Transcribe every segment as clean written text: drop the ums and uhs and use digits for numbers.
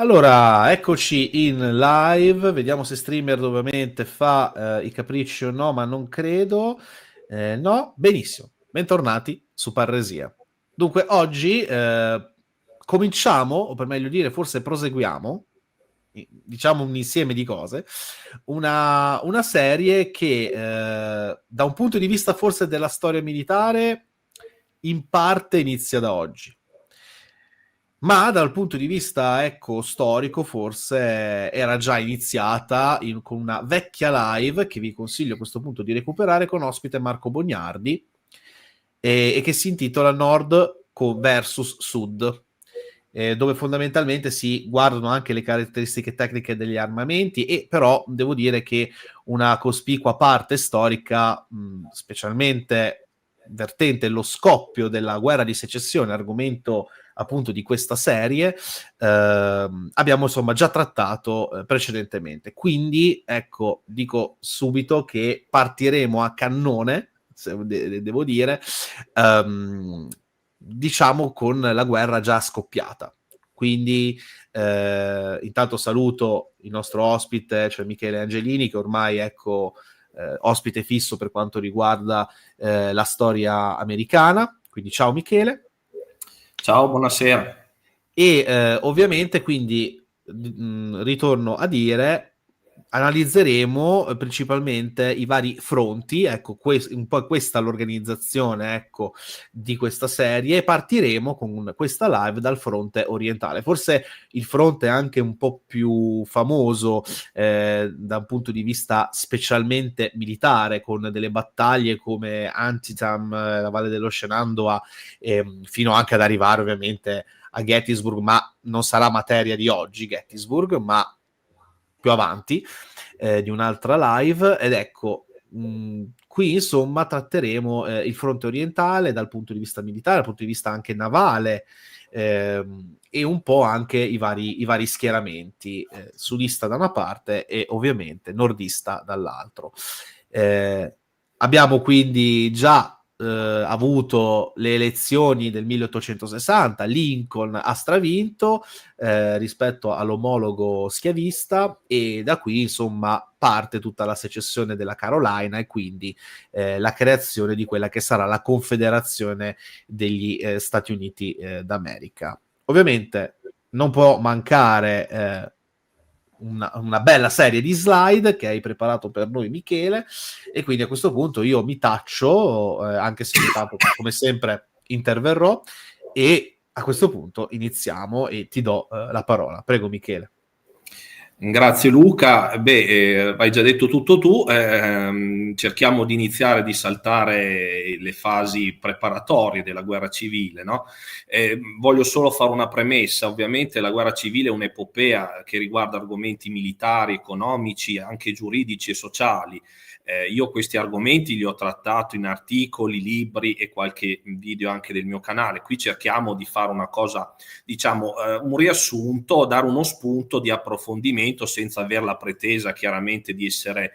Allora, eccoci in live, vediamo se streamer ovviamente fa i capricci o no, ma non credo. No, benissimo, bentornati su Parresia. Dunque, oggi cominciamo, o per meglio dire, forse proseguiamo, diciamo un insieme di cose, una serie che da un punto di vista forse della storia militare, in parte inizia da oggi. Ma dal punto di vista, ecco, storico, forse era già iniziata con una vecchia live che vi consiglio a questo punto di recuperare con ospite Marco Bognardi e che si intitola Nord versus Sud, dove fondamentalmente si guardano anche le caratteristiche tecniche degli armamenti e però devo dire che una cospicua parte storica, specialmente vertente lo scoppio della guerra di secessione, argomento appunto di questa serie, abbiamo insomma già trattato precedentemente. Quindi ecco, dico subito che partiremo a cannone, se devo dire, diciamo con la guerra già scoppiata. Quindi intanto saluto il nostro ospite, cioè Michele Angelini, che ormai ecco ospite fisso per quanto riguarda la storia americana. Quindi ciao Michele. Ciao, buonasera. E ovviamente quindi ritorno a dire analizzeremo principalmente i vari fronti, ecco, un po' questa l'organizzazione, ecco, di questa serie e partiremo con questa live dal fronte orientale. Forse il fronte anche un po' più famoso da un punto di vista specialmente militare, con delle battaglie come Antietam, la Valle dello Shenandoah, fino anche ad arrivare ovviamente a Gettysburg, ma non sarà materia di oggi Gettysburg, ma più avanti di un'altra live. Ed ecco, qui insomma tratteremo il fronte orientale dal punto di vista militare, dal punto di vista anche navale, e un po' anche i vari schieramenti, sudista da una parte e ovviamente nordista dall'altro. Eh, Abbiamo quindi già avuto le elezioni del 1860, Lincoln ha stravinto rispetto all'omologo schiavista e da qui insomma parte tutta la secessione della Carolina e quindi la creazione di quella che sarà la Confederazione degli Stati Uniti d'America. Ovviamente non può mancare una bella serie di slide che hai preparato per noi, Michele, e quindi a questo punto io mi taccio, anche se ogni tanto, come sempre, interverrò, e a questo punto iniziamo e ti do la parola. Prego, Michele. Grazie Luca. Hai già detto tutto tu. Cerchiamo di iniziare di saltare le fasi preparatorie della guerra civile, no? Voglio solo fare una premessa. Ovviamente la guerra civile è un'epopea che riguarda argomenti militari, economici, anche giuridici e sociali. Io questi argomenti li ho trattati in articoli, libri e qualche video anche del mio canale. Qui cerchiamo di fare una cosa, diciamo, un riassunto, dare uno spunto di approfondimento senza aver la pretesa chiaramente di essere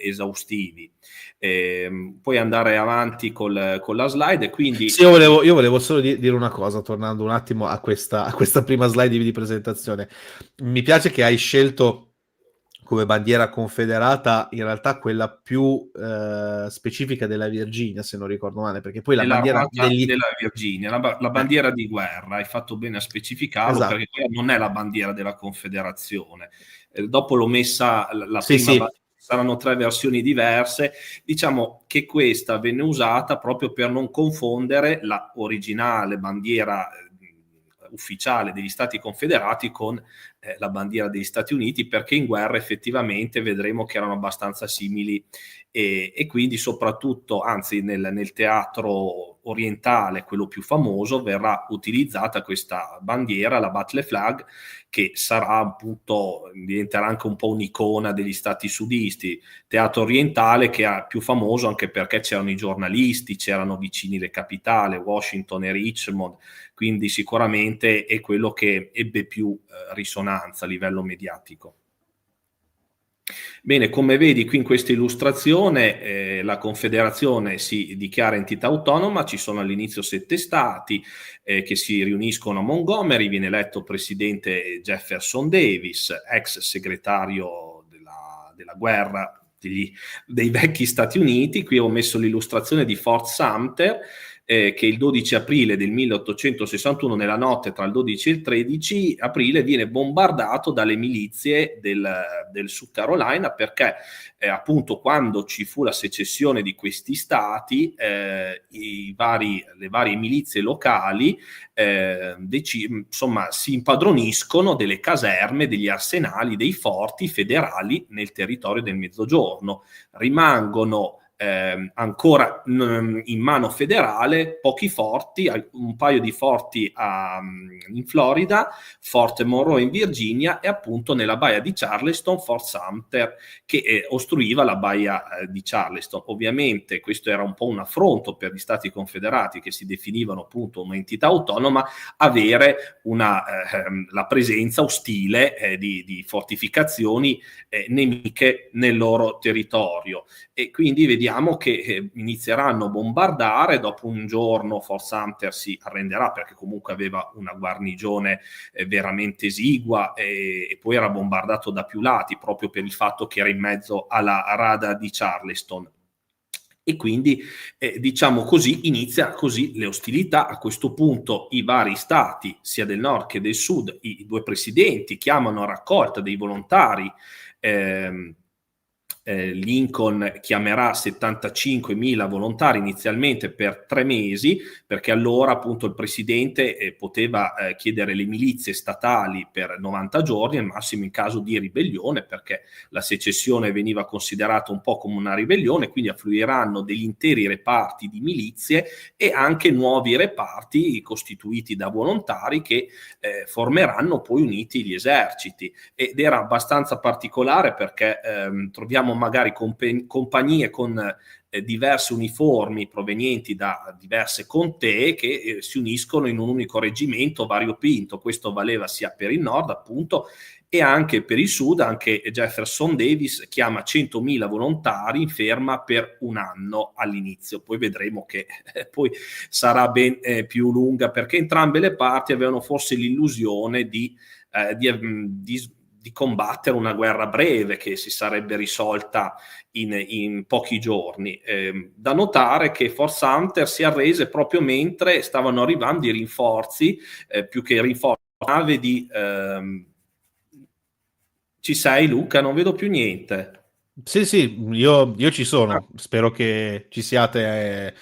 esaustivi. Puoi andare avanti con la slide. Quindi Sì, io volevo solo dire una cosa, tornando un attimo a questa prima slide di presentazione. Mi piace che hai scelto come bandiera confederata in realtà quella più specifica della Virginia, se non ricordo male, perché poi la bandiera dell'Armata degli... della Virginia, la Eh, bandiera di guerra, hai fatto bene a specificarlo esatto. perché quella non è la bandiera della Confederazione. Dopo l'ho messa la Sì, prima sì, bandiera, saranno tre versioni diverse. Diciamo che questa venne usata proprio per non confondere la originale bandiera ufficiale degli Stati Confederati con la bandiera degli Stati Uniti, perché in guerra effettivamente vedremo che erano abbastanza simili e quindi soprattutto, anzi nel teatro orientale, quello più famoso, verrà utilizzata questa bandiera, la Battle Flag, che sarà appunto, diventerà anche un po' un'icona degli stati sudisti, teatro orientale che è più famoso anche perché c'erano i giornalisti, c'erano vicini le capitali, Washington e Richmond, quindi sicuramente è quello che ebbe più risonanza a livello mediatico. Bene, come vedi qui in questa illustrazione, la Confederazione si dichiara entità autonoma, ci sono all'inizio 7 stati che si riuniscono a Montgomery, viene eletto presidente Jefferson Davis, ex segretario della guerra dei vecchi Stati Uniti. Qui ho messo l'illustrazione di Fort Sumter, che il 12 aprile del 1861, nella notte tra il 12 e il 13 aprile, viene bombardato dalle milizie del South Carolina, perché appunto quando ci fu la secessione di questi stati, le varie milizie locali insomma, si impadroniscono delle caserme, degli arsenali, dei forti federali nel territorio del Mezzogiorno. Rimangono ancora in mano federale pochi forti, un paio di forti in Florida, Fort Monroe in Virginia e appunto nella baia di Charleston Fort Sumter, che ostruiva la baia di Charleston. Ovviamente questo era un po' un affronto per gli Stati Confederati, che si definivano appunto un'entità autonoma, avere la presenza ostile di fortificazioni nemiche nel loro territorio. E quindi vediamo che inizieranno a bombardare. Dopo un giorno Fort Sumter si arrenderà, perché comunque aveva una guarnigione veramente esigua, e poi era bombardato da più lati proprio per il fatto che era in mezzo alla rada di Charleston. E quindi diciamo così inizia così le ostilità. A questo punto i vari stati, sia del nord che del sud, i due presidenti chiamano a raccolta dei volontari. Lincoln chiamerà 75.000 volontari inizialmente per 3 mesi, perché allora appunto il presidente poteva chiedere le milizie statali per 90 giorni, al massimo in caso di ribellione, perché la secessione veniva considerata un po' come una ribellione. Quindi affluiranno degli interi reparti di milizie e anche nuovi reparti costituiti da volontari che formeranno poi uniti gli eserciti. Ed era abbastanza particolare, perché troviamo magari compagnie con diversi uniformi provenienti da diverse contee che si uniscono in un unico reggimento variopinto. Questo valeva sia per il nord appunto e anche per il sud. Anche Jefferson Davis chiama 100.000 volontari in ferma per un anno all'inizio, poi vedremo che poi sarà ben più lunga, perché entrambe le parti avevano forse l'illusione di combattere una guerra breve che si sarebbe risolta in pochi giorni. Da notare che Fort Sumter si arrese proprio mentre stavano arrivando i rinforzi, più che rinforzi, nave di... Ci sei, Luca? Non vedo più niente. Sì, io ci sono, spero che ci siate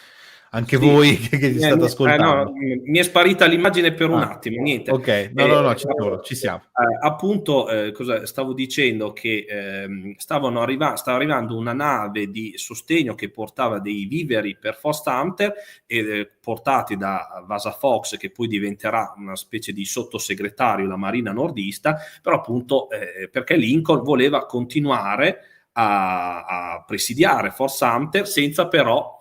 anche Sì, voi che ci state ascoltando. no, mi è sparita l'immagine per un attimo, niente. Ok, no, ci siamo. Appunto, cosa stavo dicendo? Che stava arrivando una nave di sostegno che portava dei viveri per Fort Sumter, portati da Vasa Fox, che poi diventerà una specie di sottosegretario della Marina nordista, però appunto perché Lincoln voleva continuare a presidiare Fort Sumter senza però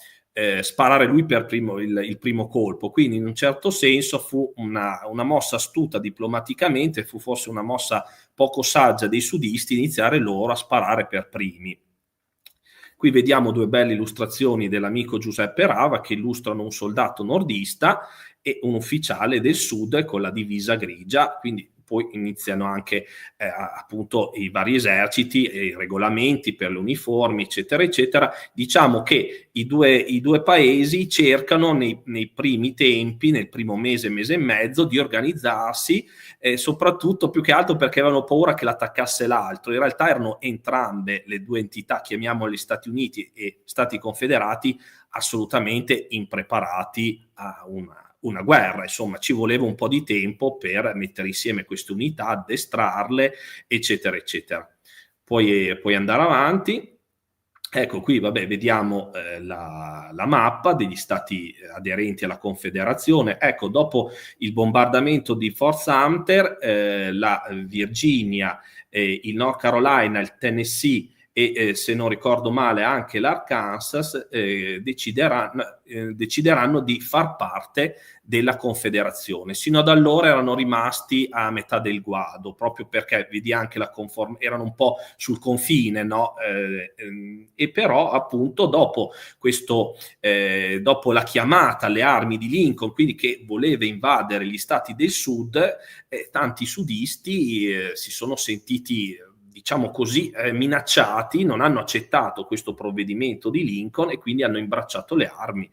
sparare lui per primo il primo colpo. Quindi in un certo senso fu una mossa astuta diplomaticamente, fu forse una mossa poco saggia dei sudisti iniziare loro a sparare per primi. Qui vediamo due belle illustrazioni dell'amico Giuseppe Rava, che illustrano un soldato nordista e un ufficiale del sud con la divisa grigia. Quindi poi iniziano anche appunto i vari eserciti e i regolamenti per le uniformi, eccetera, eccetera. Diciamo che i due paesi cercano nei primi tempi, nel primo mese e mezzo, di organizzarsi, soprattutto più che altro perché avevano paura che l'attaccasse l'altro. In realtà erano entrambe le due entità, chiamiamole Stati Uniti e Stati Confederati, assolutamente impreparati a una guerra. Insomma, ci voleva un po' di tempo per mettere insieme queste unità, addestrarle, eccetera, eccetera. Poi andare avanti. Ecco qui, vabbè, vediamo la mappa degli stati aderenti alla Confederazione. Ecco, dopo il bombardamento di Fort Sumter, la Virginia, il North Carolina, il Tennessee e se non ricordo male anche l'Arkansas, decideranno di far parte della Confederazione. Sino ad allora erano rimasti a metà del guado, proprio perché vedi anche erano un po' sul confine, no? E però appunto dopo la chiamata alle armi di Lincoln, quindi che voleva invadere gli stati del sud, tanti sudisti si sono sentiti, diciamo così, minacciati, non hanno accettato questo provvedimento di Lincoln e quindi hanno imbracciato le armi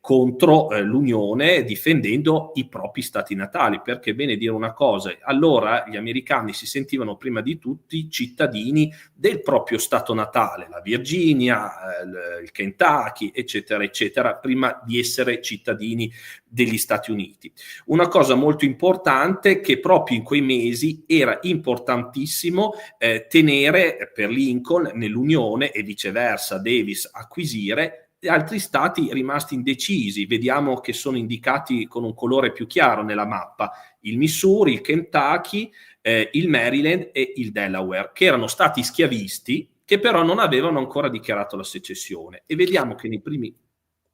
contro l'Unione, difendendo i propri stati natali, perché è bene dire una cosa: allora gli americani si sentivano prima di tutti cittadini del proprio stato natale, la Virginia, il Kentucky, eccetera, eccetera, prima di essere cittadini degli Stati Uniti. Una cosa molto importante, che proprio in quei mesi era importantissimo tenere per Lincoln nell'Unione, e viceversa Davis acquisire altri stati rimasti indecisi. Vediamo che sono indicati con un colore più chiaro nella mappa: il Missouri, il Kentucky, il Maryland e il Delaware, che erano stati schiavisti, che però non avevano ancora dichiarato la secessione. E vediamo che nei primi...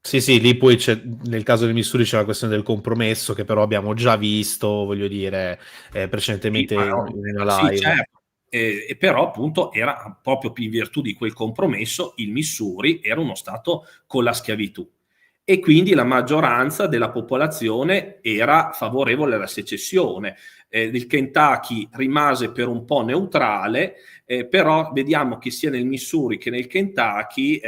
Sì, lì poi nel caso del Missouri c'è la questione del compromesso, che però abbiamo già visto, voglio dire, precedentemente in una live. Sì, certo. E però appunto era proprio in virtù di quel compromesso, il Missouri era uno stato con la schiavitù, e quindi la maggioranza della popolazione era favorevole alla secessione. Il Kentucky rimase per un po' neutrale, però vediamo che sia nel Missouri che nel Kentucky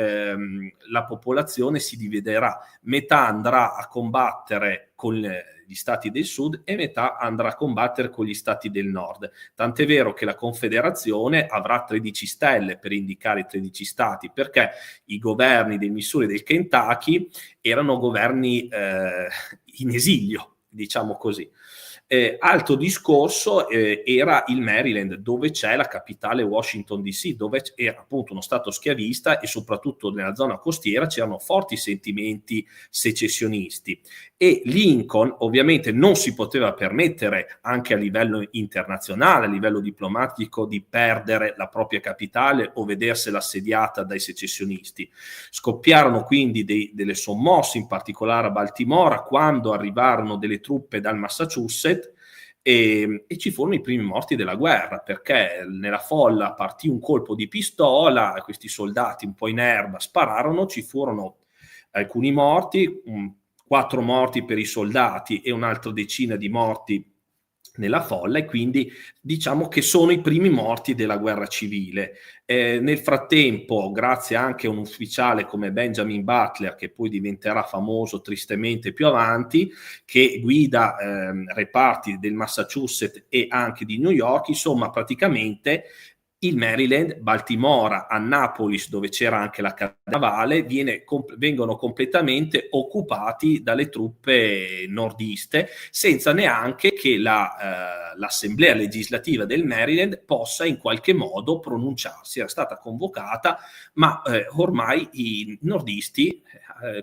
la popolazione si dividerà: metà andrà a combattere con gli stati del sud e metà andrà a combattere con gli stati del nord. Tant'è vero che la Confederazione avrà 13 stelle per indicare i 13 stati, perché i governi del Missouri e del Kentucky erano governi in esilio, diciamo così. Altro discorso era il Maryland, dove c'è la capitale Washington DC, dove era appunto uno stato schiavista, e soprattutto nella zona costiera c'erano forti sentimenti secessionisti, e Lincoln ovviamente non si poteva permettere, anche a livello internazionale, a livello diplomatico, di perdere la propria capitale o vedersela assediata dai secessionisti. Scoppiarono quindi delle sommosse, in particolare a Baltimora, quando arrivarono delle truppe dal Massachusetts, e ci furono i primi morti della guerra, perché nella folla partì un colpo di pistola, questi soldati un po' in erba spararono, ci furono alcuni morti, 4 morti per i soldati e un'altra decina di morti nella folla, e quindi diciamo che sono i primi morti della guerra civile. Nel frattempo, grazie anche a un ufficiale come Benjamin Butler, che poi diventerà famoso tristemente più avanti, che guida reparti del Massachusetts e anche di New York, insomma praticamente il Maryland, Baltimora, Annapolis, dove c'era anche la navale, vengono completamente occupati dalle truppe nordiste, senza neanche che l'assemblea legislativa del Maryland possa in qualche modo pronunciarsi. Era stata convocata, ma ormai i nordisti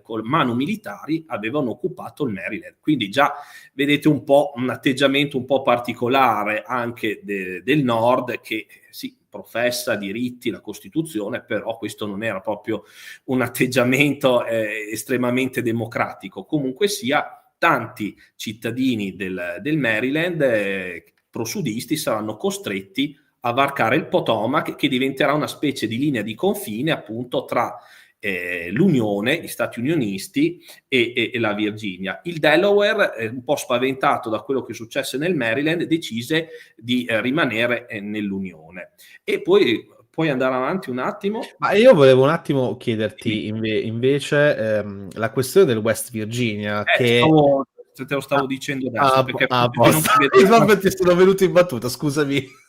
con manu militari avevano occupato il Maryland. Quindi già vedete un po' un atteggiamento un po' particolare anche del nord, che sì, professa diritti, la Costituzione, però questo non era proprio un atteggiamento estremamente democratico. Comunque sia, tanti cittadini del Maryland prosudisti saranno costretti a varcare il Potomac, che diventerà una specie di linea di confine appunto tra l'Unione, gli Stati Unionisti e la Virginia. Il Delaware, un po' spaventato da quello che successe nel Maryland, decise di rimanere nell'Unione. E poi puoi andare avanti un attimo? Ma io volevo un attimo chiederti invece la questione del West Virginia, che te lo stavo dicendo adesso, perché non si vedeva... ti sono venuto in battuta, scusami.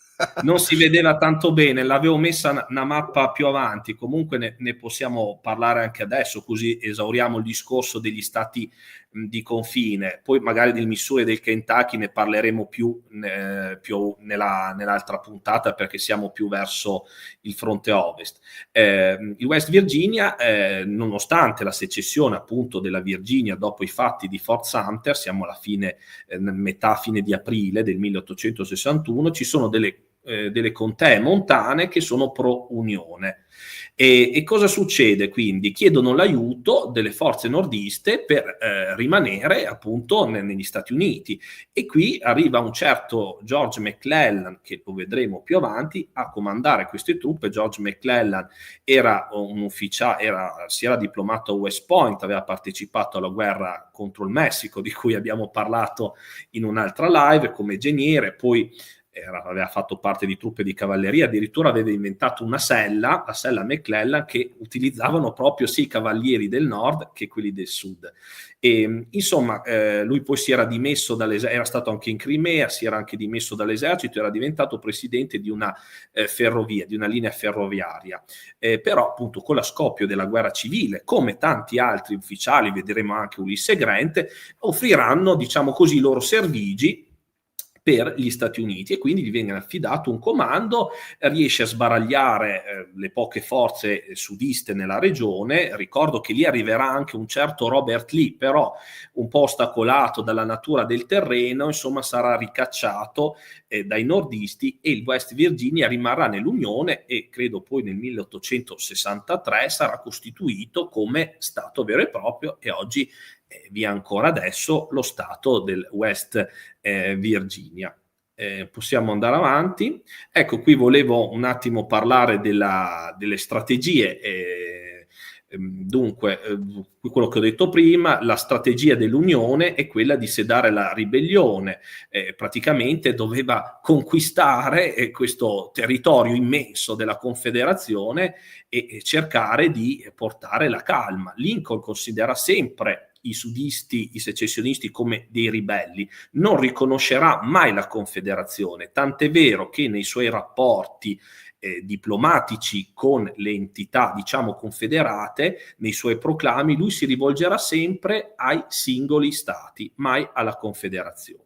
Non si vedeva tanto bene, l'avevo messa una mappa più avanti, comunque ne possiamo parlare anche adesso, così esauriamo il discorso degli stati di confine. Poi magari del Missouri e del Kentucky ne parleremo più nell'altra puntata, perché siamo più verso il fronte ovest. Il West Virginia, nonostante la secessione appunto della Virginia dopo i fatti di Fort Sumter, siamo alla fine, fine di aprile del 1861, ci sono delle delle contee montane che sono pro Unione. E cosa succede quindi? Chiedono l'aiuto delle forze nordiste per rimanere appunto negli Stati Uniti, e qui arriva un certo George McClellan, che lo vedremo più avanti, a comandare queste truppe. George McClellan era un ufficiale, si era diplomato a West Point, aveva partecipato alla guerra contro il Messico, di cui abbiamo parlato in un'altra live, come geniere. Poi aveva fatto parte di truppe di cavalleria, addirittura aveva inventato una sella, la sella McClellan, che utilizzavano proprio sia i cavalieri del nord che quelli del sud. E, insomma, lui poi si era dimesso dall'esercito, era stato anche in Crimea, si era anche dimesso dall'esercito, era diventato presidente di una ferrovia, di una linea ferroviaria. Però appunto con lo scoppio della guerra civile, come tanti altri ufficiali, vedremo anche Ulisse Grant, offriranno, diciamo così, i loro servigi per gli Stati Uniti, e quindi gli viene affidato un comando, riesce a sbaragliare le poche forze sudiste nella regione. Ricordo che lì arriverà anche un certo Robert Lee, però un po' ostacolato dalla natura del terreno, insomma sarà ricacciato dai nordisti, e il West Virginia rimarrà nell'Unione, e credo poi nel 1863 sarà costituito come Stato vero e proprio, e oggi vi è ancora adesso lo Stato del West Virginia. Possiamo andare avanti. Ecco, qui volevo un attimo parlare delle strategie. Dunque, quello che ho detto prima, la strategia dell'Unione è quella di sedare la ribellione. Praticamente doveva conquistare questo territorio immenso della Confederazione e cercare di portare la calma. Lincoln considera sempre i sudisti, i secessionisti, come dei ribelli, non riconoscerà mai la Confederazione, tant'è vero che nei suoi rapporti diplomatici con le entità, diciamo, confederate, nei suoi proclami, lui si rivolgerà sempre ai singoli stati, mai alla Confederazione.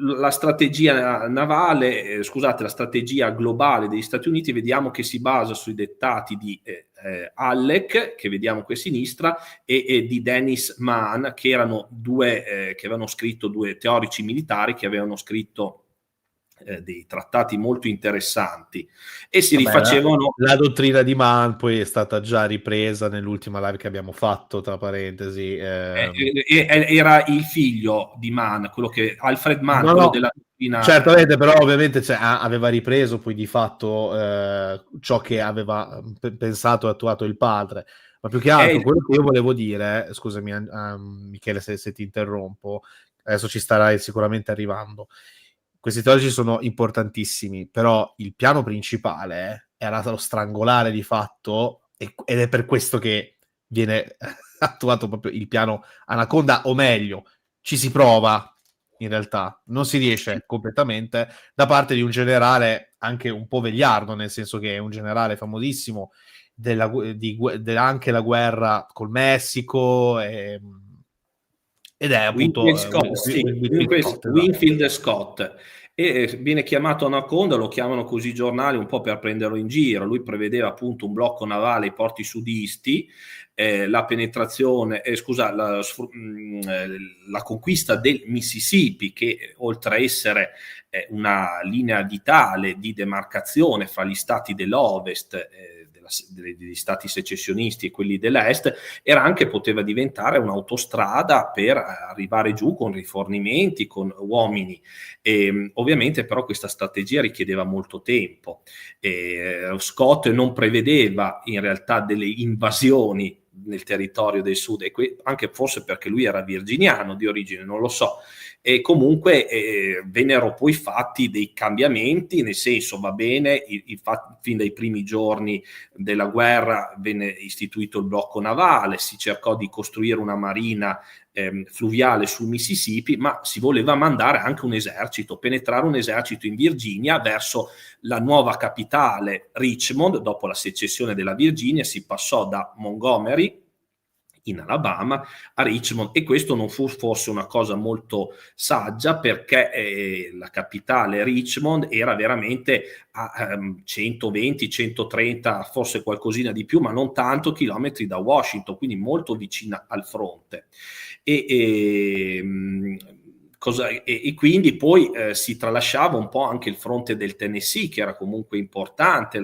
La strategia navale, scusate, la strategia globale degli Stati Uniti, vediamo che si basa sui dettati di Halleck, che vediamo qui a sinistra, e di Dennis Mann, che erano due che avevano scritto, due teorici militari che avevano scritto dei trattati molto interessanti, e si rifacevano. La dottrina di Mann poi è stata già ripresa nell'ultima live che abbiamo fatto, tra parentesi. Era il figlio di Mann, quello che Alfred Mann, quello della dottrina. Certamente, però ovviamente aveva ripreso poi di fatto ciò che aveva pensato e attuato il padre. Ma più che altro, quello che io volevo dire, scusami Michele se ti interrompo, adesso ci starai sicuramente arrivando. Questi teorici sono importantissimi, però il piano principale era lo strangolare di fatto, ed è per questo che viene attuato proprio il piano Anaconda, o meglio, ci si prova, in realtà non si riesce completamente, da parte di un generale anche un po' vegliardo, nel senso che è un generale famosissimo anche la guerra col Messico, ed è appunto Winfield Scott, e viene chiamato Anaconda, lo chiamano così i giornali un po' per prenderlo in giro. Lui prevedeva appunto un blocco navale ai porti sudisti, la penetrazione, la conquista del Mississippi, che oltre a essere una linea vitale di demarcazione fra gli stati dell'Ovest, degli stati secessionisti e quelli dell'est, poteva diventare un'autostrada per arrivare giù con rifornimenti, con uomini. Ovviamente però questa strategia richiedeva molto tempo. Scott non prevedeva in realtà delle invasioni nel territorio del sud, e anche forse perché lui era virginiano di origine, non lo so. E comunque vennero poi fatti dei cambiamenti, nel senso, va bene, fin dai primi giorni della guerra venne istituito il blocco navale, si cercò di costruire una marina fluviale sul Mississippi, ma si voleva mandare anche un esercito, penetrare un esercito in Virginia verso la nuova capitale Richmond. Dopo la secessione della Virginia si passò da Montgomery in Alabama a Richmond, e questo non fu forse una cosa molto saggia, perché la capitale Richmond era veramente a 120, 130, forse qualcosina di più, ma non tanto, chilometri da Washington, quindi molto vicina al fronte. e quindi poi si tralasciava un po' anche il fronte del Tennessee, che era comunque importante.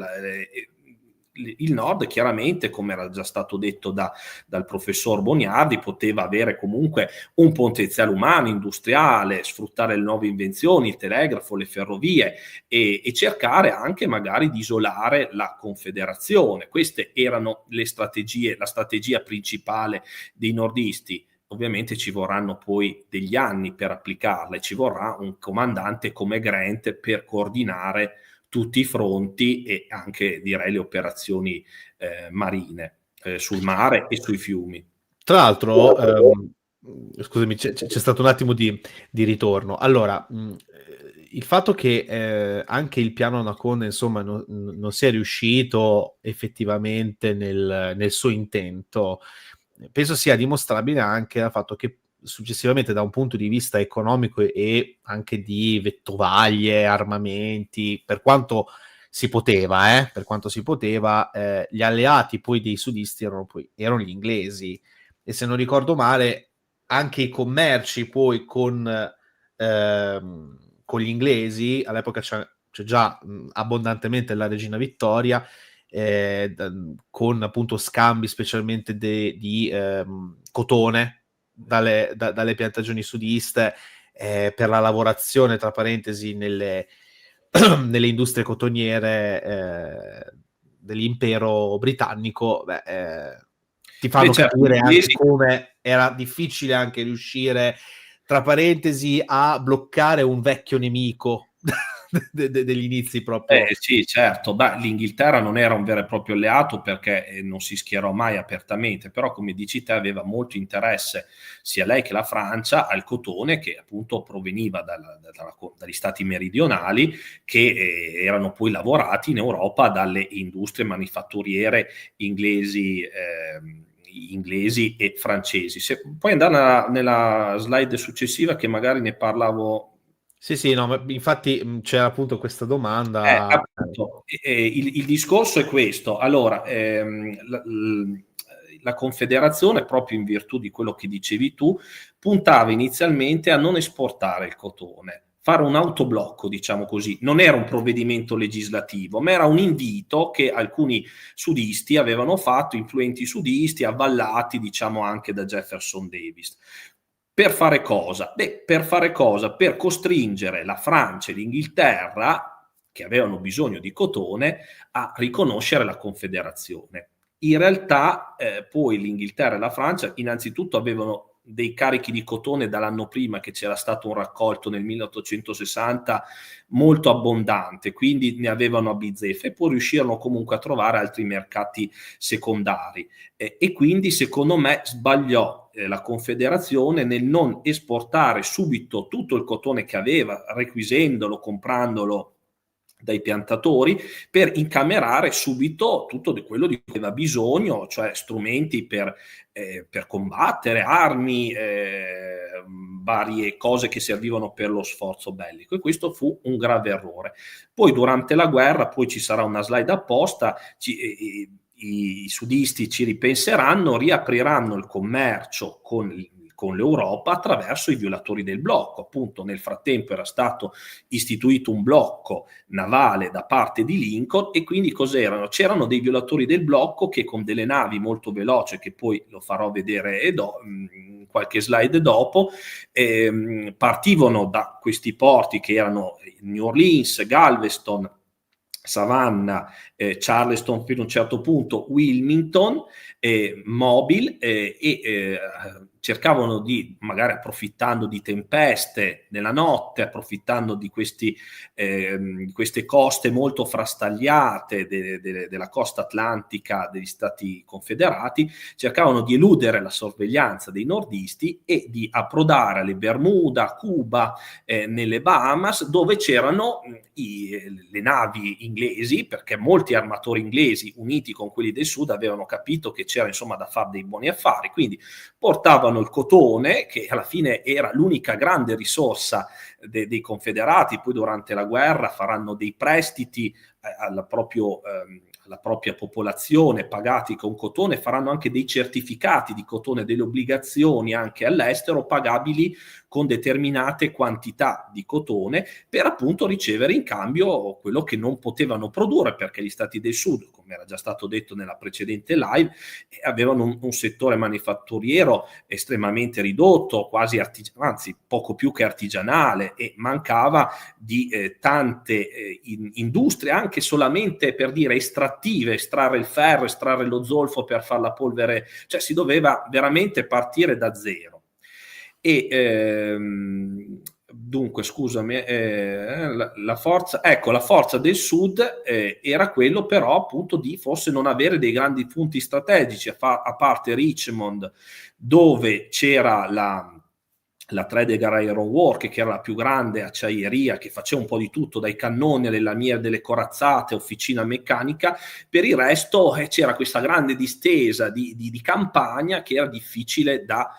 Il nord, chiaramente, come era già stato detto dal professor Boniardi, poteva avere comunque un potenziale umano, industriale, sfruttare le nuove invenzioni, il telegrafo, le ferrovie, e cercare anche magari di isolare la Confederazione. Queste erano le strategie, la strategia principale dei nordisti. Ovviamente ci vorranno poi degli anni per applicarla, e ci vorrà un comandante come Grant per coordinare tutti i fronti e anche, direi, le operazioni marine sul mare e sui fiumi. Tra l'altro, scusami, c'è stato un attimo di ritorno. Allora, il fatto che anche il piano Anaconda, insomma, non sia riuscito effettivamente nel suo intento, penso sia dimostrabile anche dal fatto che successivamente, da un punto di vista economico e anche di vettovaglie, armamenti, per quanto si poteva, gli alleati poi dei sudisti erano gli inglesi. E se non ricordo male, anche i commerci poi con gli inglesi, all'epoca c'è già abbondantemente la regina Vittoria, con appunto scambi specialmente di cotone dalle piantagioni sudiste, per la lavorazione, tra parentesi, nelle industrie cotoniere dell'impero britannico. Ti fanno Certo, gli capire anche inglesi. come era difficile anche riuscire, tra parentesi, a bloccare un vecchio nemico degli inizi proprio. Sì, certo. L'Inghilterra non era un vero e proprio alleato, perché non si schierò mai apertamente, però, come dici te, aveva molto interesse sia lei che la Francia al cotone, che appunto proveniva dagli stati meridionali, che erano poi lavorati in Europa dalle industrie manifatturiere inglesi e francesi. Se puoi andare nella slide successiva, che magari ne parlavo. Sì, no, ma infatti c'era appunto questa domanda. Appunto, il discorso è questo. Allora, la Confederazione, proprio in virtù di quello che dicevi tu, puntava inizialmente a non esportare il cotone, fare un autoblocco, diciamo così. Non era un provvedimento legislativo, ma era un invito che alcuni sudisti avevano fatto, influenti sudisti, avvallati, diciamo, anche da Jefferson Davis. Per fare cosa? Per fare cosa? Per costringere la Francia e l'Inghilterra, che avevano bisogno di cotone, a riconoscere la Confederazione. In realtà poi l'Inghilterra e la Francia innanzitutto avevano dei carichi di cotone dall'anno prima, che c'era stato un raccolto nel 1860 molto abbondante, quindi ne avevano a bizzeffe, e poi riuscirono comunque a trovare altri mercati secondari, e quindi secondo me sbagliò la Confederazione nel non esportare subito tutto il cotone che aveva, requisendolo, comprandolo dai piantatori, per incamerare subito tutto di quello di cui aveva bisogno, cioè strumenti per combattere, armi, varie cose che servivano per lo sforzo bellico, e questo fu un grave errore. Poi durante la guerra, poi ci sarà una slide apposta, i sudisti ci ripenseranno, riapriranno il commercio con l'Europa attraverso i violatori del blocco. Appunto, nel frattempo era stato istituito un blocco navale da parte di Lincoln, e quindi cos'erano? C'erano dei violatori del blocco che, con delle navi molto veloci, che poi lo farò vedere qualche slide dopo, partivano da questi porti che erano New Orleans, Galveston, Savannah, Charleston fino a un certo punto, Wilmington, Mobile, cercavano di, magari approfittando di tempeste nella notte, approfittando di queste coste molto frastagliate della costa atlantica degli Stati Confederati, cercavano di eludere la sorveglianza dei nordisti e di approdare alle Bermuda, Cuba, nelle Bahamas, dove c'erano le navi inglesi, perché molti armatori inglesi, uniti con quelli del sud, avevano capito che c'era, insomma, da fare dei buoni affari, quindi portavano il cotone, che alla fine era l'unica grande risorsa dei confederati. Poi durante la guerra faranno dei prestiti alla propria popolazione pagati con cotone, faranno anche dei certificati di cotone, delle obbligazioni anche all'estero pagabili con determinate quantità di cotone per appunto ricevere in cambio quello che non potevano produrre, perché gli stati del sud, come era già stato detto nella precedente live, avevano un settore manifatturiero estremamente ridotto, quasi anzi poco più che artigianale, e mancava di tante industrie, anche solamente per dire estrattive, estrarre il ferro, estrarre lo zolfo per fare la polvere, cioè si doveva veramente partire da zero. E dunque, scusami, la forza del sud era quello però appunto di forse non avere dei grandi punti strategici, a parte Richmond, dove c'era la Tredegar Iron Works, che era la più grande acciaieria, che faceva un po' di tutto, dai cannoni alle lamiere delle corazzate, officina meccanica. Per il resto c'era questa grande distesa di campagna che era difficile da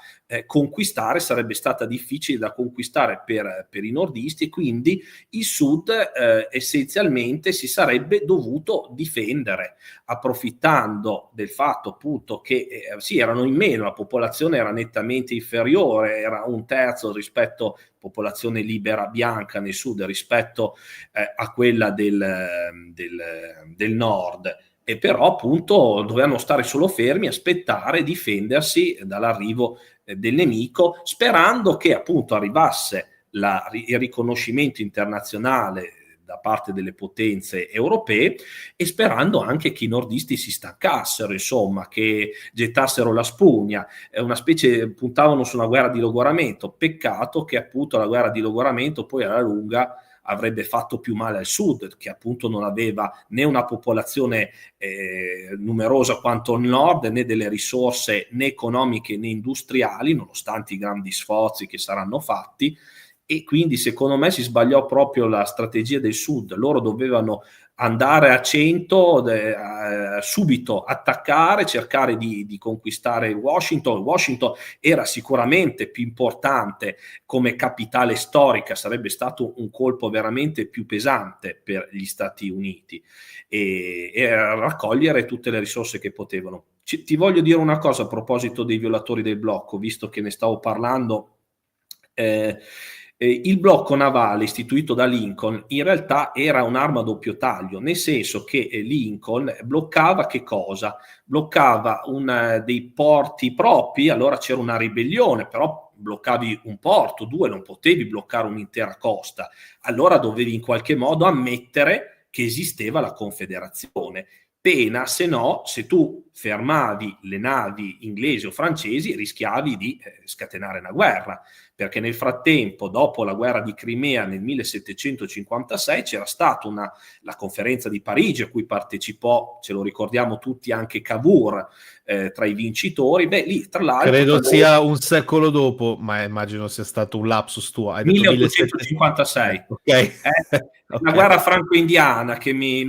conquistare, sarebbe stata difficile da conquistare per i nordisti, e quindi il sud essenzialmente si sarebbe dovuto difendere, approfittando del fatto appunto che sì, erano in meno, la popolazione era nettamente inferiore, era un terzo rispetto alla popolazione libera bianca nel sud rispetto a quella del nord, e però appunto dovevano stare solo fermi, aspettare, difendersi dall'arrivo del nemico, sperando che appunto arrivasse il riconoscimento internazionale da parte delle potenze europee, e sperando anche che i nordisti si stancassero, insomma, che gettassero la spugna, una specie, puntavano su una guerra di logoramento. Peccato che appunto la guerra di logoramento poi alla lunga avrebbe fatto più male al sud, che appunto non aveva né una popolazione numerosa quanto il nord, né delle risorse né economiche né industriali, nonostante i grandi sforzi che saranno fatti. E quindi secondo me si sbagliò proprio la strategia del sud. Loro dovevano andare a 100, subito attaccare, cercare di conquistare Washington. Washington era sicuramente più importante come capitale storica, sarebbe stato un colpo veramente più pesante per gli Stati Uniti, e raccogliere tutte le risorse che potevano. Ti voglio dire una cosa a proposito dei violatori del blocco, visto che ne stavo parlando. Il blocco navale istituito da Lincoln in realtà era un'arma a doppio taglio, nel senso che Lincoln bloccava che cosa? Bloccava dei porti propri, allora c'era una ribellione, però bloccavi un porto, due, non potevi bloccare un'intera costa, allora dovevi in qualche modo ammettere che esisteva la Confederazione. Pena, se no, se tu fermavi le navi inglesi o francesi, rischiavi di scatenare una guerra, perché nel frattempo, dopo la guerra di Crimea nel 1756, c'era stata la conferenza di Parigi, a cui partecipò, ce lo ricordiamo tutti, anche Cavour tra i vincitori. Beh, lì tra l'altro credo sia un secolo dopo, ma immagino sia stato un lapsus tuo. Hai detto 1856. Ok. La guerra franco-indiana che mi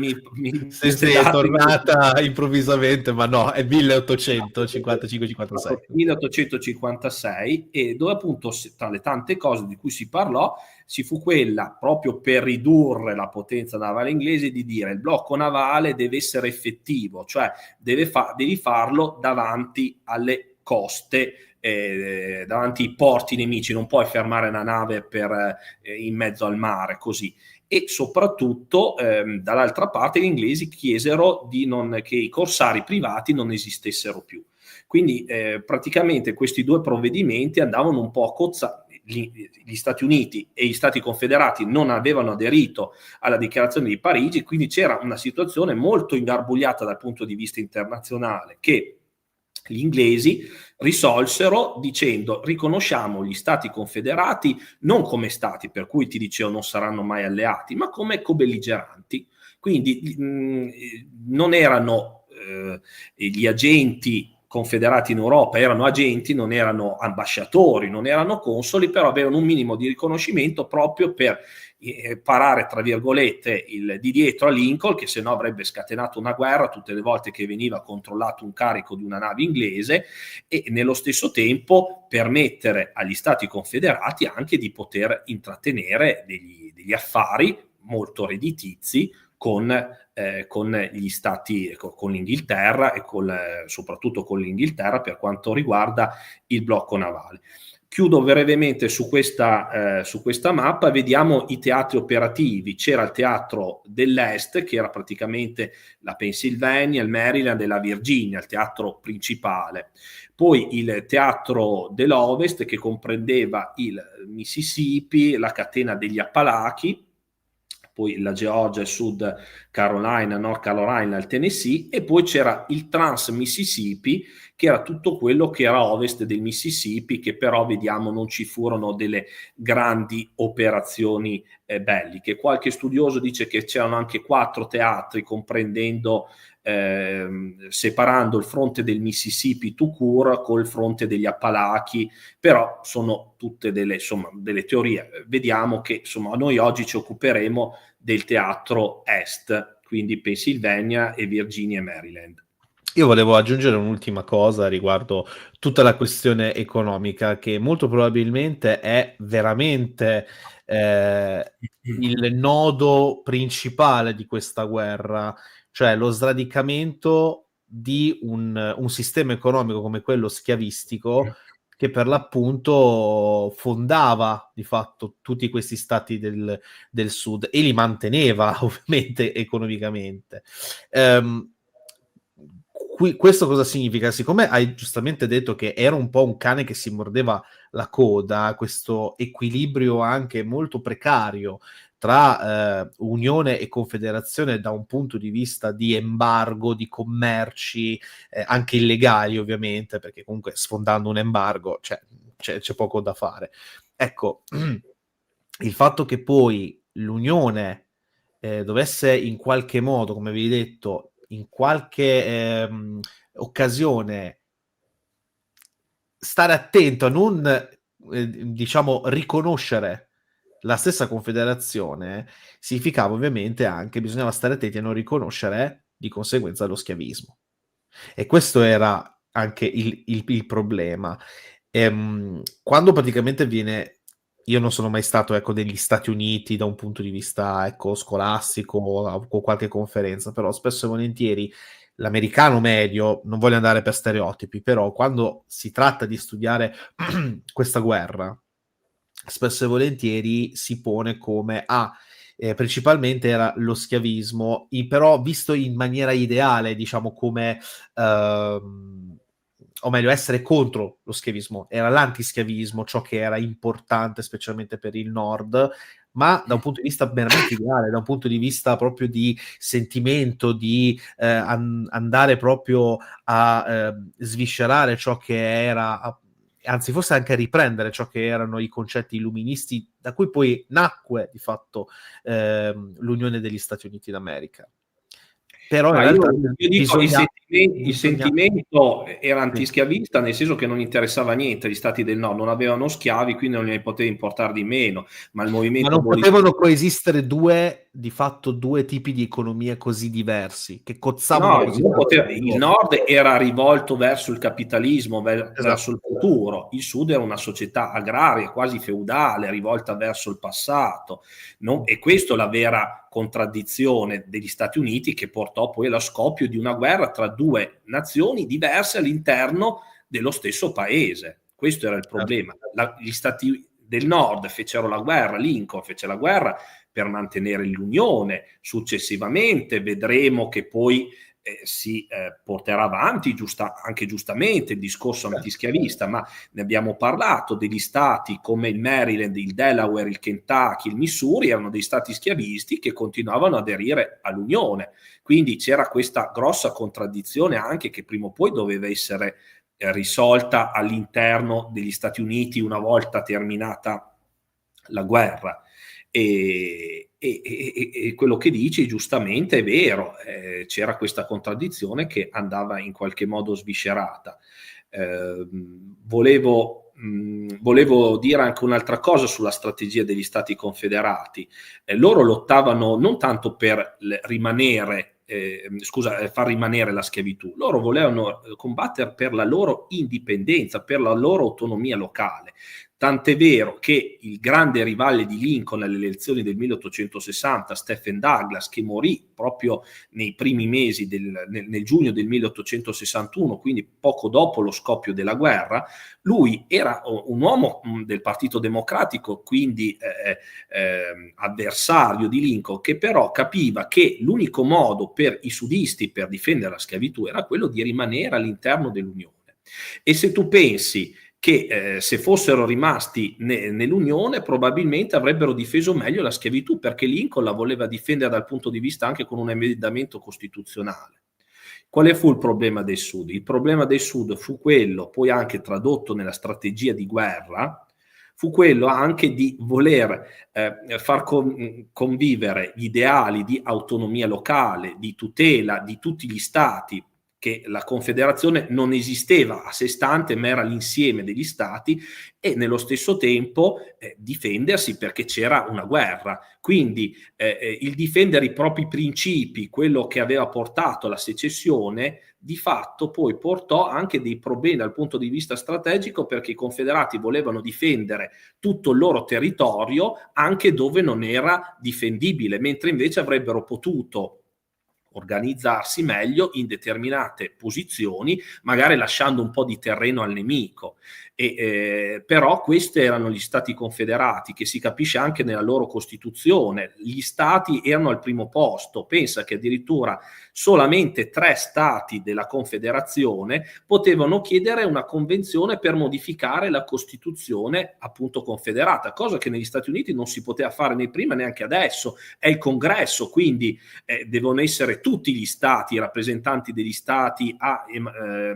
sì, è tornata improvvisamente, ma no, è 1855-56. 1856, e dove appunto tra le tante cose di cui si parlò ci fu quella, proprio per ridurre la potenza navale inglese, di dire il blocco navale deve essere effettivo, cioè devi farlo davanti alle coste, davanti ai porti nemici, non puoi fermare una nave in mezzo al mare così. E soprattutto dall'altra parte gli inglesi chiesero che i corsari privati non esistessero più. Quindi praticamente questi due provvedimenti andavano un po' a cozza. Gli Stati Uniti e gli Stati Confederati non avevano aderito alla dichiarazione di Parigi, quindi c'era una situazione molto ingarbugliata dal punto di vista internazionale, che gli inglesi risolsero dicendo: riconosciamo gli Stati Confederati non come stati, per cui ti dicevo non saranno mai alleati, ma come co-belligeranti. Quindi non erano gli agenti confederati in Europa, erano agenti, non erano ambasciatori, non erano consoli, però avevano un minimo di riconoscimento proprio per parare, tra virgolette, di dietro a Lincoln, che se no avrebbe scatenato una guerra tutte le volte che veniva controllato un carico di una nave inglese, e nello stesso tempo permettere agli Stati Confederati anche di poter intrattenere degli affari molto redditizi con gli stati, con l'Inghilterra e soprattutto con l'Inghilterra per quanto riguarda il blocco navale. Chiudo brevemente su questa mappa, vediamo i teatri operativi. C'era il teatro dell'Est, che era praticamente la Pennsylvania, il Maryland e la Virginia, il teatro principale. Poi il teatro dell'Ovest, che comprendeva il Mississippi, la catena degli Appalachi, poi la Georgia, il Sud Carolina, North Carolina, il Tennessee, e poi c'era il Trans-Mississippi, che era tutto quello che era a ovest del Mississippi, che però vediamo non ci furono delle grandi operazioni belliche. Qualche studioso dice che c'erano anche 4 teatri comprendendo separando il fronte del Mississippi tout col fronte degli Appalachi, però sono tutte delle teorie. Vediamo che noi oggi ci occuperemo del teatro est, quindi Pennsylvania e Virginia e Maryland. Io volevo aggiungere un'ultima cosa riguardo tutta la questione economica, che molto probabilmente è veramente il nodo principale di questa guerra, cioè lo sradicamento di un sistema economico come quello schiavistico, che per l'appunto fondava di fatto tutti questi stati del sud e li manteneva ovviamente economicamente. Questo cosa significa? Siccome hai giustamente detto che era un po' un cane che si mordeva la coda, questo equilibrio anche molto precario tra Unione e Confederazione da un punto di vista di embargo, di commerci, anche illegali ovviamente, perché comunque sfondando un embargo c'è poco da fare. Ecco, il fatto che poi l'Unione dovesse in qualche modo, come vi detto, in qualche occasione stare attento a non diciamo riconoscere la stessa confederazione, significava ovviamente anche bisognava stare attenti a non riconoscere di conseguenza lo schiavismo, e questo era anche il problema. Quando praticamente io non sono mai stato, ecco, negli Stati Uniti da un punto di vista, ecco, scolastico o qualche conferenza, però spesso e volentieri l'americano medio, non voglio andare per stereotipi, però quando si tratta di studiare questa guerra, spesso e volentieri si pone come principalmente era lo schiavismo, però visto in maniera ideale, diciamo come o meglio, essere contro lo schiavismo, era l'antischiavismo, ciò che era importante specialmente per il nord, ma da un punto di vista veramente ideale, da un punto di vista proprio di sentimento, di andare proprio a sviscerare ciò che era, anzi forse anche a riprendere ciò che erano i concetti illuministi da cui poi nacque di fatto l'Unione degli Stati Uniti d'America. Però in realtà io dico il sentimento era antischiavista, nel senso che non interessava niente, gli stati del nord non avevano schiavi, quindi non ne poteva importare di meno, ma il movimento non potevano coesistere di fatto due tipi di economie così diversi, che cozzavano così tanto. Il nord era rivolto verso il capitalismo, verso il futuro, il sud era una società agraria, quasi feudale, rivolta verso il passato, e questo è la vera contraddizione degli Stati Uniti, che portò poi allo scoppio di una guerra tra due nazioni diverse all'interno dello stesso paese. Questo era il problema. Gli Stati del nord fecero la guerra, Lincoln fece la guerra per mantenere l'unione. Successivamente vedremo che poi si porterà avanti anche giustamente il discorso antischiavista, ma ne abbiamo parlato, degli stati come il Maryland, il Delaware, il Kentucky, il Missouri erano dei stati schiavisti che continuavano ad aderire all'Unione, quindi c'era questa grossa contraddizione anche che prima o poi doveva essere risolta all'interno degli Stati Uniti una volta terminata la guerra. E quello che dici giustamente è vero, c'era questa contraddizione che andava in qualche modo sviscerata. Volevo dire anche un'altra cosa sulla strategia degli Stati Confederati. Loro lottavano non tanto per far rimanere la schiavitù, loro volevano combattere per la loro indipendenza, per la loro autonomia locale. tant'è vero che il grande rivale di Lincoln alle elezioni del 1860, Stephen Douglas, che morì proprio nei primi mesi nel giugno del 1861, quindi poco dopo lo scoppio della guerra, lui era un uomo del Partito Democratico, quindi avversario di Lincoln, che però capiva che l'unico modo per i sudisti per difendere la schiavitù era quello di rimanere all'interno dell'Unione. E se tu pensi che se fossero rimasti nell'Unione probabilmente avrebbero difeso meglio la schiavitù, perché Lincoln la voleva difendere dal punto di vista anche con un emendamento costituzionale. Quale fu il problema del Sud? Il problema del Sud fu quello, poi anche tradotto nella strategia di guerra, fu quello anche di voler far convivere gli ideali di autonomia locale, di tutela di tutti gli stati, che la Confederazione non esisteva a sé stante, ma era l'insieme degli stati, e nello stesso tempo difendersi perché c'era una guerra. Quindi il difendere i propri principi, quello che aveva portato alla secessione, di fatto poi portò anche dei problemi dal punto di vista strategico, perché i confederati volevano difendere tutto il loro territorio anche dove non era difendibile, mentre invece avrebbero potuto organizzarsi meglio in determinate posizioni, magari lasciando un po' di terreno al nemico. Però questi erano gli stati confederati, che si capisce anche nella loro costituzione. Gli stati erano al primo posto. Pensa che addirittura solamente 3 stati della confederazione potevano chiedere una convenzione per modificare la costituzione appunto confederata, cosa che negli Stati Uniti non si poteva fare né prima neanche adesso. È il congresso, quindi devono essere tutti gli stati, i rappresentanti degli stati, a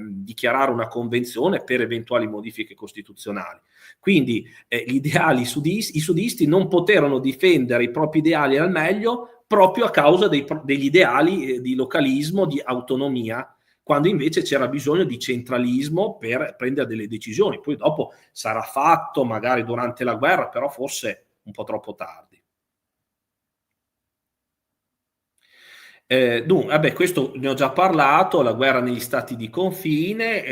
dichiarare una convenzione per eventuali modifiche costituzionali. Quindi i sudisti non poterono difendere i propri ideali al meglio proprio a causa degli ideali di localismo, di autonomia, quando invece c'era bisogno di centralismo per prendere delle decisioni. Poi dopo sarà fatto magari durante la guerra, però forse un po' troppo tardi. Dunque, vabbè, questo ne ho già parlato, la guerra negli stati di confine,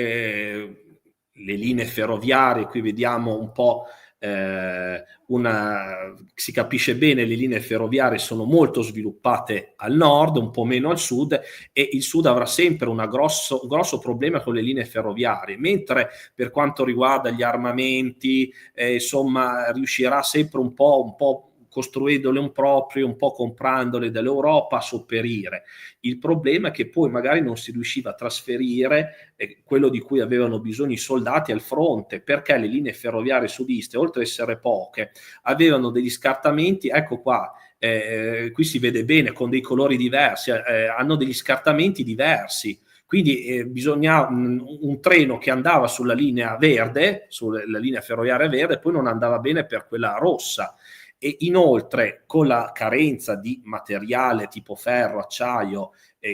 le linee ferroviarie, qui vediamo un po' si capisce bene, le linee ferroviarie sono molto sviluppate al nord, un po' meno al sud, e il sud avrà sempre un grosso problema con le linee ferroviarie, mentre per quanto riguarda gli armamenti, insomma, riuscirà sempre un po' costruendole un proprio, un po' comprandole dall'Europa, a sopperire. Il problema è che poi magari non si riusciva a trasferire quello di cui avevano bisogno i soldati al fronte, perché le linee ferroviarie sudiste, oltre ad essere poche, avevano degli scartamenti, ecco qua, qui si vede bene con dei colori diversi, hanno degli scartamenti diversi. Quindi bisognava un treno che andava sulla linea verde, sulla linea ferroviaria verde, poi non andava bene per quella rossa. E inoltre, con la carenza di materiale tipo ferro, acciaio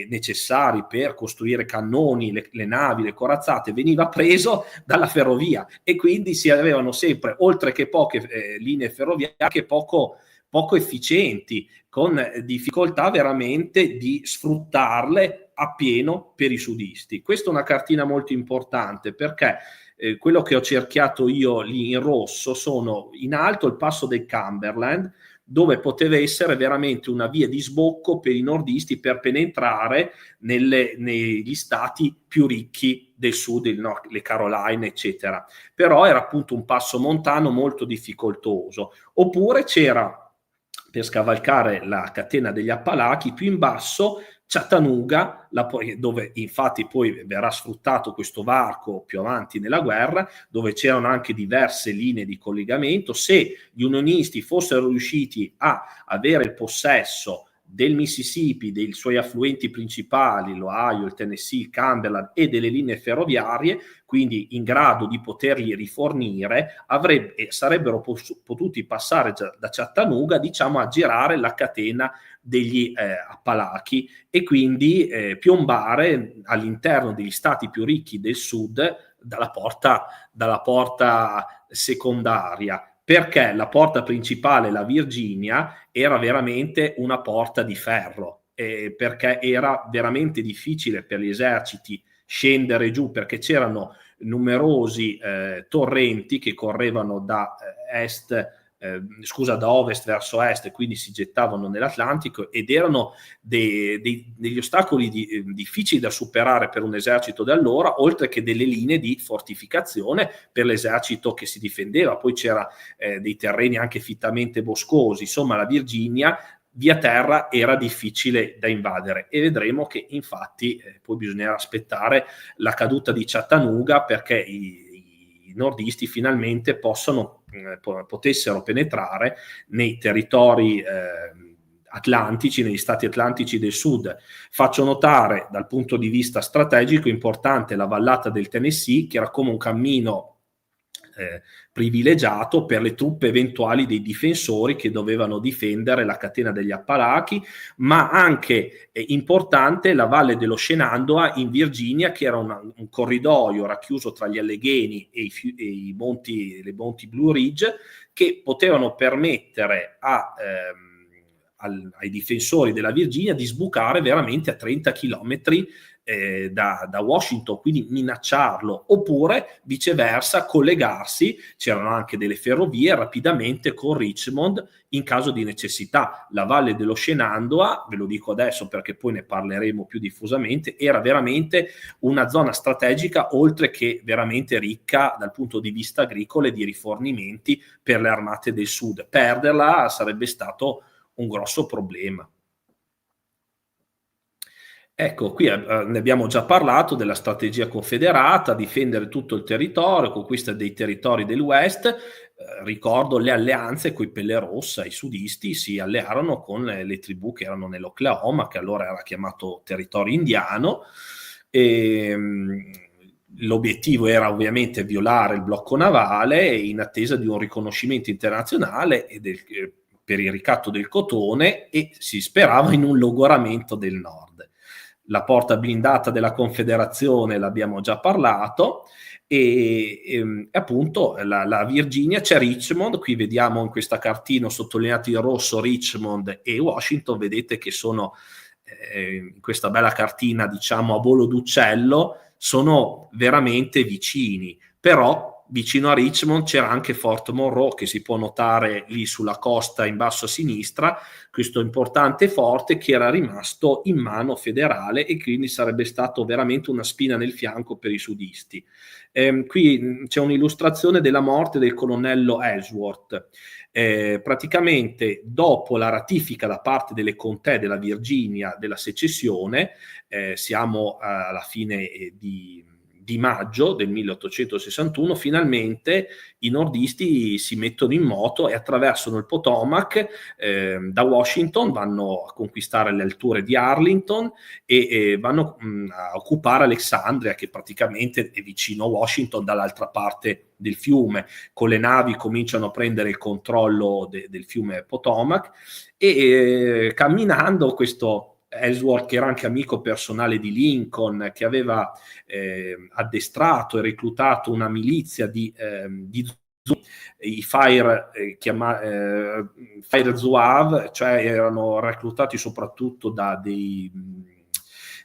necessari per costruire cannoni, le navi, le corazzate, veniva preso dalla ferrovia, e quindi si avevano sempre, oltre che poche linee ferroviarie, che poco efficienti, con difficoltà veramente di sfruttarle appieno per i sudisti. Questa è una cartina molto importante, perché quello che ho cerchiato io lì in rosso sono in alto il passo del Cumberland, dove poteva essere veramente una via di sbocco per i nordisti per penetrare negli stati più ricchi del sud, le Caroline, eccetera. Però era appunto un passo montano molto difficoltoso. Oppure c'era, per scavalcare la catena degli Appalachi, più in basso Chattanooga, dove infatti poi verrà sfruttato questo varco più avanti nella guerra, dove c'erano anche diverse linee di collegamento. Se gli unionisti fossero riusciti a avere il possesso del Mississippi, dei suoi affluenti principali, l'Ohio, il Tennessee, il Cumberland, e delle linee ferroviarie, quindi in grado di poterli rifornire, sarebbero potuti passare da Chattanooga, diciamo, a girare la catena degli Appalachi, e quindi piombare all'interno degli stati più ricchi del sud dalla porta secondaria, perché la porta principale, la Virginia, era veramente una porta di ferro, perché era veramente difficile per gli eserciti scendere giù, perché c'erano numerosi torrenti che correvano da ovest verso est, quindi si gettavano nell'Atlantico, ed erano degli ostacoli difficili da superare per un esercito di allora, oltre che delle linee di fortificazione per l'esercito che si difendeva. Poi c'era dei terreni anche fittamente boscosi. Insomma, la Virginia via terra era difficile da invadere, e vedremo che infatti poi bisognerà aspettare la caduta di Chattanooga perché i nordisti finalmente potessero penetrare nei territori atlantici, negli stati atlantici del sud. Faccio notare, dal punto di vista strategico importante, la vallata del Tennessee, che era come un cammino privilegiato per le truppe eventuali dei difensori che dovevano difendere la catena degli Appalachi, ma anche importante la valle dello Shenandoah in Virginia, che era un corridoio racchiuso tra gli Allegheni e le monti Blue Ridge, che potevano permettere ai difensori della Virginia di sbucare veramente a 30 chilometri da Washington, quindi minacciarlo, oppure viceversa collegarsi, c'erano anche delle ferrovie, rapidamente con Richmond in caso di necessità. La valle dello Shenandoah, ve lo dico adesso perché poi ne parleremo più diffusamente, era veramente una zona strategica, oltre che veramente ricca dal punto di vista agricolo e di rifornimenti per le armate del sud. Perderla sarebbe stato un grosso problema. Ecco, qui ne abbiamo già parlato della strategia confederata, difendere tutto il territorio, conquista dei territori del West. Ricordo le alleanze con i Pelle Rossa, i sudisti si allearono con le tribù che erano nell'Oklahoma, che allora era chiamato territorio indiano, e l'obiettivo era ovviamente violare il blocco navale in attesa di un riconoscimento internazionale per il ricatto del cotone, e si sperava in un logoramento del nord. La porta blindata della Confederazione l'abbiamo già parlato, e appunto la Virginia, c'è Richmond, qui vediamo in questa cartina sottolineato in rosso Richmond e Washington, vedete che sono in questa bella cartina, diciamo a volo d'uccello, sono veramente vicini. Però vicino a Richmond c'era anche Fort Monroe, che si può notare lì sulla costa in basso a sinistra, questo importante forte che era rimasto in mano federale, e quindi sarebbe stato veramente una spina nel fianco per i sudisti. Qui c'è un'illustrazione della morte del colonnello Ellsworth. Praticamente dopo la ratifica da parte delle contee della Virginia della secessione, siamo alla fine di maggio del 1861, finalmente i nordisti si mettono in moto e attraversano il Potomac. Da Washington vanno a conquistare le alture di Arlington e vanno a occupare Alexandria, che praticamente è vicino a Washington dall'altra parte del fiume. Con le navi cominciano a prendere il controllo del fiume Potomac, e camminando, questo Ellsworth, che era anche amico personale di Lincoln, che aveva addestrato e reclutato una milizia di i Fire Zouave, cioè erano reclutati soprattutto da dei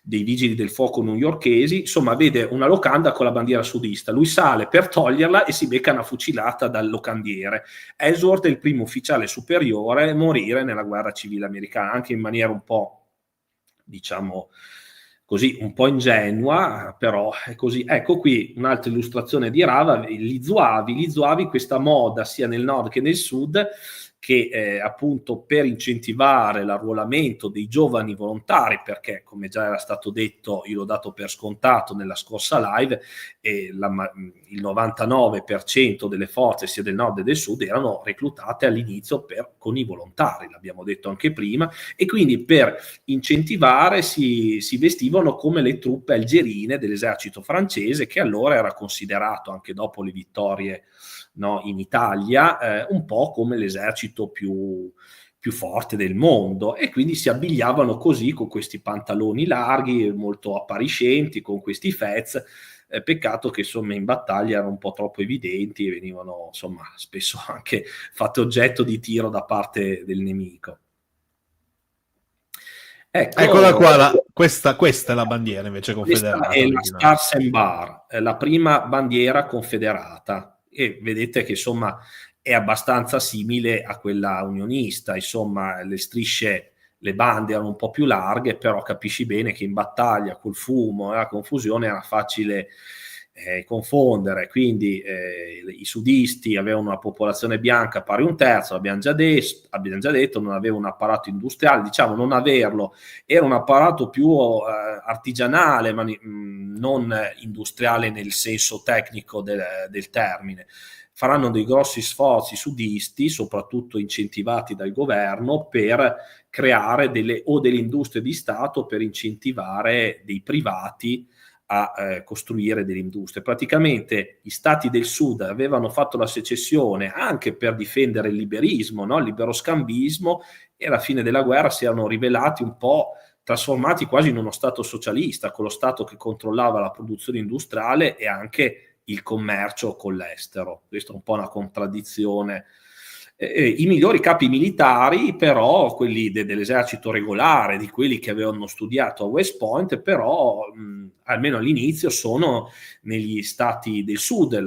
vigili del fuoco newyorkesi. Insomma, vede una locanda con la bandiera sudista, lui sale per toglierla e si becca una fucilata dal locandiere. Ellsworth è il primo ufficiale superiore a morire nella guerra civile americana, anche in maniera un po', diciamo così, un po' ingenua, però è così. Ecco qui un'altra illustrazione di Rava, gli Zuavi, questa moda sia nel nord che nel sud, che appunto per incentivare l'arruolamento dei giovani volontari, perché come già era stato detto, io l'ho dato per scontato nella scorsa live, il 99% delle forze sia del nord che del sud erano reclutate all'inizio con i volontari, l'abbiamo detto anche prima, e quindi per incentivare si vestivano come le truppe algerine dell'esercito francese, che allora era considerato, anche dopo le vittorie in Italia, un po' come l'esercito più forte del mondo, e quindi si abbigliavano così, con questi pantaloni larghi molto appariscenti, con questi fez. Peccato che insomma in battaglia erano un po' troppo evidenti e venivano insomma spesso anche fatte oggetto di tiro da parte del nemico. Eccola Ecco, qua, questa è la bandiera invece questa confederata è la originale. Stars and Bar, la prima bandiera confederata, e vedete che insomma è abbastanza simile a quella unionista, insomma le strisce, le bande erano un po' più larghe, però capisci bene che in battaglia col fumo e la confusione era facile confondere, quindi i sudisti avevano una popolazione bianca pari un terzo, abbiamo già detto, non aveva un apparato industriale, diciamo non averlo, era un apparato più artigianale, ma non industriale nel senso tecnico del termine. Faranno dei grossi sforzi sudisti, soprattutto incentivati dal governo, per creare delle industrie di Stato per incentivare dei privati a costruire delle industrie. Praticamente gli stati del sud avevano fatto la secessione anche per difendere il liberismo, no? Il liberoscambismo, e alla fine della guerra si erano rivelati un po' trasformati quasi in uno stato socialista, con lo stato che controllava la produzione industriale e anche il commercio con l'estero. Questa è un po' una contraddizione. I migliori capi militari, però, quelli dell'esercito regolare, di quelli che avevano studiato a West Point, però, almeno all'inizio, sono negli stati del sud.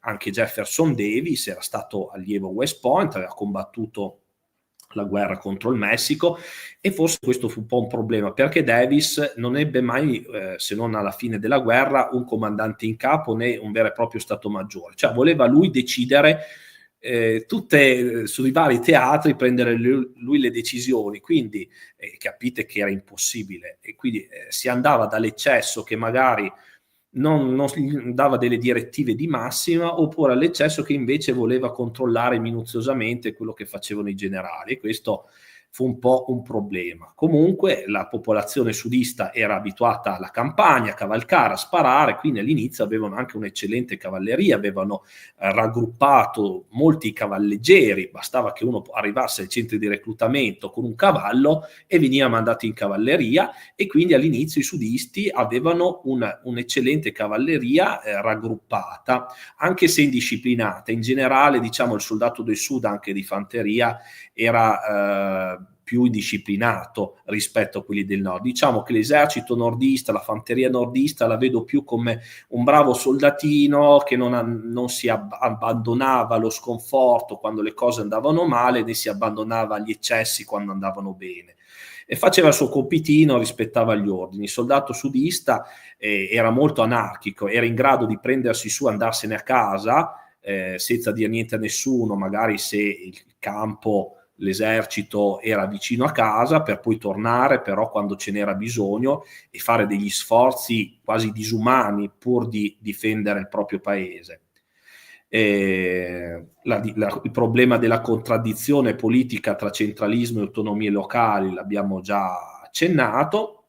Anche Jefferson Davis era stato allievo a West Point, aveva combattuto la guerra contro il Messico, e forse questo fu un po' un problema, perché Davis non ebbe mai, se non alla fine della guerra, un comandante in capo né un vero e proprio stato maggiore, cioè voleva lui decidere tutte sui vari teatri, prendere lui le decisioni, quindi capite che era impossibile, e quindi si andava dall'eccesso che magari non dava delle direttive di massima, oppure all'eccesso che invece voleva controllare minuziosamente quello che facevano i generali, e questo fu un po' un problema. Comunque la popolazione sudista era abituata alla campagna, a cavalcare, a sparare, quindi all'inizio avevano anche un'eccellente cavalleria, avevano raggruppato molti cavalleggeri, bastava che uno arrivasse ai centri di reclutamento con un cavallo e veniva mandato in cavalleria, e quindi all'inizio i sudisti avevano un'eccellente cavalleria raggruppata, anche se indisciplinata. In generale, diciamo, il soldato del sud, anche di fanteria, era più indisciplinato rispetto a quelli del nord. Diciamo che l'esercito nordista, la fanteria nordista, la vedo più come un bravo soldatino che non si abbandonava allo sconforto quando le cose andavano male, né si abbandonava agli eccessi quando andavano bene, e faceva il suo compitino, rispettava gli ordini. Il soldato sudista era molto anarchico, era in grado di prendersi su, andarsene a casa senza dire niente a nessuno, magari se il campo, l'esercito era vicino a casa, per poi tornare però quando ce n'era bisogno e fare degli sforzi quasi disumani pur di difendere il proprio paese. Il problema della contraddizione politica tra centralismo e autonomie locali l'abbiamo già accennato,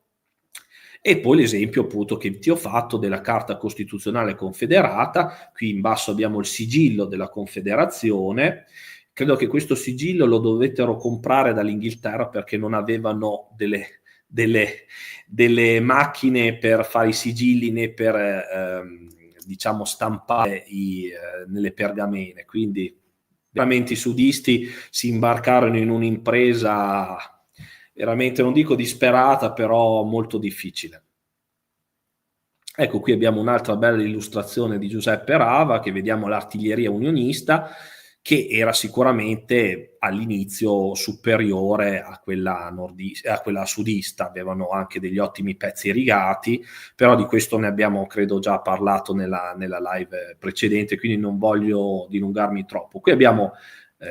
e poi l'esempio appunto che ti ho fatto della Carta Costituzionale Confederata. Qui in basso abbiamo il sigillo della Confederazione. Credo che questo sigillo lo dovettero comprare dall'Inghilterra, perché non avevano delle macchine per fare i sigilli, né per diciamo stampare nelle pergamene, quindi veramente i sudisti si imbarcarono in un'impresa veramente, non dico disperata, però molto difficile. Ecco, qui abbiamo un'altra bella illustrazione di Giuseppe Rava, che vediamo l'artiglieria unionista, che era sicuramente all'inizio superiore a quella sudista. Avevano anche degli ottimi pezzi irrigati, però di questo ne abbiamo credo già parlato nella live precedente, quindi non voglio dilungarmi troppo. Qui abbiamo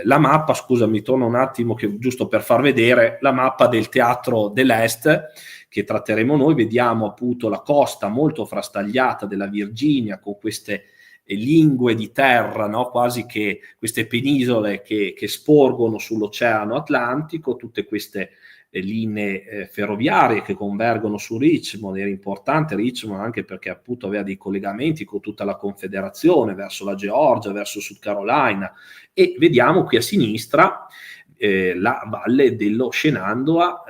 la mappa, scusami, torno un attimo, giusto per far vedere la mappa del teatro dell'Est che tratteremo noi. Vediamo appunto la costa molto frastagliata della Virginia, con queste lingue di terra, no? Quasi che queste penisole che sporgono sull'Oceano Atlantico, tutte queste linee ferroviarie che convergono su Richmond. Era importante Richmond anche perché appunto aveva dei collegamenti con tutta la Confederazione, verso la Georgia, verso Sud Carolina, e vediamo qui a sinistra la valle dello Shenandoah,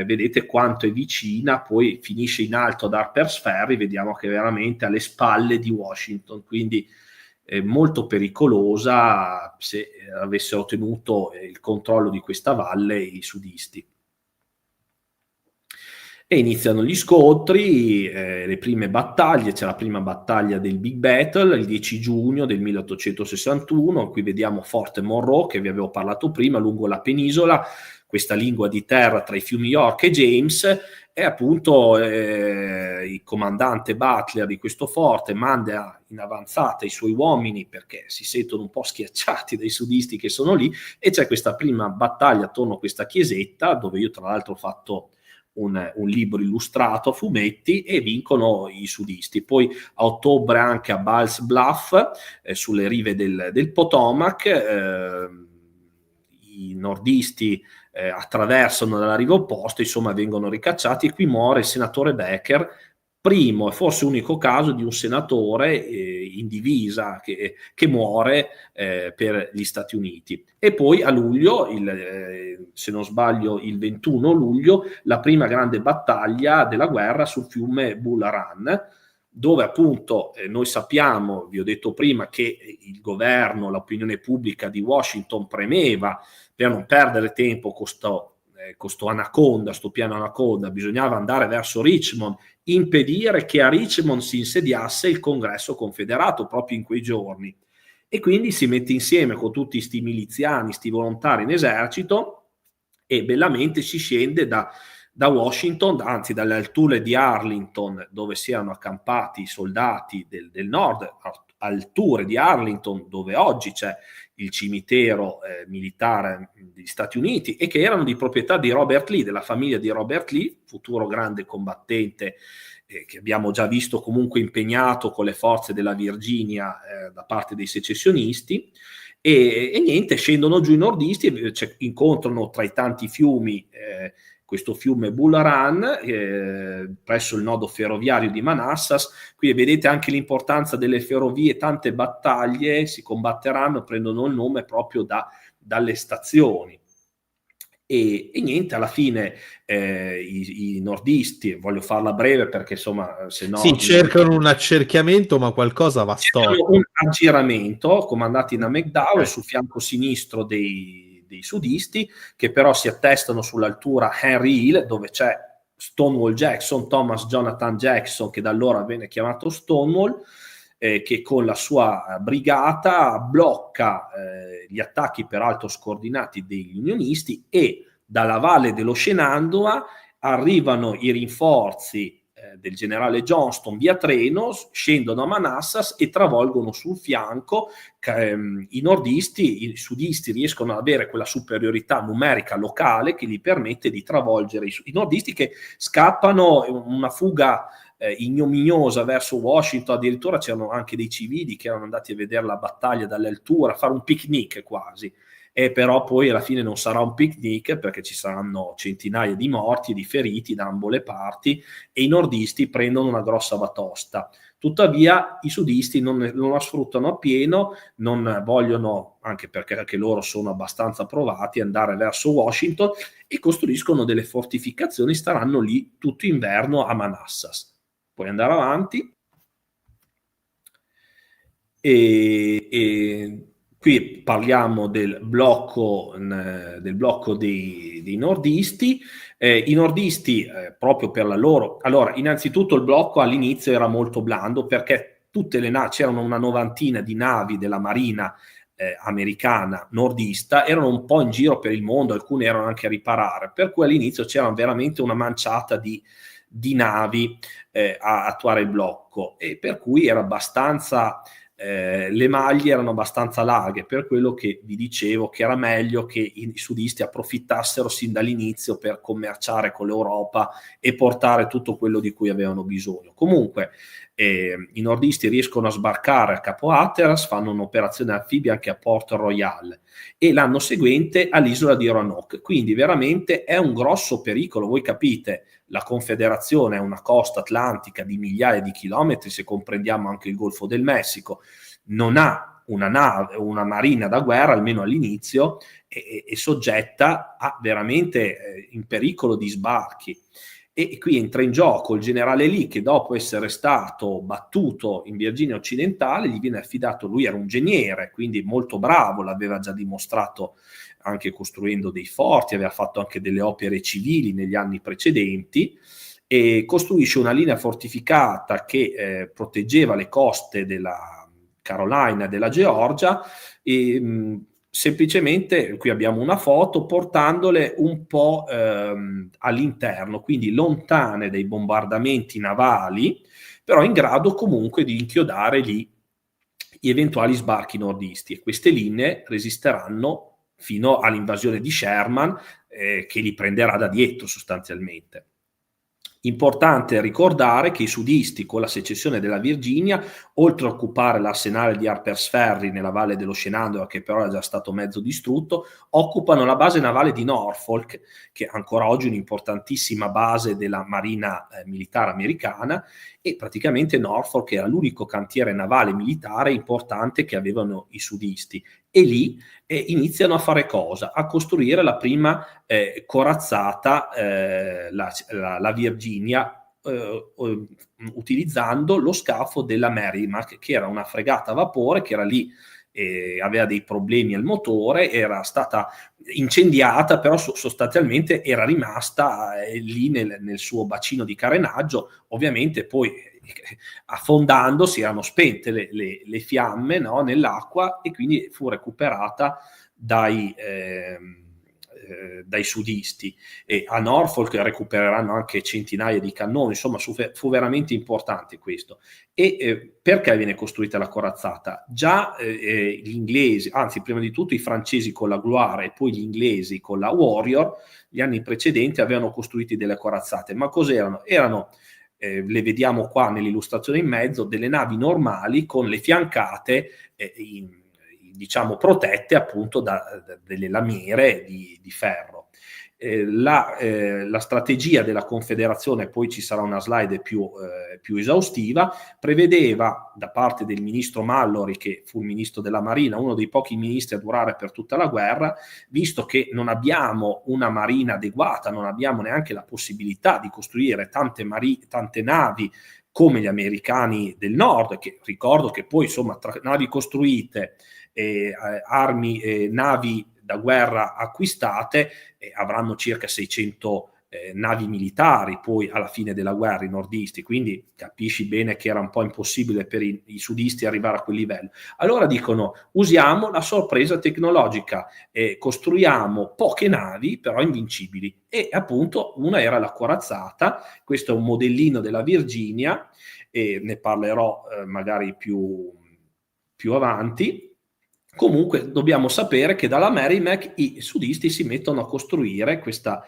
vedete quanto è vicina, poi finisce in alto ad Harper's Ferry, vediamo che è veramente alle spalle di Washington, quindi molto pericolosa se avessero ottenuto il controllo di questa valle i sudisti. E iniziano gli scontri, le prime battaglie. C'è la prima battaglia del Big Battle, il 10 giugno del 1861, qui vediamo Forte Monroe, che vi avevo parlato prima, lungo la penisola, questa lingua di terra tra i fiumi York e James, e appunto il comandante Butler di questo forte manda in avanzata i suoi uomini perché si sentono un po' schiacciati dai sudisti che sono lì, e c'è questa prima battaglia attorno a questa chiesetta, dove io tra l'altro ho fatto un libro illustrato a fumetti, e vincono i sudisti. Poi a ottobre anche a Ball's Bluff, sulle rive del Potomac, i nordisti attraversano dalla riva opposta, insomma vengono ricacciati, e qui muore il senatore Becker, primo e forse unico caso di un senatore in divisa che muore per gli Stati Uniti. E poi a luglio, se non sbaglio il 21 luglio, la prima grande battaglia della guerra sul fiume Bull Run, dove appunto noi sappiamo, vi ho detto prima, che il governo, l'opinione pubblica di Washington premeva per non perdere tempo con sto anaconda, sto piano anaconda, bisognava andare verso Richmond, impedire che a Richmond si insediasse il congresso confederato proprio in quei giorni. E quindi si mette insieme con tutti sti miliziani, sti volontari in esercito, e bellamente si scende da Washington, anzi dalle alture di Arlington, dove si erano accampati i soldati del nord, alture di Arlington, dove oggi c'è il cimitero militare degli Stati Uniti, e che erano di proprietà di Robert Lee, della famiglia di Robert Lee, futuro grande combattente che abbiamo già visto comunque impegnato con le forze della Virginia da parte dei secessionisti. E niente, scendono giù i nordisti, incontrano tra i tanti fiumi questo fiume Bull Run presso il nodo ferroviario di Manassas. Qui vedete anche l'importanza delle ferrovie, tante battaglie si combatteranno, prendono il nome proprio dalle stazioni. E niente, alla fine i nordisti, voglio farla breve perché insomma se no... Sì, cercano un accerchiamento, ma qualcosa va storto. Un aggiramento comandati da McDowell sul fianco sinistro dei sudisti, che però si attestano sull'altura Henry Hill, dove c'è Stonewall Jackson, Thomas Jonathan Jackson, che da allora viene chiamato Stonewall, che con la sua brigata blocca gli attacchi peraltro scordinati degli unionisti, e dalla valle dello Shenandoah arrivano i rinforzi del generale Johnston via treno, scendono a Manassas e travolgono sul fianco. I nordisti, i sudisti riescono ad avere quella superiorità numerica locale che gli permette di travolgere i nordisti, che scappano una fuga ignominiosa verso Washington. Addirittura c'erano anche dei civili che erano andati a vedere la battaglia dall'altura, a fare un picnic quasi. E però poi alla fine non sarà un picnic, perché ci saranno centinaia di morti e di feriti da ambo le parti, e i nordisti prendono una grossa batosta. Tuttavia i sudisti non la sfruttano appieno, non vogliono, anche perché anche loro sono abbastanza provati, andare verso Washington, e costruiscono delle fortificazioni, staranno lì tutto inverno a Manassas. Puoi andare avanti. E qui parliamo del blocco dei nordisti. I nordisti, proprio per la loro... Allora, innanzitutto il blocco all'inizio era molto blando, perché tutte le navi, c'erano una novantina di navi della marina americana nordista, erano un po' in giro per il mondo, alcune erano anche a riparare, per cui all'inizio c'era veramente una manciata di navi a attuare il blocco, e per cui era abbastanza... le maglie erano abbastanza larghe, per quello che vi dicevo che era meglio che i sudisti approfittassero sin dall'inizio per commerciare con l'Europa e portare tutto quello di cui avevano bisogno. Comunque i nordisti riescono a sbarcare a Capo Hatteras, fanno un'operazione anfibia anche a Port Royal, e l'anno seguente all'isola di Roanoke. Quindi veramente è un grosso pericolo. Voi capite, la Confederazione è una costa atlantica di migliaia di chilometri, se comprendiamo anche il Golfo del Messico, non ha una marina da guerra, almeno all'inizio, e soggetta a veramente in pericolo di sbarchi. E qui entra in gioco il generale Lee, che dopo essere stato battuto in Virginia occidentale gli viene affidato, lui era un ingegnere, quindi molto bravo, l'aveva già dimostrato anche costruendo dei forti, aveva fatto anche delle opere civili negli anni precedenti, e costruisce una linea fortificata che proteggeva le coste della Carolina e della Georgia, e semplicemente, qui abbiamo una foto, portandole un po' all'interno, quindi lontane dai bombardamenti navali, però in grado comunque di inchiodare lì gli eventuali sbarchi nordisti, e queste linee resisteranno fino all'invasione di Sherman, che li prenderà da dietro sostanzialmente. Importante ricordare che i sudisti, con la secessione della Virginia, oltre a occupare l'arsenale di Harper's Ferry nella valle dello Shenandoah, che però è già stato mezzo distrutto, occupano la base navale di Norfolk, che è ancora oggi un'importantissima base della marina militare americana, e praticamente Norfolk era l'unico cantiere navale militare importante che avevano i sudisti. E lì iniziano a fare cosa? A costruire la prima corazzata, la Virginia, utilizzando lo scafo della Merrimack, che era una fregata a vapore, che era lì, aveva dei problemi al motore, era stata incendiata, però sostanzialmente era rimasta lì nel suo bacino di carenaggio. Ovviamente poi affondando si erano spente le fiamme, no, nell'acqua, e quindi fu recuperata dai sudisti, e a Norfolk recupereranno anche centinaia di cannoni. Insomma, fu veramente importante questo. E perché viene costruita la corazzata? Già gli inglesi, anzi prima di tutto i francesi con la Gloire e poi gli inglesi con la Warrior, gli anni precedenti avevano costruito delle corazzate. Ma cos'erano? Le vediamo qua nell'illustrazione in mezzo, delle navi normali con le fiancate diciamo protette appunto da delle lamiere di ferro. La strategia della Confederazione, poi ci sarà una slide più esaustiva, prevedeva da parte del ministro Mallory, che fu il ministro della Marina, uno dei pochi ministri a durare per tutta la guerra, visto che non abbiamo una marina adeguata, non abbiamo neanche la possibilità di costruire tante navi come gli americani del nord, che ricordo che poi insomma tra navi costruite, armi, navi da guerra acquistate, avranno circa 600 navi militari poi alla fine della guerra i nordisti, quindi capisci bene che era un po' impossibile per i sudisti arrivare a quel livello. Allora dicono: usiamo la sorpresa tecnologica, costruiamo poche navi però invincibili, e appunto una era la corazzata. Questo è un modellino della Virginia, e ne parlerò magari più avanti. Comunque dobbiamo sapere che dalla Merrimack i sudisti si mettono a costruire questa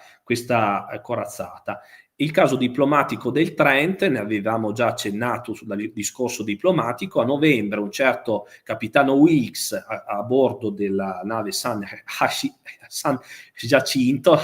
corazzata. Il caso diplomatico del Trent, ne avevamo già accennato sul discorso diplomatico. A novembre un certo capitano Wilkes a bordo della nave San Jacinto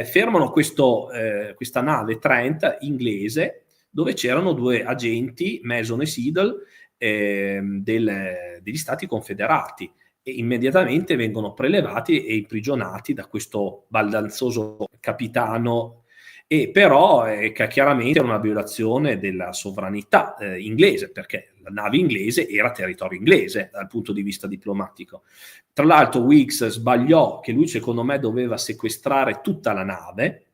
fermano questa nave Trent inglese, dove c'erano due agenti, Mason e Siddle, degli Stati Confederati, e immediatamente vengono prelevati e imprigionati da questo baldanzoso capitano, e però chiaramente è una violazione della sovranità inglese, perché la nave inglese era territorio inglese dal punto di vista diplomatico. Tra l'altro Wilkes sbagliò, che lui secondo me doveva sequestrare tutta la nave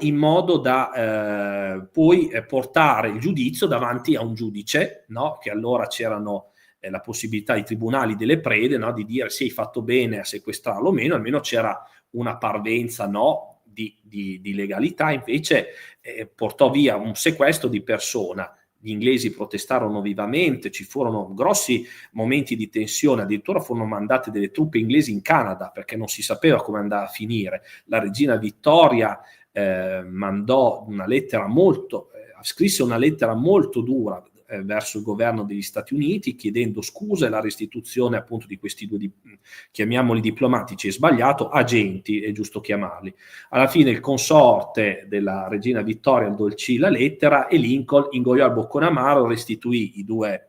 in modo da poi portare il giudizio davanti a un giudice, no? Che allora c'erano la possibilità, i tribunali delle prede, no? Di dire se hai fatto bene a sequestrarlo o meno, almeno c'era una parvenza, no? di legalità. Invece portò via un sequestro di persona. Gli inglesi protestarono vivamente, ci furono grossi momenti di tensione, addirittura furono mandate delle truppe inglesi in Canada perché non si sapeva come andava a finire. La regina Vittoria mandò una lettera scrisse una lettera molto dura verso il governo degli Stati Uniti, chiedendo scusa e la restituzione appunto di questi due, chiamiamoli diplomatici, è sbagliato, agenti, è giusto chiamarli. Alla fine il consorte della regina Vittoria addolcì la lettera, e Lincoln, ingoiò al boccone amaro, restituì i due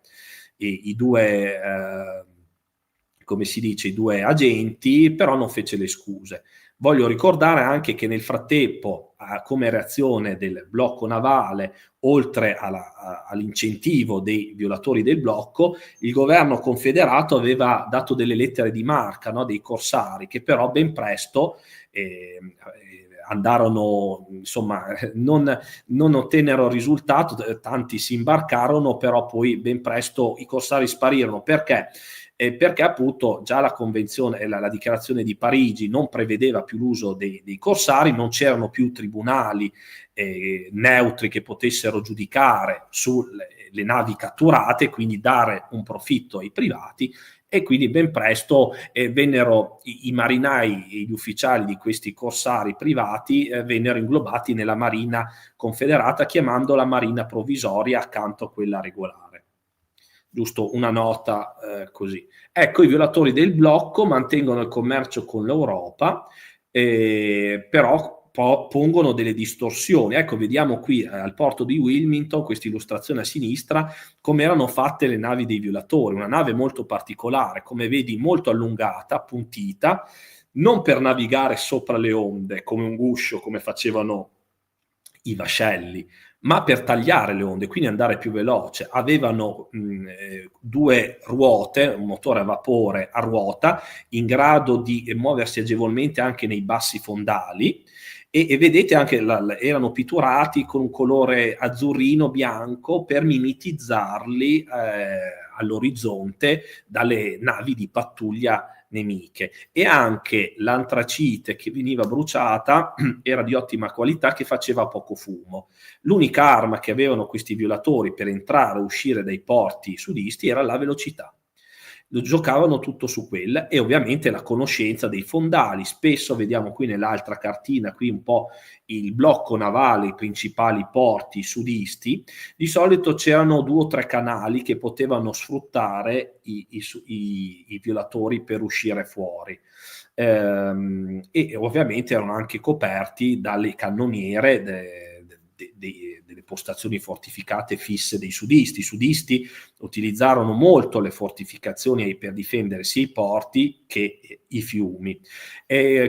come si dice, i due agenti, però non fece le scuse. Voglio ricordare anche che nel frattempo, come reazione del blocco navale, oltre all'incentivo dei violatori del blocco, il governo confederato aveva dato delle lettere di marca, no, dei corsari, che però ben presto andarono, insomma, non ottennero risultato, tanti si imbarcarono, però poi ben presto i corsari sparirono. Perché? Perché appunto già la convenzione, la dichiarazione di Parigi non prevedeva più l'uso dei corsari, non c'erano più tribunali neutri che potessero giudicare sulle navi catturate, quindi dare un profitto ai privati, e quindi ben presto vennero i marinai e gli ufficiali di questi corsari privati vennero inglobati nella marina confederata, chiamandola marina provvisoria accanto a quella regolare. Giusto una nota così. Ecco, i violatori del blocco mantengono il commercio con l'Europa, però pongono delle distorsioni. Ecco, vediamo qui al porto di Wilmington, questa illustrazione a sinistra, come erano fatte le navi dei violatori. Una nave molto particolare, come vedi, molto allungata, appuntita, non per navigare sopra le onde come un guscio, come facevano i vascelli, ma per tagliare le onde, quindi andare più veloce. Avevano due ruote, un motore a vapore a ruota, in grado di muoversi agevolmente anche nei bassi fondali, e vedete anche erano pitturati con un colore azzurrino bianco per mimetizzarli all'orizzonte dalle navi di pattuglia nemiche. E anche l'antracite che veniva bruciata era di ottima qualità, che faceva poco fumo. L'unica arma che avevano questi violatori per entrare e uscire dai porti sudisti era la velocità. Giocavano tutto su quella, e ovviamente la conoscenza dei fondali. Spesso vediamo qui nell'altra cartina, qui un po' il blocco navale, i principali porti sudisti. Di solito c'erano 2 o 3 canali che potevano sfruttare i violatori per uscire fuori. E ovviamente erano anche coperti dalle cannoniere delle postazioni fortificate fisse dei sudisti. I sudisti utilizzarono molto le fortificazioni per difendere sia i porti che i fiumi.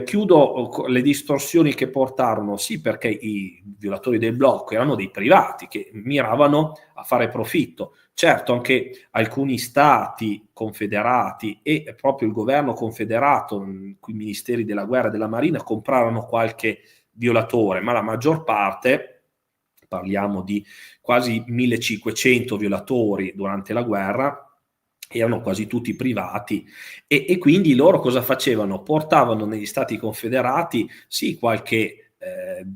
Chiudo le distorsioni che portarono, sì, perché i violatori del blocco erano dei privati che miravano a fare profitto. Certo, anche alcuni stati confederati e proprio il governo confederato, i ministeri della guerra e della marina, comprarono qualche violatore, ma la maggior parte, parliamo di quasi 1500 violatori durante la guerra, erano quasi tutti privati, e quindi loro cosa facevano? Portavano negli stati confederati sì qualche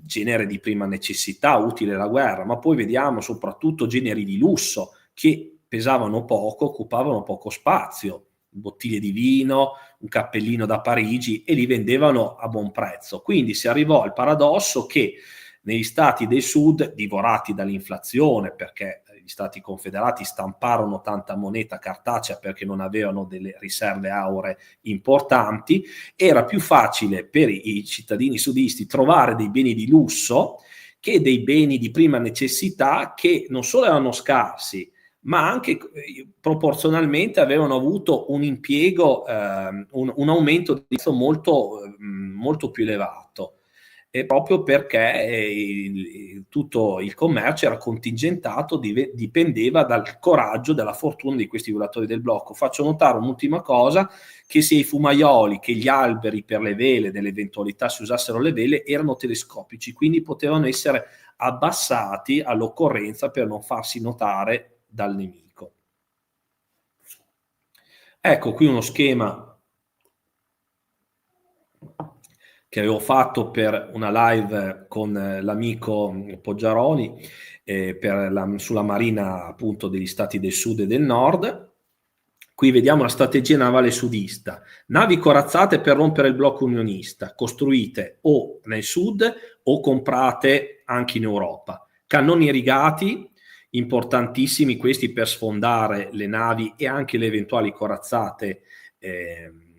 genere di prima necessità utile alla guerra, ma poi vediamo soprattutto generi di lusso che pesavano poco, occupavano poco spazio, bottiglie di vino, un cappellino da Parigi, e li vendevano a buon prezzo. Quindi si arrivò al paradosso che negli stati del sud, divorati dall'inflazione, perché gli stati confederati stamparono tanta moneta cartacea perché non avevano delle riserve auree importanti, era più facile per i cittadini sudisti trovare dei beni di lusso che dei beni di prima necessità, che non solo erano scarsi, ma anche proporzionalmente avevano avuto un impiego, un aumento di prezzo molto più elevato. Proprio perché tutto il commercio era contingentato, dipendeva dal coraggio, dalla fortuna di questi violatori del blocco. Faccio notare un'ultima cosa, che sia i fumaioli che gli alberi per le vele, nell'eventualità si usassero le vele, erano telescopici, quindi potevano essere abbassati all'occorrenza per non farsi notare dal nemico. Ecco qui uno schema che avevo fatto per una live con l'amico Poggiaroni sulla marina appunto degli stati del sud e del nord. Qui vediamo la strategia navale sudista: navi corazzate per rompere il blocco unionista, costruite o nel sud o comprate anche in Europa. Cannoni irrigati, importantissimi questi per sfondare le navi e anche le eventuali corazzate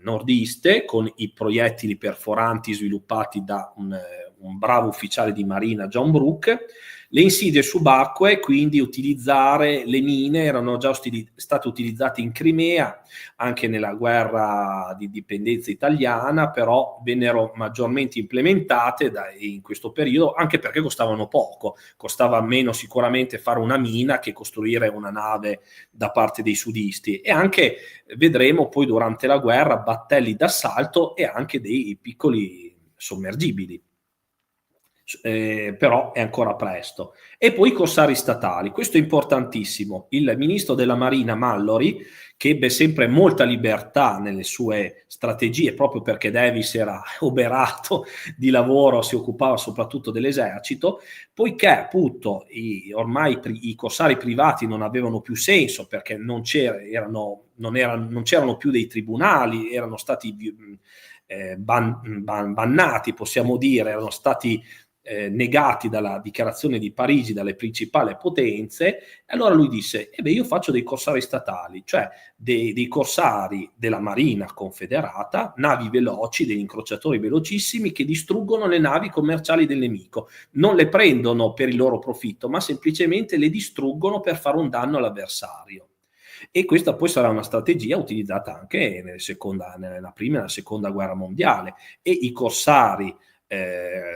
nordiste, con i proiettili perforanti sviluppati da un un bravo ufficiale di marina, John Brooke. Le insidie subacquee, quindi utilizzare le mine, erano già state utilizzate in Crimea, anche nella guerra di dipendenza italiana, però vennero maggiormente implementate in questo periodo, anche perché costavano poco. Costava meno sicuramente fare una mina che costruire una nave da parte dei sudisti, e anche vedremo poi durante la guerra battelli d'assalto e anche dei piccoli sommergibili. Però è ancora presto. E poi i corsari statali, questo è importantissimo. Il ministro della Marina Mallory, che ebbe sempre molta libertà nelle sue strategie, proprio perché Davis era oberato di lavoro, si occupava soprattutto dell'esercito, poiché appunto ormai i corsari privati non avevano più senso, perché non c'erano più dei tribunali, erano stati bannati, possiamo dire, erano stati negati dalla dichiarazione di Parigi dalle principali potenze. E allora lui disse: io faccio dei corsari statali, cioè dei corsari della Marina Confederata, navi veloci, degli incrociatori velocissimi che distruggono le navi commerciali del nemico, non le prendono per il loro profitto, ma semplicemente le distruggono per fare un danno all'avversario. E questa poi sarà una strategia utilizzata anche nella prima e nella seconda guerra mondiale, e i corsari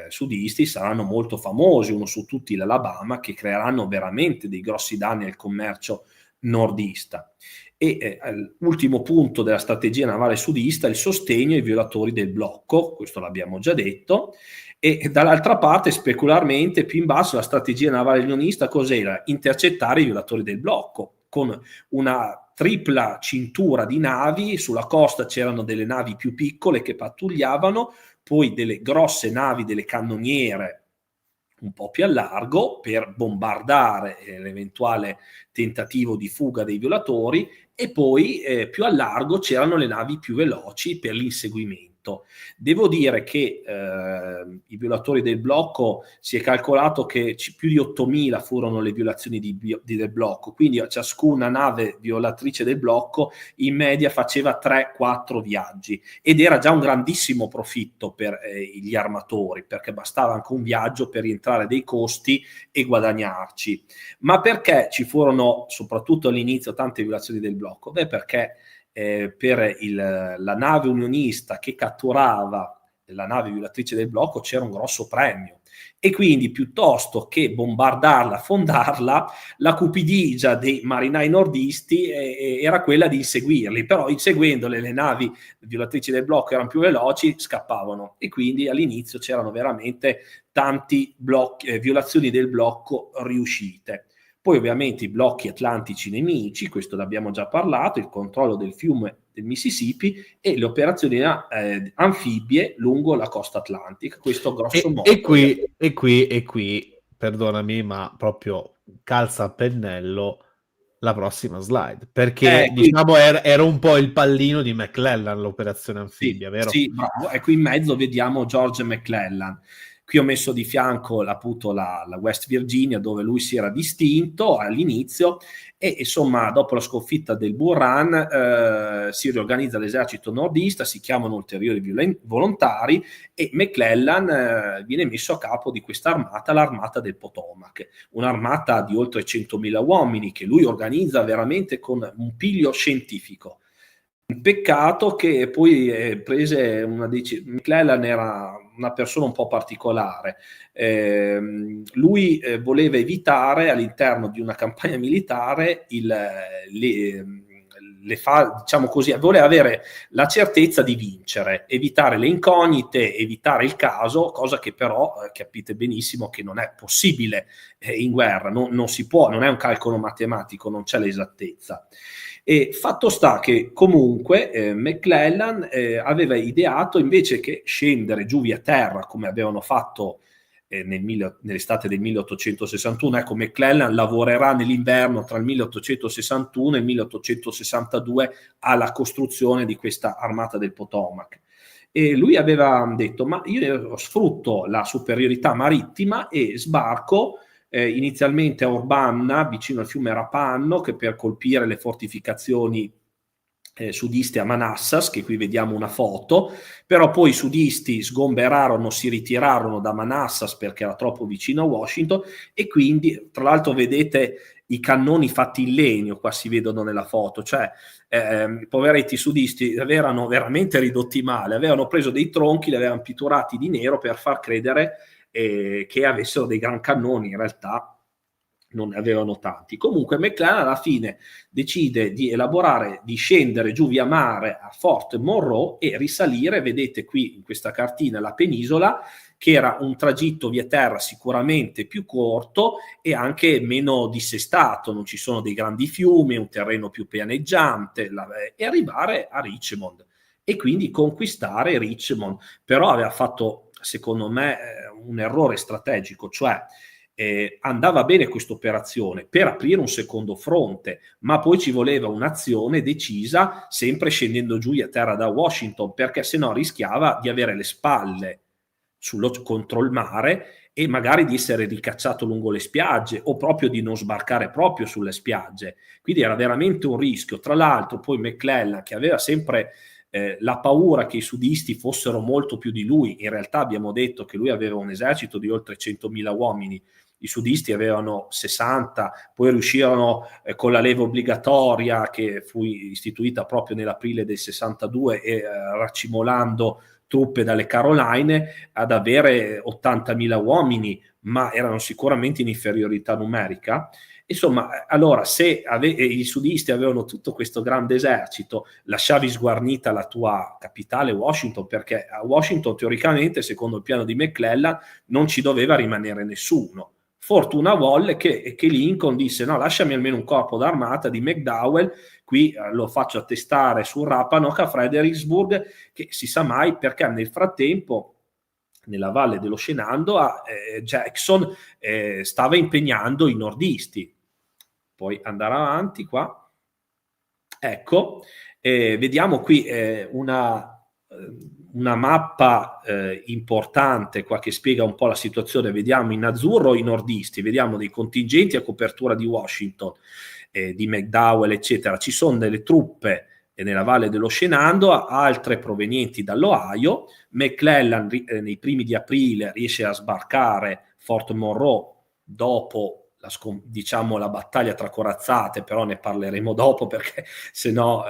sudisti saranno molto famosi, uno su tutti l'Alabama, che creeranno veramente dei grossi danni al commercio nordista. E l'ultimo punto della strategia navale sudista è il sostegno ai violatori del blocco, questo l'abbiamo già detto. E dall'altra parte, specularmente, più in basso, la strategia navale unionista cos'era? Intercettare i violatori del blocco, con una tripla cintura di navi. Sulla costa c'erano delle navi più piccole che pattugliavano, poi delle grosse navi, delle cannoniere un po' più a largo per bombardare l'eventuale tentativo di fuga dei violatori, e poi più a largo c'erano le navi più veloci per l'inseguimento. Devo dire che i violatori del blocco, si è calcolato che più di 8.000 furono le violazioni del blocco, quindi a ciascuna nave violatrice del blocco in media faceva 3-4 viaggi, ed era già un grandissimo profitto per gli armatori, perché bastava anche un viaggio per rientrare dei costi e guadagnarci. Ma perché ci furono, soprattutto all'inizio, tante violazioni del blocco? Perché per la nave unionista che catturava la nave violatrice del blocco c'era un grosso premio, e quindi piuttosto che bombardarla, fondarla, la cupidigia dei marinai nordisti era quella di inseguirli. Però inseguendole, le navi violatrici del blocco erano più veloci, scappavano, e quindi all'inizio c'erano veramente tanti violazioni del blocco riuscite. Poi ovviamente i blocchi atlantici nemici, questo l'abbiamo già parlato, il controllo del fiume del Mississippi e le operazioni anfibie lungo la costa atlantica. Questo grosso modo. E qui, perdonami, ma proprio calza a pennello la prossima slide, perché diciamo era un po' il pallino di McClellan l'operazione anfibia, sì, vero? Sì, bravo. E qui in mezzo vediamo George McClellan. Qui ho messo di fianco appunto la West Virginia, dove lui si era distinto all'inizio, e insomma dopo la sconfitta del Bull Run si riorganizza l'esercito nordista, si chiamano ulteriori volontari, e McClellan viene messo a capo di questa armata, l'armata del Potomac, un'armata di oltre 100.000 uomini che lui organizza veramente con un piglio scientifico. Un peccato che poi prese una decisione. McClellan era una persona un po' particolare. Lui voleva evitare, all'interno di una campagna militare, diciamo così, voleva avere la certezza di vincere, evitare le incognite, evitare il caso, cosa che però capite benissimo che non è possibile in guerra, non si può, non è un calcolo matematico, non c'è l'esattezza. E fatto sta che comunque McClellan aveva ideato, invece che scendere giù via terra come avevano fatto nell'estate del 1861, ecco, McClellan lavorerà nell'inverno tra il 1861 e il 1862 alla costruzione di questa armata del Potomac. E lui aveva detto: ma io sfrutto la superiorità marittima e sbarco inizialmente a Urbanna, vicino al fiume Rapanno, che per colpire le fortificazioni sudisti a Manassas, che qui vediamo una foto, però poi i sudisti sgomberarono, si ritirarono da Manassas perché era troppo vicino a Washington, e quindi, tra l'altro, vedete i cannoni fatti in legno, qua si vedono nella foto, cioè i poveretti sudisti erano veramente ridotti male, avevano preso dei tronchi, li avevano pitturati di nero per far credere che avessero dei gran cannoni, in realtà non ne avevano tanti. Comunque McClellan alla fine decide di elaborare, di scendere giù via mare a Fort Monroe e risalire, vedete qui in questa cartina la penisola, che era un tragitto via terra sicuramente più corto e anche meno dissestato, non ci sono dei grandi fiumi, un terreno più pianeggiante, e arrivare a Richmond e quindi conquistare Richmond. Però aveva fatto, secondo me, un errore strategico, cioè andava bene questa operazione per aprire un secondo fronte, ma poi ci voleva un'azione decisa, sempre scendendo giù a terra da Washington, perché sennò rischiava di avere le spalle contro il mare e magari di essere ricacciato lungo le spiagge o proprio di non sbarcare proprio sulle spiagge. Quindi era veramente un rischio. Tra l'altro poi McClellan, che aveva sempre la paura che i sudisti fossero molto più di lui, in realtà abbiamo detto che lui aveva un esercito di oltre 100.000 uomini, i sudisti avevano 60, poi riuscirono con la leva obbligatoria che fu istituita proprio nell'aprile del 62 e raccimolando truppe dalle Caroline ad avere 80.000 uomini, ma erano sicuramente in inferiorità numerica. Insomma, allora se i sudisti avevano tutto questo grande esercito, lasciavi sguarnita la tua capitale Washington, perché a Washington teoricamente, secondo il piano di McClellan, non ci doveva rimanere nessuno. Fortuna volle che Lincoln disse: no, lasciami almeno un corpo d'armata di McDowell, qui lo faccio attestare su Rappahannock a Fredericksburg, che si sa mai, perché nel frattempo nella valle dello Shenandoah Jackson stava impegnando i nordisti. Poi andare avanti qua, ecco, vediamo qui una mappa importante qua che spiega un po' la situazione. Vediamo in azzurro i nordisti, vediamo dei contingenti a copertura di Washington, di McDowell eccetera. Ci sono delle truppe nella valle dello Shenandoah, altre provenienti dall'Ohio. McClellan nei primi di aprile riesce a sbarcare Fort Monroe dopo la battaglia tra corazzate, però ne parleremo dopo perché se no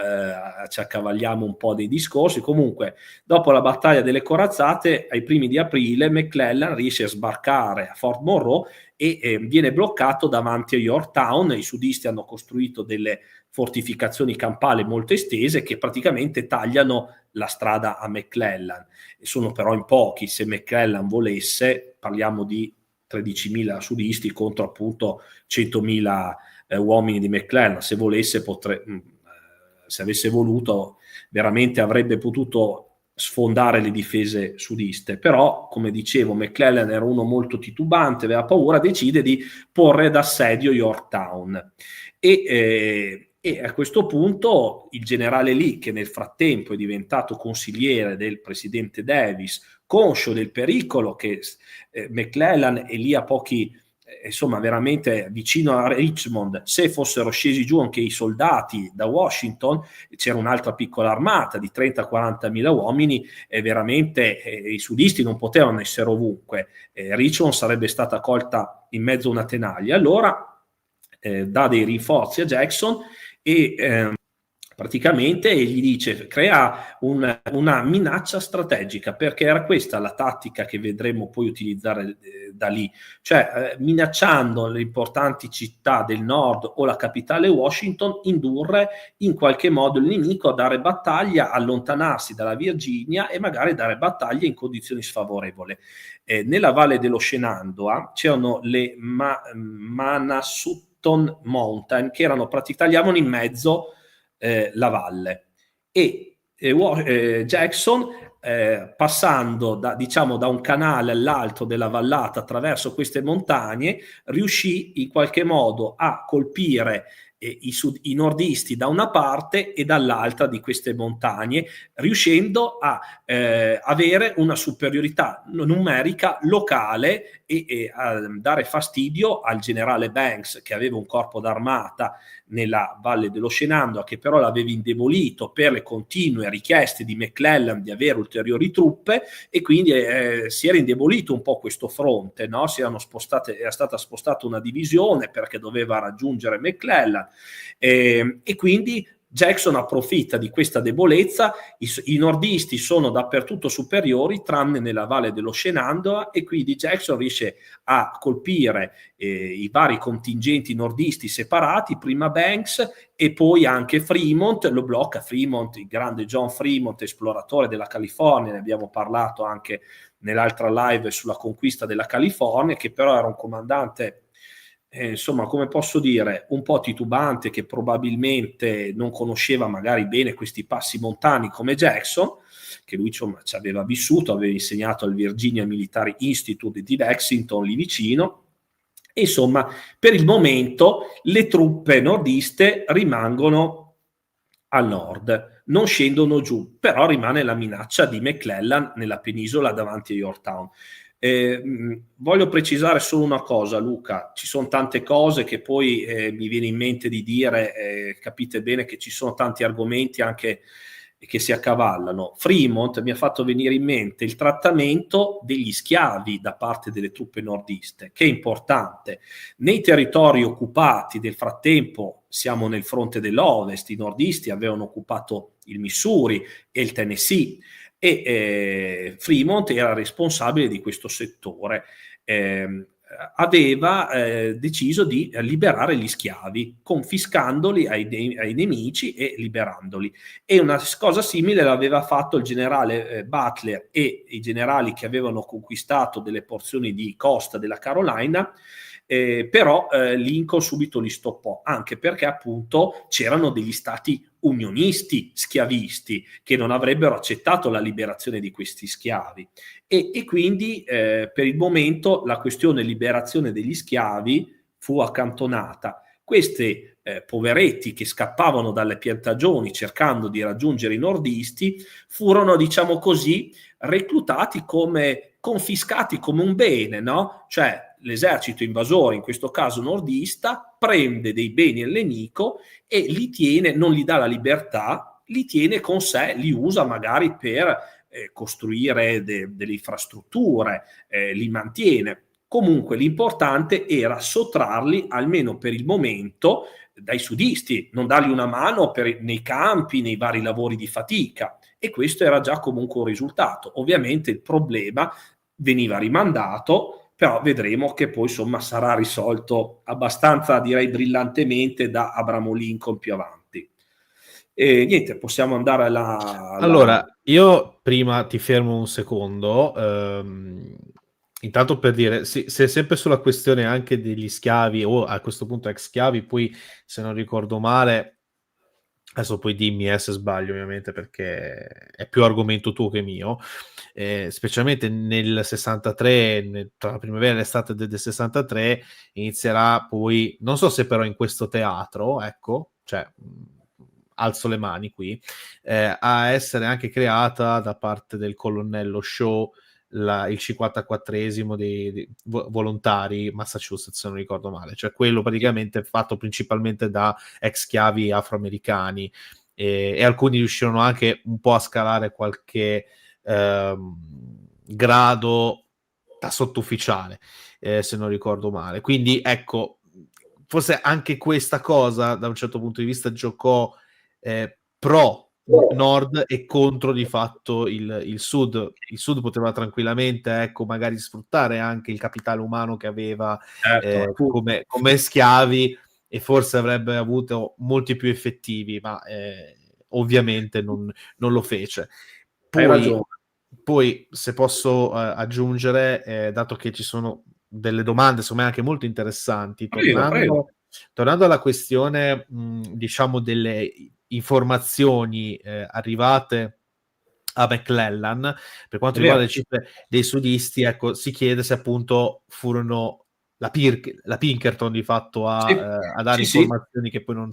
ci accavagliamo un po' dei discorsi. Comunque, dopo la battaglia delle corazzate, ai primi di aprile, McClellan riesce a sbarcare a Fort Monroe e viene bloccato davanti a Yorktown. I sudisti hanno costruito delle fortificazioni campali molto estese che praticamente tagliano la strada a McClellan. Sono però in pochi. Se McClellan volesse, parliamo di 13.000 sudisti contro appunto 100.000 uomini di McClellan. Se volesse, se avesse voluto, veramente avrebbe potuto sfondare le difese sudiste. Però, come dicevo, McClellan era uno molto titubante, aveva paura, decide di porre d'assedio Yorktown. E a questo punto il generale Lee, che nel frattempo è diventato consigliere del presidente Davis, conscio del pericolo che McClellan è lì a pochi, insomma veramente vicino a Richmond, se fossero scesi giù anche i soldati da Washington, c'era un'altra piccola armata di 30-40 mila uomini, e veramente i sudisti non potevano essere ovunque, Richmond sarebbe stata colta in mezzo a una tenaglia. Allora dà dei rinforzi a Jackson e praticamente gli dice: crea una minaccia strategica, perché era questa la tattica che vedremo poi utilizzare da lì, cioè minacciando le importanti città del nord o la capitale Washington, indurre in qualche modo il nemico a dare battaglia, allontanarsi dalla Virginia e magari dare battaglia in condizioni sfavorevoli. Nella valle dello Shenandoah c'erano le Manasutton Mountain, che erano tagliavano in mezzo la valle, e Jackson passando da un canale all'altro della vallata attraverso queste montagne riuscì in qualche modo a colpire i nordisti da una parte e dall'altra di queste montagne, riuscendo a avere una superiorità numerica locale e a dare fastidio al generale Banks, che aveva un corpo d'armata nella valle dello Shenandoah, che però l'aveva indebolito per le continue richieste di McClellan di avere ulteriori truppe, e quindi si era indebolito un po' questo fronte, no? Era stata spostata una divisione perché doveva raggiungere McClellan, e quindi Jackson approfitta di questa debolezza. I nordisti sono dappertutto superiori tranne nella valle dello Shenandoah, e quindi Jackson riesce a colpire i vari contingenti nordisti separati, prima Banks e poi anche Fremont. Lo blocca Fremont, il grande John Fremont, esploratore della California, ne abbiamo parlato anche nell'altra live sulla conquista della California, che però era un comandante insomma, come posso dire, un po' titubante, che probabilmente non conosceva magari bene questi passi montani come Jackson, che lui insomma ci aveva vissuto, aveva insegnato al Virginia Military Institute di Lexington lì vicino. E insomma, per il momento le truppe nordiste rimangono al nord, non scendono giù, però rimane la minaccia di McClellan nella penisola davanti a Yorktown. Voglio precisare solo una cosa, Luca: ci sono tante cose che poi mi viene in mente di dire, capite bene che ci sono tanti argomenti anche che si accavallano. Fremont mi ha fatto venire in mente il trattamento degli schiavi da parte delle truppe nordiste, che è importante. Nei territori occupati del frattempo, siamo nel fronte dell'Ovest, i nordisti avevano occupato il Missouri e il Tennessee, e Fremont era responsabile di questo settore. Aveva deciso di liberare gli schiavi, confiscandoli ai nemici e liberandoli. E una cosa simile l'aveva fatto il generale Butler e i generali che avevano conquistato delle porzioni di costa della Carolina. Però Lincoln subito li stoppò, anche perché appunto c'erano degli stati unionisti schiavisti che non avrebbero accettato la liberazione di questi schiavi, e quindi per il momento la questione liberazione degli schiavi fu accantonata. Questi poveretti che scappavano dalle piantagioni cercando di raggiungere i nordisti furono, diciamo così, reclutati come confiscati come un bene, no? Cioè l'esercito invasore, in questo caso nordista, prende dei beni al nemico e li tiene, non gli dà la libertà, li tiene con sé, li usa magari per costruire delle infrastrutture, li mantiene. Comunque l'importante era sottrarli, almeno per il momento, dai sudisti, non dargli una mano nei campi, nei vari lavori di fatica, e questo era già comunque un risultato. Ovviamente il problema veniva rimandato, però vedremo che poi insomma sarà risolto abbastanza, direi brillantemente, da Abramo Lincoln più avanti. E niente, possiamo andare Allora, io prima ti fermo un secondo, intanto per dire, se è sempre sulla questione anche degli schiavi, o a questo punto ex schiavi, poi se non ricordo male, adesso poi dimmi se sbaglio ovviamente, perché è più argomento tuo che mio, specialmente nel 63, tra la primavera e l'estate del 63, inizierà poi, non so se però in questo teatro, ecco, cioè alzo le mani qui, a essere anche creata da parte del colonnello Shaw il 54esimo dei volontari Massachusetts, se non ricordo male, cioè quello praticamente fatto principalmente da ex schiavi afroamericani, e alcuni riuscirono anche un po' a scalare qualche grado da sottufficiale, se non ricordo male. Quindi ecco, forse anche questa cosa da un certo punto di vista giocò pro nord e contro di fatto il sud. Il sud poteva tranquillamente, ecco, magari sfruttare anche il capitale umano che aveva, come schiavi, e forse avrebbe avuto molti più effettivi, ma ovviamente non lo fece. Poi se posso aggiungere, dato che ci sono delle domande secondo me anche molto interessanti, Prego. Tornando alla questione diciamo delle informazioni arrivate a McClellan per quanto riguarda le cifre dei sudisti, ecco, si chiede se appunto furono la Pinkerton di fatto Sì, a dare sì, sì. informazioni che poi non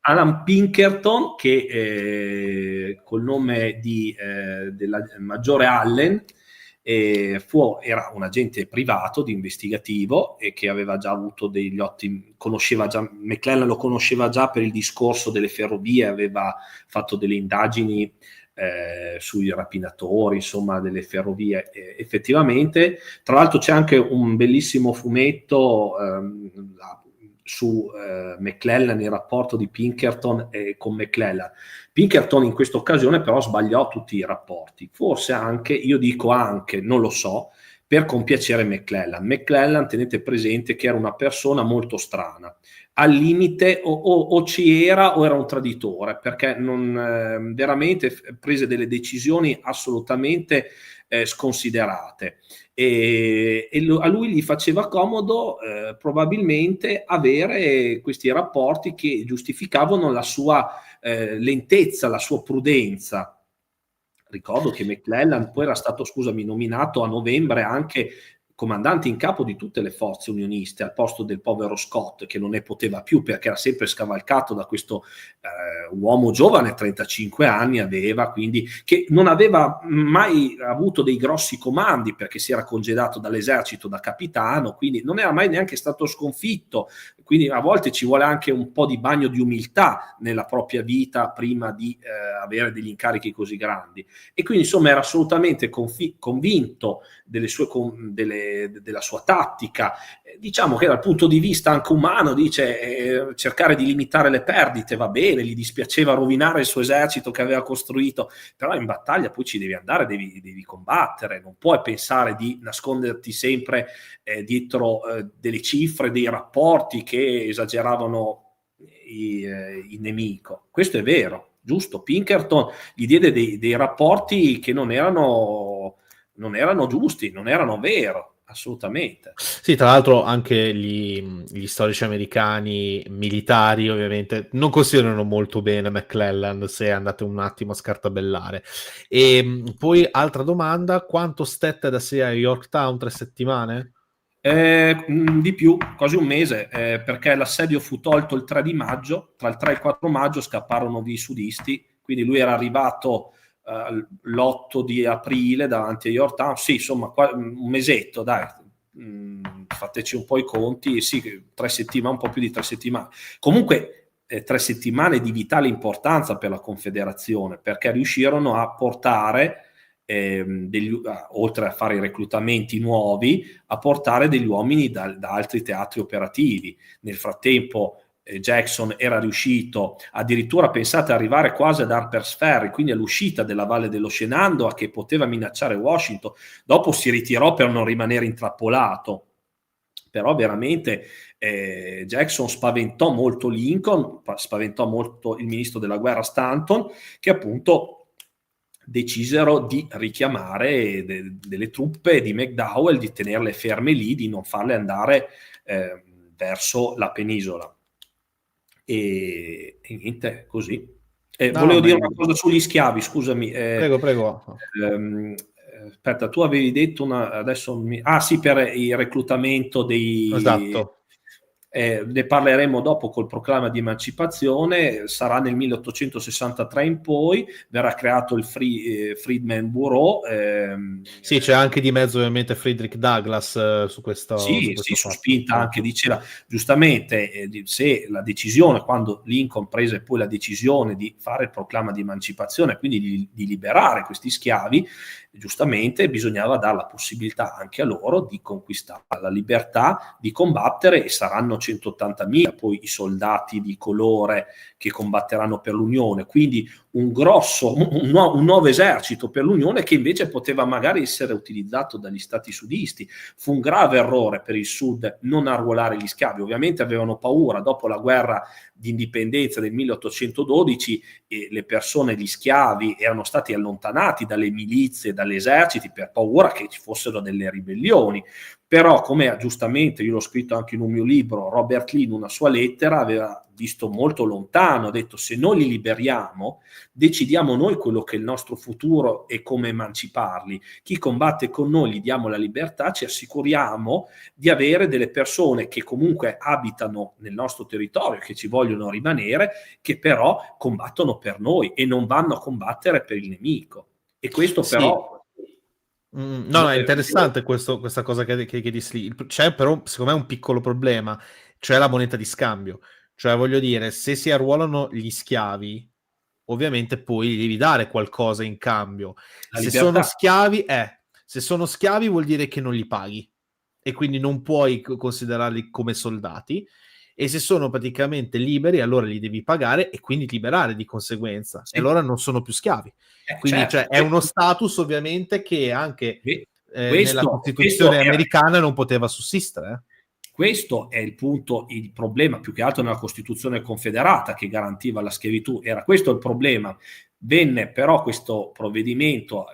Alan Pinkerton, che col nome della maggiore Allen, era un agente privato di investigativo e che aveva già avuto degli ottimi, McClellan lo conosceva già per il discorso delle ferrovie, aveva fatto delle indagini sui rapinatori, insomma, delle ferrovie. Effettivamente, tra l'altro c'è anche un bellissimo fumetto su McClellan, il rapporto di Pinkerton con McClellan. Pinkerton in questa occasione però sbagliò tutti i rapporti, forse anche, io dico anche, non lo so, per compiacere McClellan. McClellan, tenete presente che era una persona molto strana, al limite o ci era o era un traditore, perché non veramente prese delle decisioni assolutamente sconsiderate. A lui gli faceva comodo probabilmente avere questi rapporti che giustificavano la sua lentezza, la sua prudenza. Ricordo che McClellan poi era stato, nominato a novembre anche comandante in capo di tutte le forze unioniste al posto del povero Scott, che non ne poteva più perché era sempre scavalcato da questo uomo giovane, 35 anni aveva, quindi che non aveva mai avuto dei grossi comandi perché si era congedato dall'esercito da capitano, quindi non era mai neanche stato sconfitto, quindi a volte ci vuole anche un po' di bagno di umiltà nella propria vita prima di avere degli incarichi così grandi. E quindi insomma era assolutamente convinto della sua tattica. Diciamo che dal punto di vista anche umano dice cercare di limitare le perdite va bene, gli dispiaceva rovinare il suo esercito che aveva costruito, però in battaglia poi ci devi andare, devi combattere, non puoi pensare di nasconderti sempre dietro delle cifre, dei rapporti che esageravano il nemico. Questo è vero, giusto. Pinkerton gli diede dei rapporti che non erano giusti, non erano vero, assolutamente. Sì, tra l'altro anche gli storici americani militari ovviamente non considerano molto bene McClellan, se andate un attimo a scartabellare. E poi altra domanda, quanto stette da sé a Yorktown? 3 settimane? Di più, quasi un mese, perché l'assedio fu tolto il 3 di maggio, tra il 3 e il 4 maggio scapparono via i sudisti, quindi lui era arrivato l'8 di aprile davanti a Yorktown, sì, insomma, un mesetto, dai, fateci un po' i conti, sì, 3 settimane, un po' più di 3 settimane. Comunque 3 settimane di vitale importanza per la Confederazione, perché riuscirono a portare oltre a fare i reclutamenti nuovi, a portare degli uomini da altri teatri operativi. Nel frattempo Jackson era riuscito addirittura, pensate, ad arrivare quasi ad Harper's Ferry, quindi all'uscita della Valle dello Shenandoah, che poteva minacciare Washington. Dopo si ritirò per non rimanere intrappolato, però veramente Jackson spaventò molto Lincoln, spaventò molto il ministro della guerra Stanton, che appunto decisero di richiamare delle truppe di McDowell, di tenerle ferme lì, di non farle andare verso la penisola. E niente, così. Volevo dire una cosa sugli schiavi, scusami. Prego. Aspetta, tu avevi detto adesso sì, per il reclutamento dei... Esatto. Ne parleremo dopo col proclama di emancipazione, sarà nel 1863 in poi, verrà creato il Freedmen Bureau. Sì, c'è anche di mezzo ovviamente Frederick Douglass su questo. Sì, su spinta anche, diceva giustamente, se la decisione, quando Lincoln prese poi la decisione di fare il proclama di emancipazione, quindi di liberare questi schiavi, giustamente bisognava dare la possibilità anche a loro di conquistare la libertà, di combattere, e saranno 180.000 poi i soldati di colore che combatteranno per l'Unione, quindi un nuovo esercito per l'Unione, che invece poteva magari essere utilizzato dagli stati sudisti. Fu un grave errore per il Sud non arruolare gli schiavi, ovviamente avevano paura dopo la guerra di indipendenza del 1812, e le persone, gli schiavi, erano stati allontanati dalle milizie, dagli eserciti, per paura che ci fossero delle ribellioni. Però, come giustamente io l'ho scritto anche in un mio libro, Robert Lee in una sua lettera aveva visto molto lontano, ha detto: se noi li liberiamo, decidiamo noi quello che è il nostro futuro e come emanciparli. Chi combatte con noi gli diamo la libertà, ci assicuriamo di avere delle persone che comunque abitano nel nostro territorio, che ci vogliono rimanere, che però combattono per noi e non vanno a combattere per il nemico. E questo Sì. però... No, è interessante questa cosa che dissi lì. C'è però, secondo me, un piccolo problema, cioè la moneta di scambio. Cioè, voglio dire, se si arruolano gli schiavi, ovviamente poi gli devi dare qualcosa in cambio. La Se libertà. se sono schiavi vuol dire che non li paghi e quindi non puoi considerarli come soldati. E se sono praticamente liberi, allora li devi pagare e quindi liberare di conseguenza. Sì. E allora non sono più schiavi. Quindi certo, cioè, è uno status ovviamente che anche nella Costituzione americana non poteva sussistere. Questo è il punto, il problema più che altro nella Costituzione confederata che garantiva la schiavitù, era questo il problema. Venne però questo provvedimento,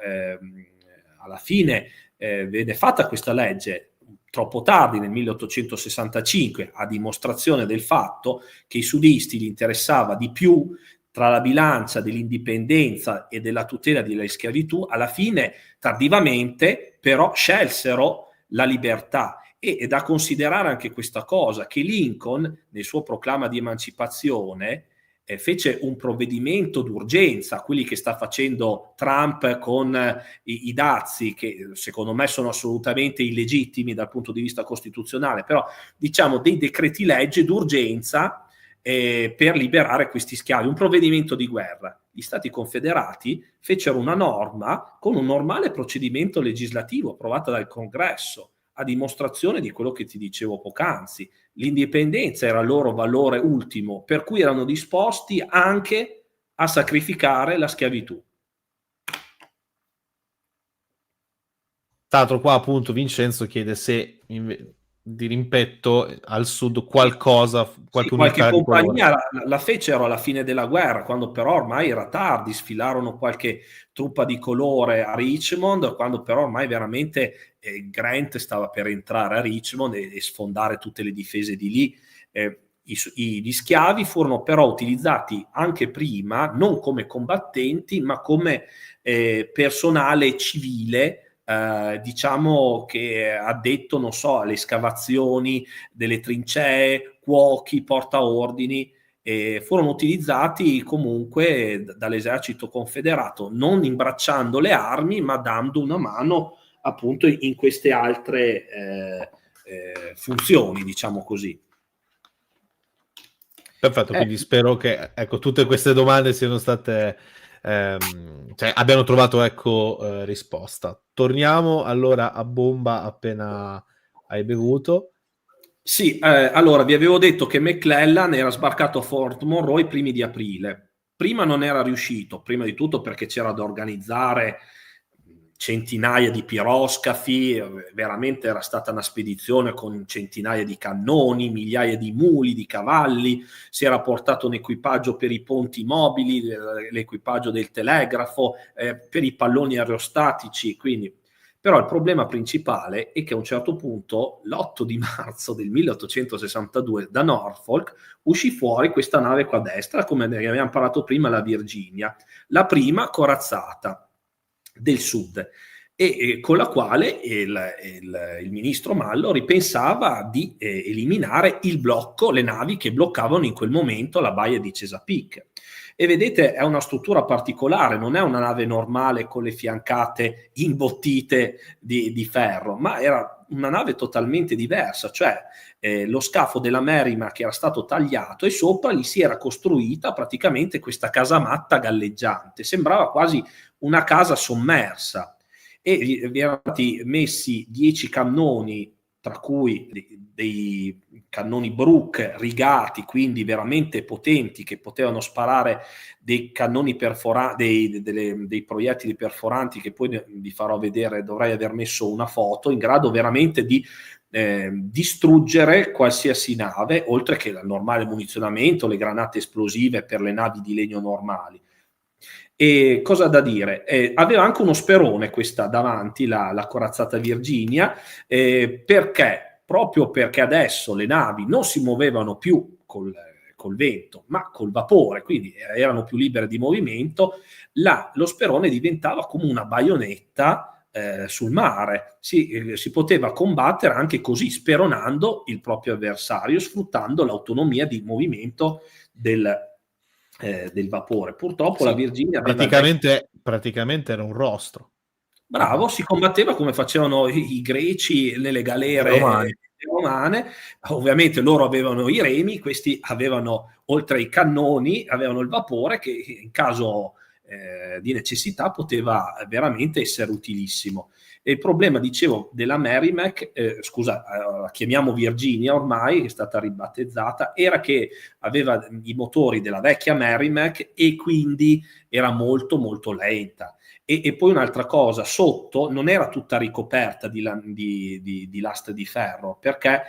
alla fine venne fatta questa legge troppo tardi, nel 1865, a dimostrazione del fatto che i sudisti gli interessava di più, tra la bilancia dell'indipendenza e della tutela della schiavitù. Alla fine, tardivamente, però scelsero la libertà. E è da considerare anche questa cosa, che Lincoln, nel suo proclama di emancipazione, fece un provvedimento d'urgenza, quelli che sta facendo Trump con i dazi, che secondo me sono assolutamente illegittimi dal punto di vista costituzionale, però diciamo dei decreti legge d'urgenza per liberare questi schiavi, un provvedimento di guerra. Gli Stati Confederati fecero una norma con un normale procedimento legislativo approvata dal Congresso, a dimostrazione di quello che ti dicevo poc'anzi. L'indipendenza era il loro valore ultimo, per cui erano disposti anche a sacrificare la schiavitù. Tra l'altro qua appunto Vincenzo chiede se di rimpetto al sud qualcosa, qualche unità di colore. Compagnia la fecero alla fine della guerra, quando però ormai era tardi, sfilarono qualche truppa di colore a Richmond, quando però ormai veramente Grant stava per entrare a Richmond e sfondare tutte le difese di lì. Gli schiavi furono però utilizzati anche prima, non come combattenti, ma come personale civile, diciamo che addetto, non so, alle escavazioni delle trincee, cuochi, portaordini, furono utilizzati comunque dall'esercito confederato, non imbracciando le armi, ma dando una mano appunto in queste altre funzioni, diciamo così. Perfetto, quindi spero che ecco, tutte queste domande siano state cioè abbiano trovato risposta. Torniamo allora a bomba appena hai bevuto. Sì, allora vi avevo detto che McClellan era sbarcato a Fort Monroe i primi di aprile. Prima non era riuscito, prima di tutto perché c'era da organizzare centinaia di piroscafi, veramente era stata una spedizione con centinaia di cannoni, migliaia di muli, di cavalli, si era portato un equipaggio per i ponti mobili, l'equipaggio del telegrafo, per i palloni aerostatici, quindi... Però il problema principale è che a un certo punto, l'8 di marzo del 1862, da Norfolk uscì fuori questa nave qua a destra, come ne abbiamo parlato prima, la Virginia, la prima corazzata del sud, e con la quale il ministro Mallo ripensava di eliminare il blocco, le navi che bloccavano in quel momento la baia di Chesapeake. E vedete, è una struttura particolare, non è una nave normale con le fiancate imbottite di ferro, ma era una nave totalmente diversa, cioè lo scafo della Merrimack era stato tagliato e sopra gli si era costruita praticamente questa casamatta galleggiante, sembrava quasi una casa sommersa, e vi erano stati messi 10 cannoni, tra cui dei cannoni Brooke rigati, quindi veramente potenti, che potevano sparare dei cannoni perforanti, dei proiettili perforanti, che poi vi farò vedere, dovrei aver messo una foto, in grado veramente di distruggere qualsiasi nave, oltre che il normale munizionamento, le granate esplosive per le navi di legno normali. E cosa da dire? Aveva anche uno sperone questa davanti, la corazzata Virginia, perché? Proprio perché adesso le navi non si muovevano più col col vento, ma col vapore, quindi erano più libere di movimento, lo sperone diventava come una baionetta sul mare. Si poteva combattere anche così, speronando il proprio avversario, sfruttando l'autonomia di movimento del vapore. Purtroppo la Virginia aveva praticamente era un rostro. Bravo, si combatteva come facevano i greci nelle galere romane. Ovviamente loro avevano i remi, questi avevano, oltre ai cannoni, avevano il vapore che in caso di necessità poteva veramente essere utilissimo. E il problema, dicevo, della Merrimack, la chiamiamo Virginia ormai, è stata ribattezzata, era che aveva i motori della vecchia Merrimack e quindi era molto molto lenta. E poi un'altra cosa, sotto non era tutta ricoperta di lastre di ferro, perché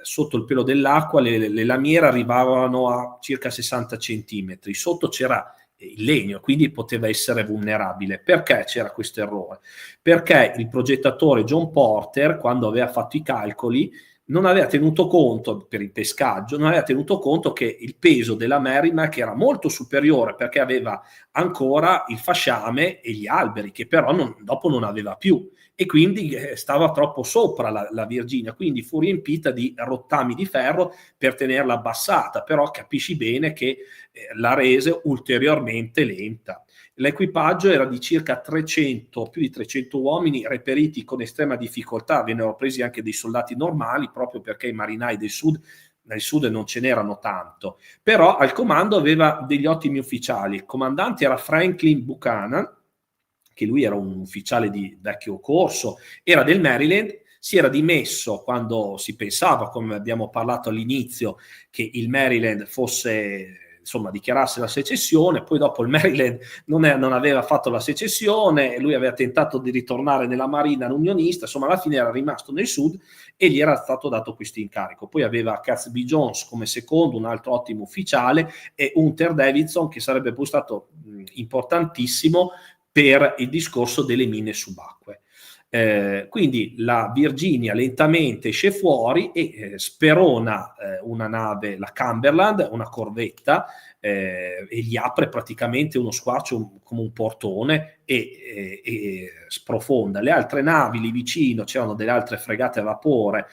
sotto il pelo dell'acqua le lamiere arrivavano a circa 60 centimetri, sotto c'era il legno, quindi poteva essere vulnerabile. Perché c'era questo errore? Perché il progettatore John Porter, quando aveva fatto i calcoli, non aveva tenuto conto, per il pescaggio, non aveva tenuto conto che il peso della Merrimack era molto superiore, perché aveva ancora il fasciame e gli alberi, che però dopo non aveva più, e quindi stava troppo sopra la Virginia, quindi fu riempita di rottami di ferro per tenerla abbassata, però capisci bene che la rese ulteriormente lenta. L'equipaggio era di circa 300, più di 300 uomini reperiti con estrema difficoltà, vennero presi anche dei soldati normali proprio perché i marinai del sud non ce n'erano tanto, però al comando aveva degli ottimi ufficiali. Il comandante era Franklin Buchanan, che lui era un ufficiale di vecchio corso, era del Maryland, si era dimesso quando si pensava, come abbiamo parlato all'inizio, che il Maryland fosse, insomma, dichiarasse la secessione. Poi dopo il Maryland non aveva fatto la secessione, lui aveva tentato di ritornare nella marina unionista, insomma alla fine era rimasto nel sud e gli era stato dato questo incarico. Poi aveva Catsby Jones come secondo, un altro ottimo ufficiale, e Hunter Davidson, che sarebbe poi stato importantissimo per il discorso delle mine subacquee. Quindi la Virginia lentamente esce fuori e sperona una nave, la Cumberland, una corvetta, e gli apre praticamente uno squarcio come un portone e sprofonda. Le altre navi lì vicino, c'erano delle altre fregate a vapore,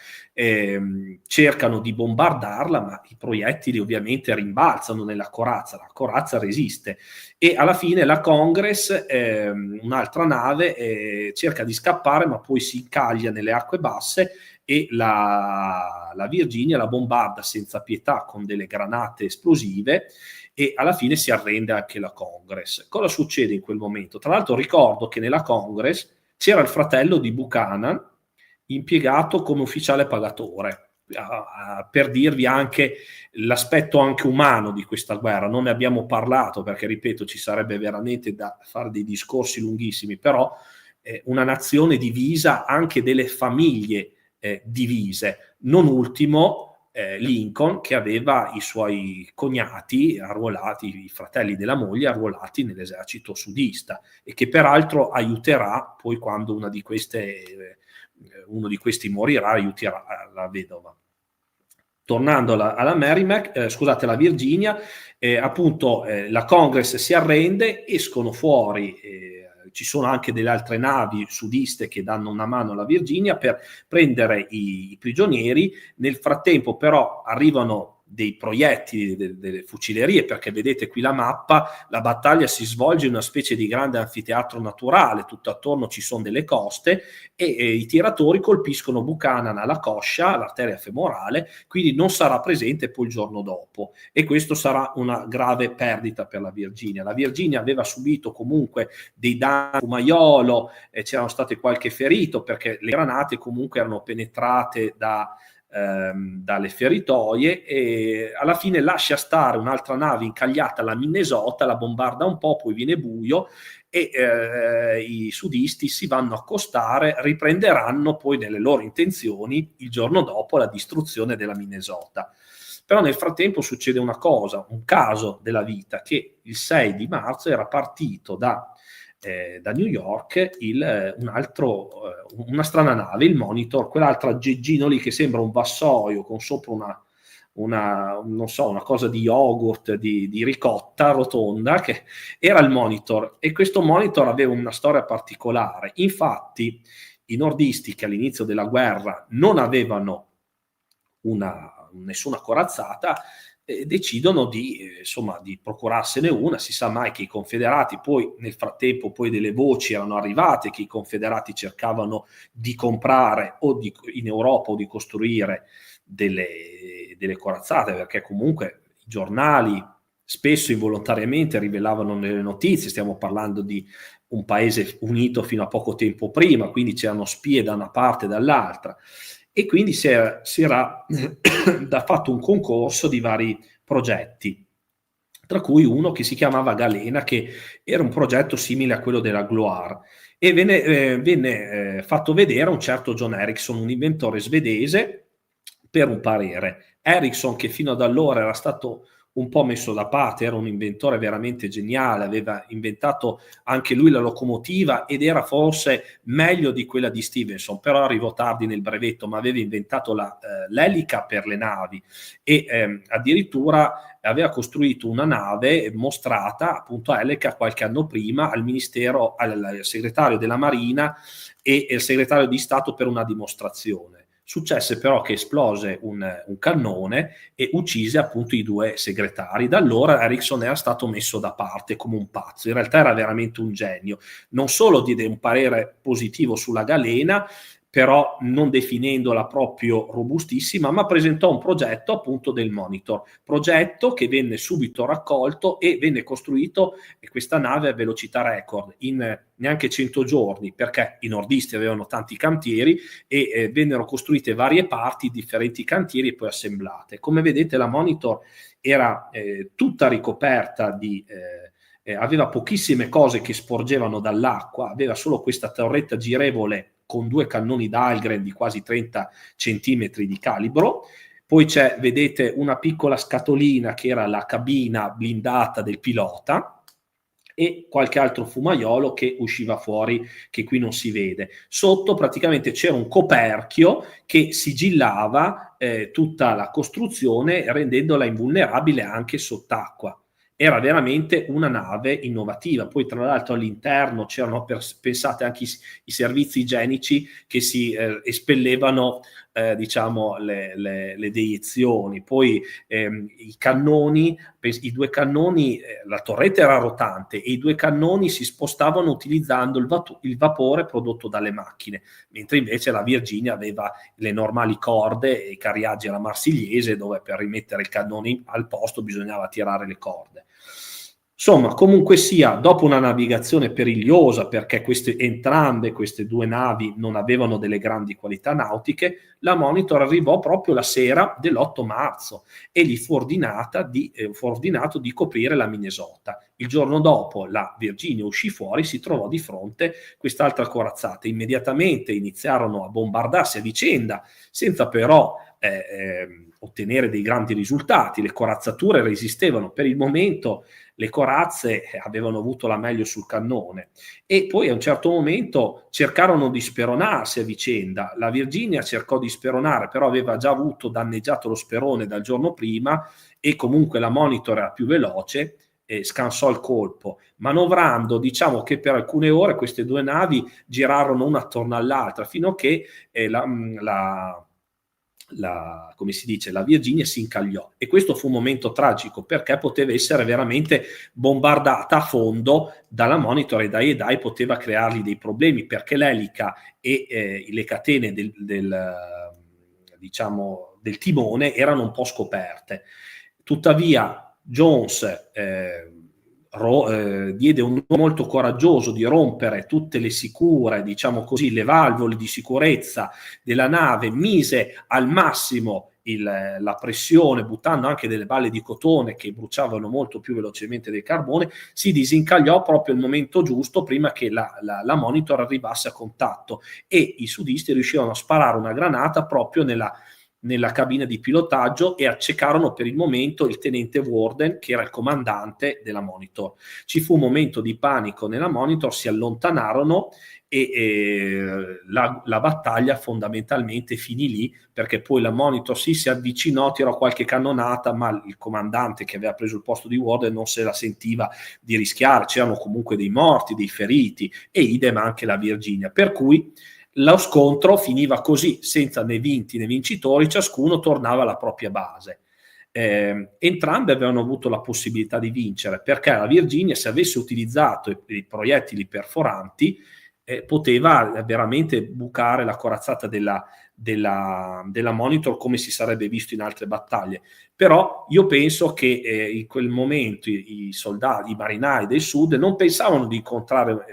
cercano di bombardarla, ma i proiettili ovviamente rimbalzano nella corazza, la corazza resiste e alla fine la Congress, un'altra nave, cerca di scappare ma poi si incaglia nelle acque basse e la Virginia la bombarda senza pietà con delle granate esplosive e alla fine si arrende anche la Congress. Cosa succede in quel momento? Tra l'altro ricordo che nella Congress c'era il fratello di Buchanan impiegato come ufficiale pagatore, per dirvi anche l'aspetto anche umano di questa guerra. Non ne abbiamo parlato perché, ripeto, ci sarebbe veramente da fare dei discorsi lunghissimi, però una nazione divisa, anche delle famiglie divise, non ultimo Lincoln, che aveva i suoi cognati arruolati, i fratelli della moglie arruolati nell'esercito sudista e che peraltro aiuterà poi quando uno di questi morirà, aiuterà la vedova. Tornando alla Merrimack, scusate, alla Virginia, appunto la Congress si arrende, escono fuori, ci sono anche delle altre navi sudiste che danno una mano alla Virginia per prendere i prigionieri. Nel frattempo però arrivano dei proiettili, delle fucilerie, perché vedete qui la mappa, la battaglia si svolge in una specie di grande anfiteatro naturale, tutto attorno ci sono delle coste e i tiratori colpiscono Buchanan alla coscia, all'arteria femorale, quindi non sarà presente poi il giorno dopo e questo sarà una grave perdita per la Virginia. La Virginia aveva subito comunque dei danni, fumaiolo, c'erano state qualche ferito perché le granate comunque erano penetrate dalle feritoie e alla fine lascia stare un'altra nave incagliata, la Minnesota, la bombarda un po', poi viene buio e i sudisti si vanno a accostare, riprenderanno poi nelle loro intenzioni il giorno dopo la distruzione della Minnesota. Però nel frattempo succede una cosa, un caso della vita, che il 6 di marzo era partito da New York una strana nave, il Monitor, quell'altra geggino lì che sembra un vassoio con sopra non so, una cosa di yogurt, di ricotta rotonda, che era il monitor, e questo monitor aveva una storia particolare. Infatti i nordisti, che all'inizio della guerra non avevano nessuna corazzata, decidono di procurarsene una. Si sa mai che i confederati, poi nel frattempo poi delle voci erano arrivate che i confederati cercavano di comprare in Europa o di costruire delle corazzate, perché comunque i giornali spesso involontariamente rivelavano nelle notizie, stiamo parlando di un paese unito fino a poco tempo prima, quindi c'erano spie da una parte e dall'altra, e quindi si era fatto un concorso di vari progetti, tra cui uno che si chiamava Galena, che era un progetto simile a quello della Gloire, e venne fatto vedere a un certo John Ericsson, un inventore svedese, per un parere. Ericsson, che fino ad allora era stato un po' messo da parte, era un inventore veramente geniale, aveva inventato anche lui la locomotiva ed era forse meglio di quella di Stevenson, però arrivò tardi nel brevetto, ma aveva inventato l'elica per le navi, e addirittura aveva costruito una nave mostrata appunto a Eleka qualche anno prima al ministero, al segretario della Marina e al segretario di Stato, per una dimostrazione. Successe però che esplose un cannone e uccise appunto i due segretari. Da allora Ericsson era stato messo da parte come un pazzo. In realtà era veramente un genio. Non solo diede un parere positivo sulla Galena, però non definendola proprio robustissima, ma presentò un progetto appunto del monitor, progetto che venne subito raccolto e venne costruito, e questa nave a velocità record in neanche 100 giorni, perché i nordisti avevano tanti cantieri e vennero costruite varie parti, differenti cantieri, e poi assemblate. Come vedete, la monitor era tutta ricoperta aveva pochissime cose che sporgevano dall'acqua, aveva solo questa torretta girevole con due cannoni Dahlgren di quasi 30 centimetri di calibro. Poi c'è, vedete, una piccola scatolina che era la cabina blindata del pilota, e qualche altro fumaiolo che usciva fuori, che qui non si vede. Sotto praticamente c'era un coperchio che sigillava tutta la costruzione, rendendola invulnerabile anche sott'acqua. Era veramente una nave innovativa. Poi tra l'altro all'interno c'erano pensate anche i servizi igienici che si espellevano diciamo le deiezioni. Poi i cannoni, i due cannoni, la torretta era rotante e i due cannoni si spostavano utilizzando il vapore prodotto dalle macchine, mentre invece la Virginia aveva le normali corde e i carriaggi alla marsigliese, dove per rimettere il cannone al posto bisognava tirare le corde. Insomma, comunque sia, dopo una navigazione perigliosa, perché entrambe queste due navi non avevano delle grandi qualità nautiche, la Monitor arrivò proprio la sera dell'8 marzo e gli fu ordinato di coprire la Minnesota. Il giorno dopo la Virginia uscì fuori, si trovò di fronte quest'altra corazzata. Immediatamente iniziarono a bombardarsi a vicenda, senza però ottenere dei grandi risultati. Le corazzature resistevano. Per il momento le corazze avevano avuto la meglio sul cannone, e poi a un certo momento cercarono di speronarsi a vicenda. La Virginia cercò di speronare, però aveva già avuto danneggiato lo sperone dal giorno prima, e comunque la Monitor era più veloce e scansò il colpo. Manovrando, diciamo che per alcune ore queste due navi girarono una attorno all'altra, fino a che come si dice, la Virginia si incagliò. E questo fu un momento tragico, perché poteva essere veramente bombardata a fondo dalla Monitor, e dai poteva creargli dei problemi, perché l'elica e le catene diciamo del timone erano un po' scoperte. Tuttavia Jones diede un nome molto coraggioso di rompere tutte le sicure, diciamo così, le valvole di sicurezza della nave, mise al massimo la pressione, buttando anche delle balle di cotone che bruciavano molto più velocemente del carbone. Si disincagliò proprio al momento giusto, prima che la Monitor arrivasse a contatto, e i sudisti riuscirono a sparare una granata proprio nella cabina di pilotaggio e accecarono per il momento il tenente Warden, che era il comandante della Monitor. Ci fu un momento di panico nella Monitor, si allontanarono e la battaglia fondamentalmente finì lì, perché poi la Monitor si avvicinò, tirò qualche cannonata, ma il comandante che aveva preso il posto di Warden non se la sentiva di rischiare, c'erano comunque dei morti, dei feriti, e idem anche la Virginia, per cui lo scontro finiva così, senza né vinti né vincitori, ciascuno tornava alla propria base. Entrambe avevano avuto la possibilità di vincere, perché la Virginia, se avesse utilizzato i proiettili perforanti, poteva veramente bucare la corazzata della Monitor, come si sarebbe visto in altre battaglie. Però io penso che in quel momento i soldati, i marinai del sud non pensavano di incontrare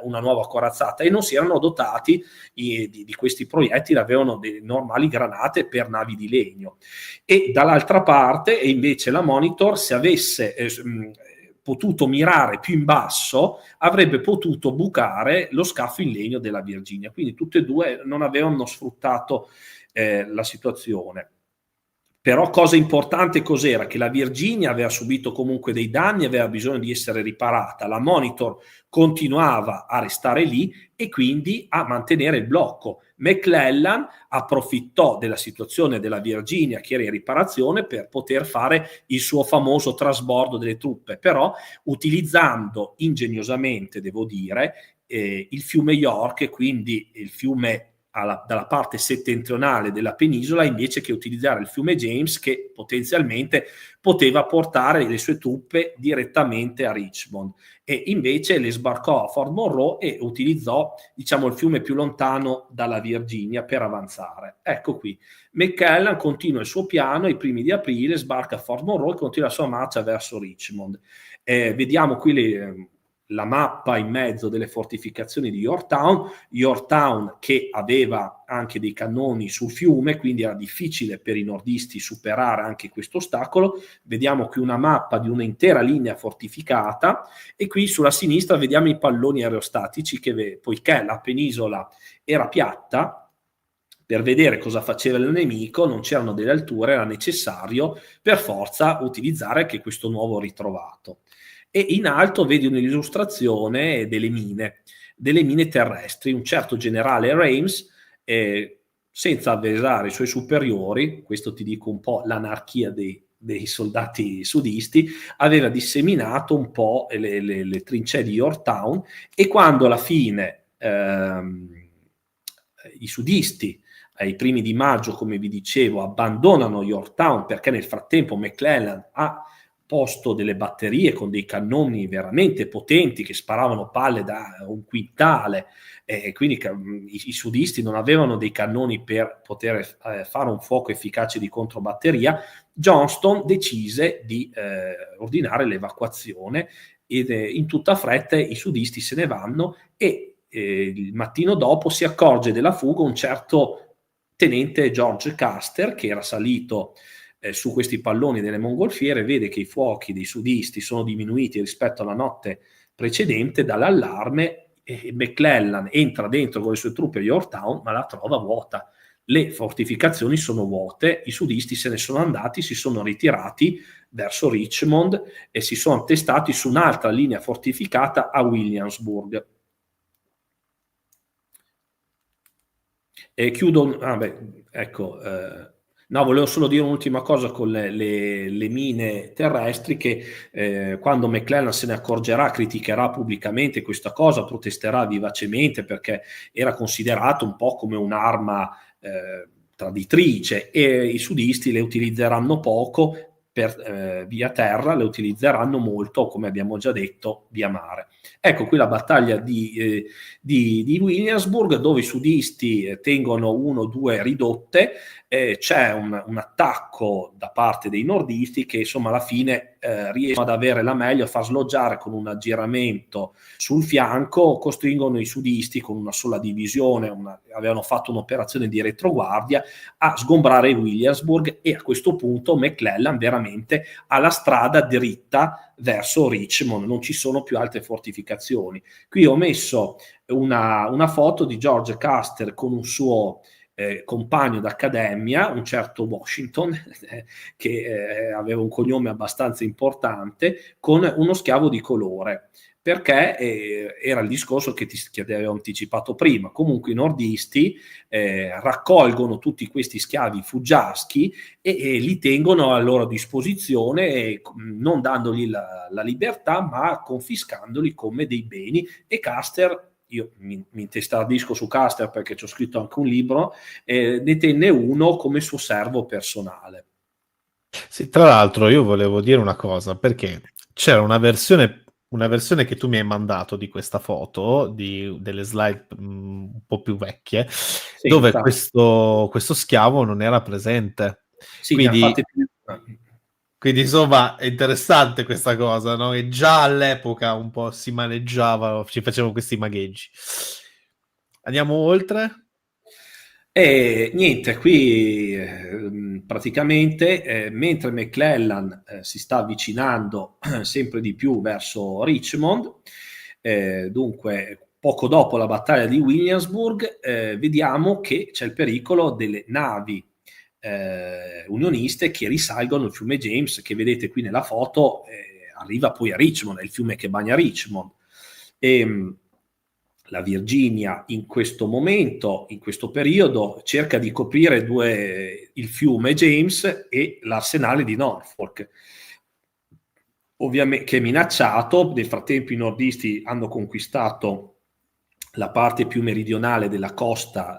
una nuova corazzata e non si erano dotati di questi proiettili, avevano delle normali granate per navi di legno. E dall'altra parte invece la Monitor, se avesse potuto mirare più in basso, avrebbe potuto bucare lo scafo in legno della Virginia. Quindi tutte e due non avevano sfruttato la situazione. Però cosa importante cos'era? Che la Virginia aveva subito comunque dei danni, aveva bisogno di essere riparata, la Monitor continuava a restare lì e quindi a mantenere il blocco. McClellan approfittò della situazione della Virginia, che era in riparazione, per poter fare il suo famoso trasbordo delle truppe, però utilizzando ingegnosamente, devo dire, il fiume York, e quindi il fiume dalla parte settentrionale della penisola, invece che utilizzare il fiume James, che potenzialmente poteva portare le sue truppe direttamente a Richmond, e invece le sbarcò a Fort Monroe e utilizzò, diciamo, il fiume più lontano dalla Virginia per avanzare. Ecco qui, McClellan continua il suo piano, ai primi di aprile sbarca a Fort Monroe e continua la sua marcia verso Richmond. Vediamo qui la mappa in mezzo delle fortificazioni di Yorktown, che aveva anche dei cannoni sul fiume, quindi era difficile per i nordisti superare anche questo ostacolo. Vediamo qui una mappa di un'intera linea fortificata, e qui sulla sinistra vediamo i palloni aerostatici, che poiché la penisola era piatta, per vedere cosa faceva il nemico non c'erano delle alture, era necessario per forza utilizzare anche questo nuovo ritrovato. E in alto vedi un'illustrazione delle mine terrestri. Un certo generale Rames, senza avvisare i suoi superiori, questo ti dico un po' l'anarchia dei soldati sudisti, aveva disseminato un po' le trincee di Yorktown, e quando alla fine i sudisti ai primi di maggio, come vi dicevo, abbandonano Yorktown, perché nel frattempo McClellan ha posto delle batterie con dei cannoni veramente potenti che sparavano palle da un quintale, quindi i sudisti non avevano dei cannoni per poter fare un fuoco efficace di controbatteria. Johnston decise di ordinare l'evacuazione, ed in tutta fretta i sudisti se ne vanno, e il mattino dopo si accorge della fuga un certo tenente George Custer, che era salito su questi palloni delle mongolfiere, vede che i fuochi dei sudisti sono diminuiti rispetto alla notte precedente, dall'allarme, e McClellan entra dentro con le sue truppe a Yorktown, ma la trova vuota. Le fortificazioni sono vuote, i sudisti se ne sono andati, si sono ritirati verso Richmond e si sono attestati su un'altra linea fortificata a Williamsburg. E chiudo, no, volevo solo dire un'ultima cosa con le mine terrestri, che quando McClellan se ne accorgerà criticherà pubblicamente questa cosa, protesterà vivacemente, perché era considerato un po' come un'arma traditrice, e i sudisti le utilizzeranno poco via terra, le utilizzeranno molto, come abbiamo già detto, via mare. Ecco qui la battaglia di Williamsburg, dove i sudisti tengono 1-2 ridotte. C'è un attacco da parte dei nordisti che insomma alla fine riescono ad avere la meglio, a far sloggiare con un aggiramento sul fianco, costringono i sudisti con una sola divisione, avevano fatto un'operazione di retroguardia, a sgombrare Williamsburg, e a questo punto McClellan veramente ha la strada dritta verso Richmond, non ci sono più altre fortificazioni. Qui ho messo una foto di George Custer con un suo compagno d'accademia, un certo Washington, che aveva un cognome abbastanza importante, con uno schiavo di colore, perché era il discorso che ti avevo anticipato prima. Comunque i nordisti raccolgono tutti questi schiavi fuggiaschi e li tengono a loro disposizione, non dandogli la libertà, ma confiscandoli come dei beni. E Custer, io mi intestardisco su Custer perché ci ho scritto anche un libro, ne tenne uno come suo servo personale. Sì, tra l'altro io volevo dire una cosa, perché c'era una versione che tu mi hai mandato di questa foto, delle slide un po' più vecchie, dove Senza, questo schiavo non era presente. sì, ne ha Quindi, fatte più. quindi insomma è interessante questa cosa, no? E già all'epoca un po' si maneggiava, ci facevano questi magheggi. Andiamo oltre? E niente, qui praticamente mentre McClellan si sta avvicinando sempre di più verso Richmond, dunque poco dopo la battaglia di Williamsburg, vediamo che c'è il pericolo delle navi unioniste che risalgono il fiume James, che vedete qui nella foto, arriva poi a Richmond, è il fiume che bagna Richmond. E la Virginia in questo momento, in questo periodo, cerca di coprire il fiume James e l'arsenale di Norfolk, ovviamente, che è minacciato. Nel frattempo i nordisti hanno conquistato la parte più meridionale della costa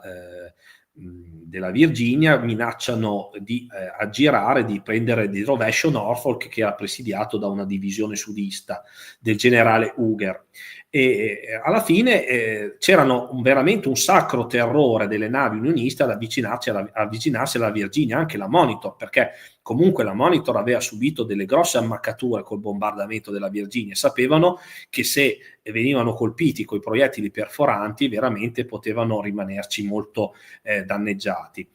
della Virginia, minacciano di aggirare, di prendere di rovescio Norfolk, che era presidiato da una divisione sudista del generale Huger. E alla fine c'erano veramente un sacro terrore delle navi unioniste ad avvicinarsi alla Virginia, anche la Monitor, perché comunque la Monitor aveva subito delle grosse ammaccature col bombardamento della Virginia. Sapevano che se venivano colpiti coi proiettili perforanti veramente potevano rimanerci molto danneggiati.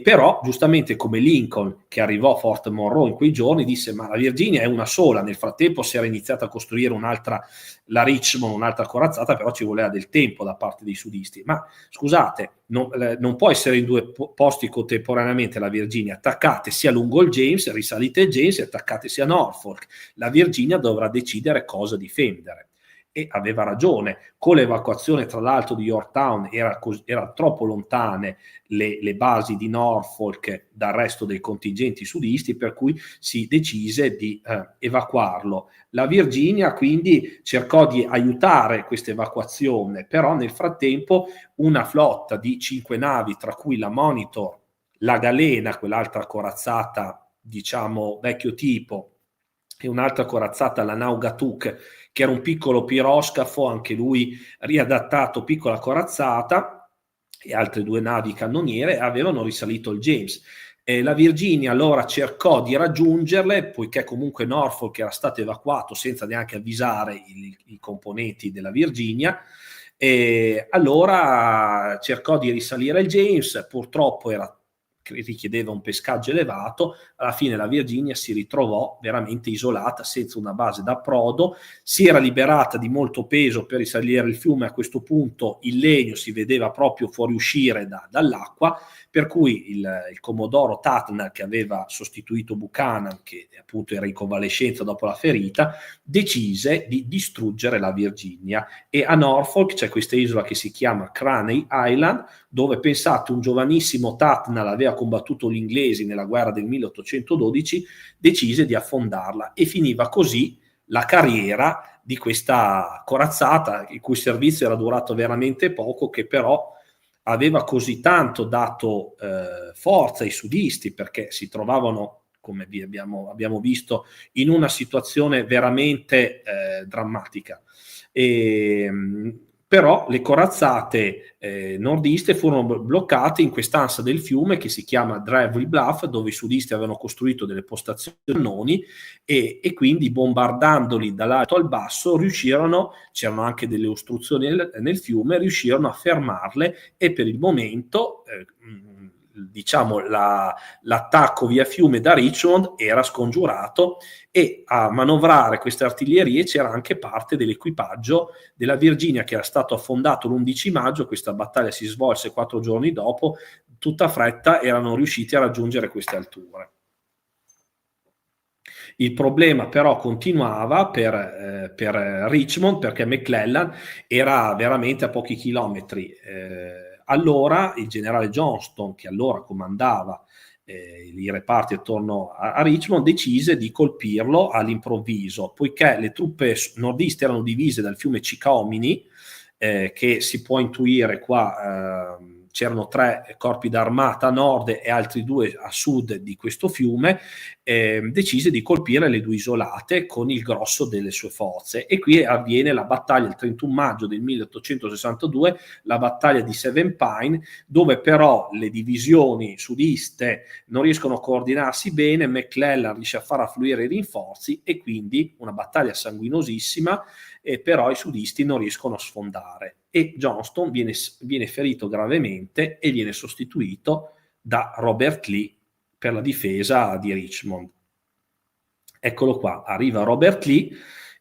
Però giustamente come Lincoln, che arrivò a Fort Monroe in quei giorni, disse: ma la Virginia è una sola. Nel frattempo si era iniziata a costruire un'altra, la Richmond, un'altra corazzata, però ci voleva del tempo da parte dei sudisti. Ma scusate, non può essere in due posti contemporaneamente la Virginia. Attaccate sia lungo il James, risalite il James, e attaccate sia Norfolk. La Virginia dovrà decidere cosa difendere. E aveva ragione. Con l'evacuazione tra l'altro di Yorktown era troppo lontane le basi di Norfolk dal resto dei contingenti sudisti, per cui si decise di evacuarlo. La Virginia quindi cercò di aiutare questa evacuazione, però nel frattempo una flotta di 5 navi, tra cui la Monitor, la Galena, quell'altra corazzata diciamo vecchio tipo, e un'altra corazzata, la Naugatuck, che era un piccolo piroscafo, anche lui riadattato, piccola corazzata, e altre 2 navi cannoniere, avevano risalito il James. La Virginia allora cercò di raggiungerle, poiché comunque Norfolk era stato evacuato senza neanche avvisare i componenti della Virginia, e allora cercò di risalire il James. Purtroppo richiedeva un pescaggio elevato. Alla fine la Virginia si ritrovò veramente isolata, senza una base d'approdo. Si era liberata di molto peso per risalire il fiume. A questo punto il legno si vedeva proprio fuoriuscire dall'acqua, per cui il commodoro Tatnall, che aveva sostituito Buchanan, che appunto era in convalescenza dopo la ferita, decise di distruggere la Virginia. E a Norfolk c'è questa isola che si chiama Craney Island, dove, pensate, un giovanissimo Tatnall aveva combattuto gli inglesi nella guerra del 1812, decise di affondarla, e finiva così la carriera di questa corazzata, il cui servizio era durato veramente poco, che però aveva così tanto dato forza ai sudisti, perché si trovavano, come abbiamo visto, in una situazione veramente drammatica. Però le corazzate nordiste furono bloccate in quest'ansa del fiume che si chiama Drively Bluff, dove i sudisti avevano costruito delle postazioni cannoni, e quindi bombardandoli dall'alto al basso riuscirono, c'erano anche delle ostruzioni nel fiume, riuscirono a fermarle, e per il momento diciamo l'attacco via fiume da Richmond era scongiurato, e a manovrare queste artiglierie c'era anche parte dell'equipaggio della Virginia, che era stato affondato l'11 maggio. Questa battaglia si svolse 4 giorni dopo, tutta fretta erano riusciti a raggiungere queste alture. Il problema però continuava per Richmond, perché McClellan era veramente a pochi chilometri. Allora il generale Johnston, che allora comandava i reparti attorno a Richmond, decise di colpirlo all'improvviso, poiché le truppe nordiste erano divise dal fiume Chickahominy, che si può intuire qua. C'erano 3 corpi d'armata a nord e altri 2 a sud di questo fiume, decise di colpire le 2 isolate con il grosso delle sue forze, e qui avviene la battaglia il 31 maggio del 1862, la battaglia di Seven Pine, dove però le divisioni sudiste non riescono a coordinarsi bene. McClellan riesce a far affluire i rinforzi e quindi una battaglia sanguinosissima, però i sudisti non riescono a sfondare e Johnston viene ferito gravemente e viene sostituito da Robert Lee per la difesa di Richmond. Eccolo qua, arriva Robert Lee,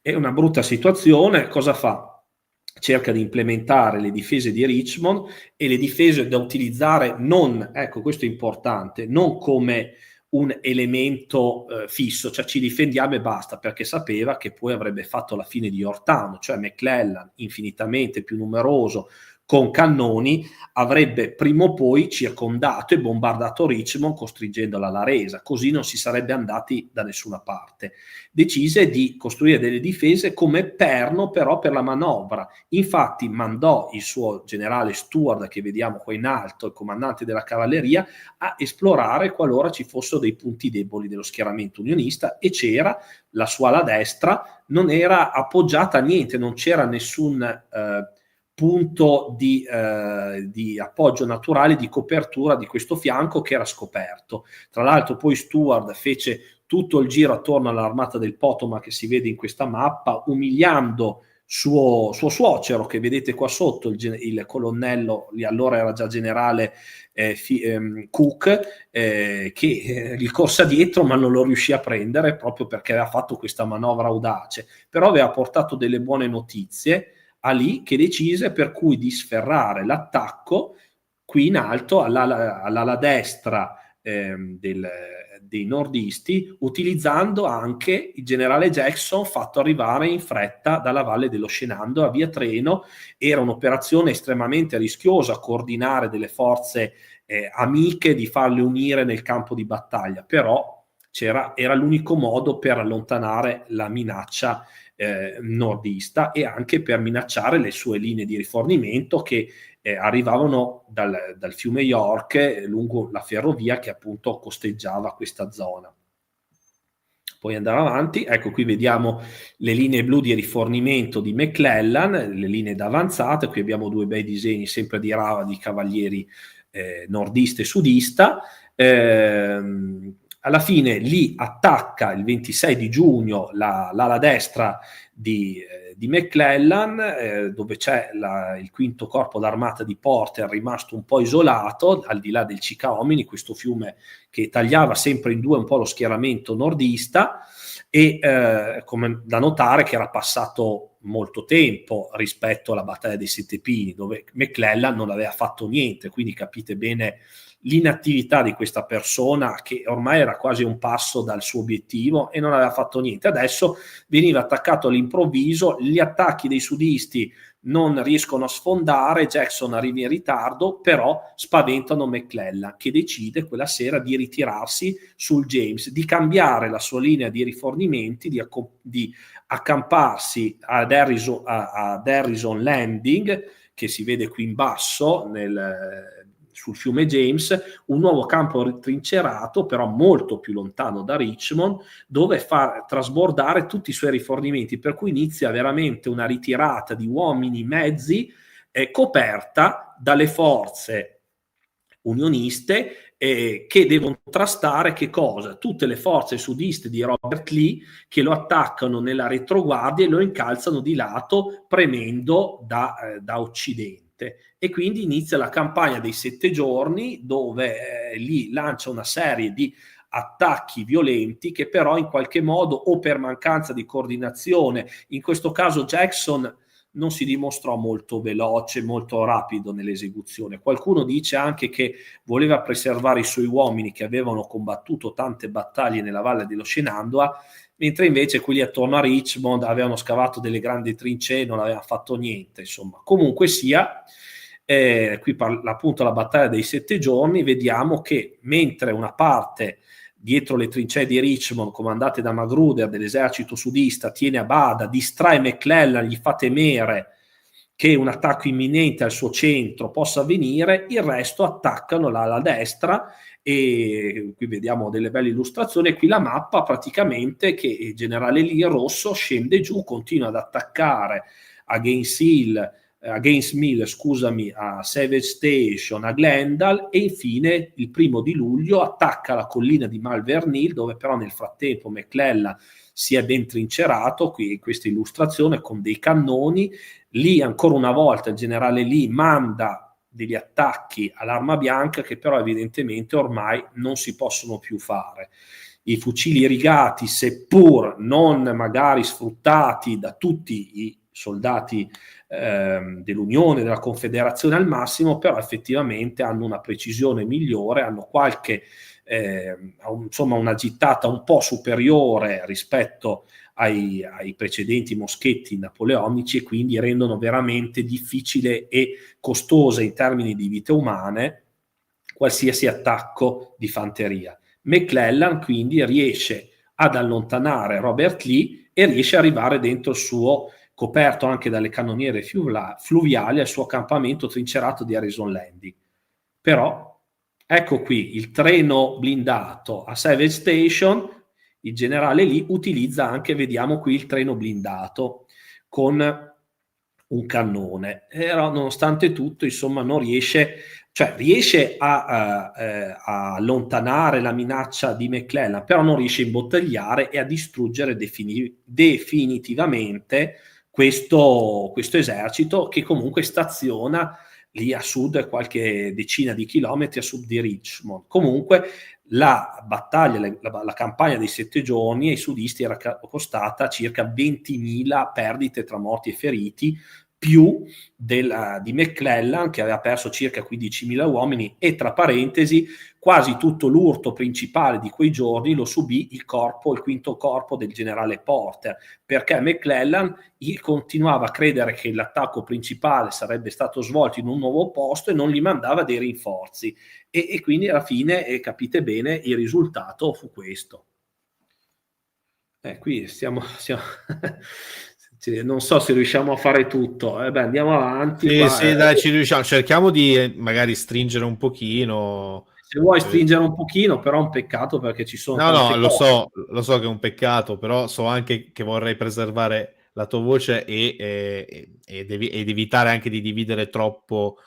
è una brutta situazione. Cosa fa? Cerca di implementare le difese di Richmond, e le difese da utilizzare non, ecco questo è importante, non come un elemento fisso, cioè ci difendiamo e basta, perché sapeva che poi avrebbe fatto la fine di Yorktown, cioè McClellan infinitamente più numeroso con cannoni avrebbe prima o poi circondato e bombardato Richmond, costringendola alla resa. Così non si sarebbe andati da nessuna parte. Decise di costruire delle difese come perno però per la manovra. Infatti mandò il suo generale Stuart, che vediamo qua in alto, il comandante della cavalleria, a esplorare qualora ci fossero dei punti deboli dello schieramento unionista, e c'era. La sua ala destra non era appoggiata a niente, non c'era nessun punto di appoggio naturale, di copertura di questo fianco che era scoperto. Tra l'altro poi Stuart fece tutto il giro attorno all'armata del Potomac, che si vede in questa mappa, umiliando suo suocero, che vedete qua sotto, il colonnello, allora era già generale Cook, che gli corsa dietro ma non lo riuscì a prendere, proprio perché aveva fatto questa manovra audace. Però aveva portato delle buone notizie a Lee, che decise per cui di sferrare l'attacco qui in alto all'ala destra dei nordisti, utilizzando anche il generale Jackson, fatto arrivare in fretta dalla valle dello Shenandoah via treno. Era un'operazione estremamente rischiosa coordinare delle forze amiche, di farle unire nel campo di battaglia, però era l'unico modo per allontanare la minaccia nordista, e anche per minacciare le sue linee di rifornimento che arrivavano dal fiume York lungo la ferrovia che appunto costeggiava questa zona. Poi andare avanti, ecco qui vediamo le linee blu di rifornimento di McClellan, le linee d'avanzata. Qui abbiamo 2 bei disegni sempre di cavalieri nordista e sudista. Alla fine Lee attacca il 26 di giugno l'ala destra di McClellan, dove c'è il quinto corpo d'armata di Porter, rimasto un po' isolato al di là del Chickahominy, questo fiume che tagliava sempre in 2 un po' lo schieramento nordista, e come da notare che era passato molto tempo rispetto alla battaglia dei Sette Pini, dove McClellan non aveva fatto niente, quindi capite bene l'inattività di questa persona, che ormai era quasi un passo dal suo obiettivo e non aveva fatto niente. Adesso veniva attaccato all'improvviso, gli attacchi dei sudisti non riescono a sfondare, Jackson arriva in ritardo, però spaventano McClellan, che decide quella sera di ritirarsi sul James, di cambiare la sua linea di rifornimenti, di accamparsi ad Harrison Landing, che si vede qui in basso sul fiume James, un nuovo campo trincerato però molto più lontano da Richmond, dove far trasbordare tutti i suoi rifornimenti, per cui inizia veramente una ritirata di uomini, mezzi, coperta dalle forze unioniste, che devono contrastare che cosa? Tutte le forze sudiste di Robert Lee, che lo attaccano nella retroguardia e lo incalzano di lato, premendo da occidente. E quindi inizia la campagna dei 7 giorni, dove Lee lancia una serie di attacchi violenti che però in qualche modo, o per mancanza di coordinazione, in questo caso Jackson non si dimostrò molto veloce, molto rapido nell'esecuzione. Qualcuno dice anche che voleva preservare i suoi uomini che avevano combattuto tante battaglie nella valle dello Shenandoah, mentre invece quelli attorno a Richmond avevano scavato delle grandi trincee e non avevano fatto niente. Insomma, comunque sia, qui appunto la battaglia dei 7 giorni, vediamo che mentre una parte dietro le trincee di Richmond comandate da Magruder dell'esercito sudista tiene a bada, distrae McClellan, gli fa temere che un attacco imminente al suo centro possa avvenire, il resto attaccano l'ala destra, e qui vediamo delle belle illustrazioni, e qui la mappa praticamente che il generale Lee rosso scende giù, continua ad attaccare a Gaines Mill, scusami, a Savage Station, a Glendale, e infine il 1 luglio attacca la collina di Malvern Hill, dove però nel frattempo McClellan si è ben trincerato, qui in questa illustrazione con dei cannoni. Lì ancora una volta il generale Lee manda degli attacchi all'arma bianca che però evidentemente ormai non si possono più fare. I fucili rigati, seppur non magari sfruttati da tutti i soldati dell'Unione, della Confederazione al massimo, però effettivamente hanno una precisione migliore, hanno qualche insomma una gittata un po' superiore rispetto ai precedenti moschetti napoleonici, e quindi rendono veramente difficile e costosa in termini di vite umane qualsiasi attacco di fanteria. McClellan quindi riesce ad allontanare Robert Lee e riesce ad arrivare dentro il suo, coperto anche dalle cannoniere fluviali, al suo accampamento trincerato di Harrison Landing. Però ecco qui il treno blindato a Savage Station. Il generale Lee utilizza anche, vediamo qui, il treno blindato con un cannone, però nonostante tutto insomma non riesce, cioè riesce a allontanare la minaccia di McClellan, però non riesce a imbottigliare e a distruggere definitivamente questo esercito, che comunque staziona lì a sud, qualche decina di chilometri a sud di Richmond. Comunque la battaglia, la campagna dei 7 giorni ai sudisti era costata circa 20.000 perdite tra morti e feriti, più di McClellan, che aveva perso circa 15.000 uomini, e tra parentesi quasi tutto l'urto principale di quei giorni lo subì il 5° corpo del generale Porter, perché McClellan continuava a credere che l'attacco principale sarebbe stato svolto in un nuovo posto e non gli mandava dei rinforzi, e quindi alla fine, capite bene, il risultato fu questo. Qui stiamo non so se riusciamo a fare tutto. Beh, andiamo avanti. Sì, dai, ci riusciamo. Cerchiamo di magari stringere un pochino. Se vuoi stringere un pochino, però è un peccato perché ci sono tante cose. Lo so che è un peccato, però so anche che vorrei preservare la tua voce ed evitare anche di dividere troppo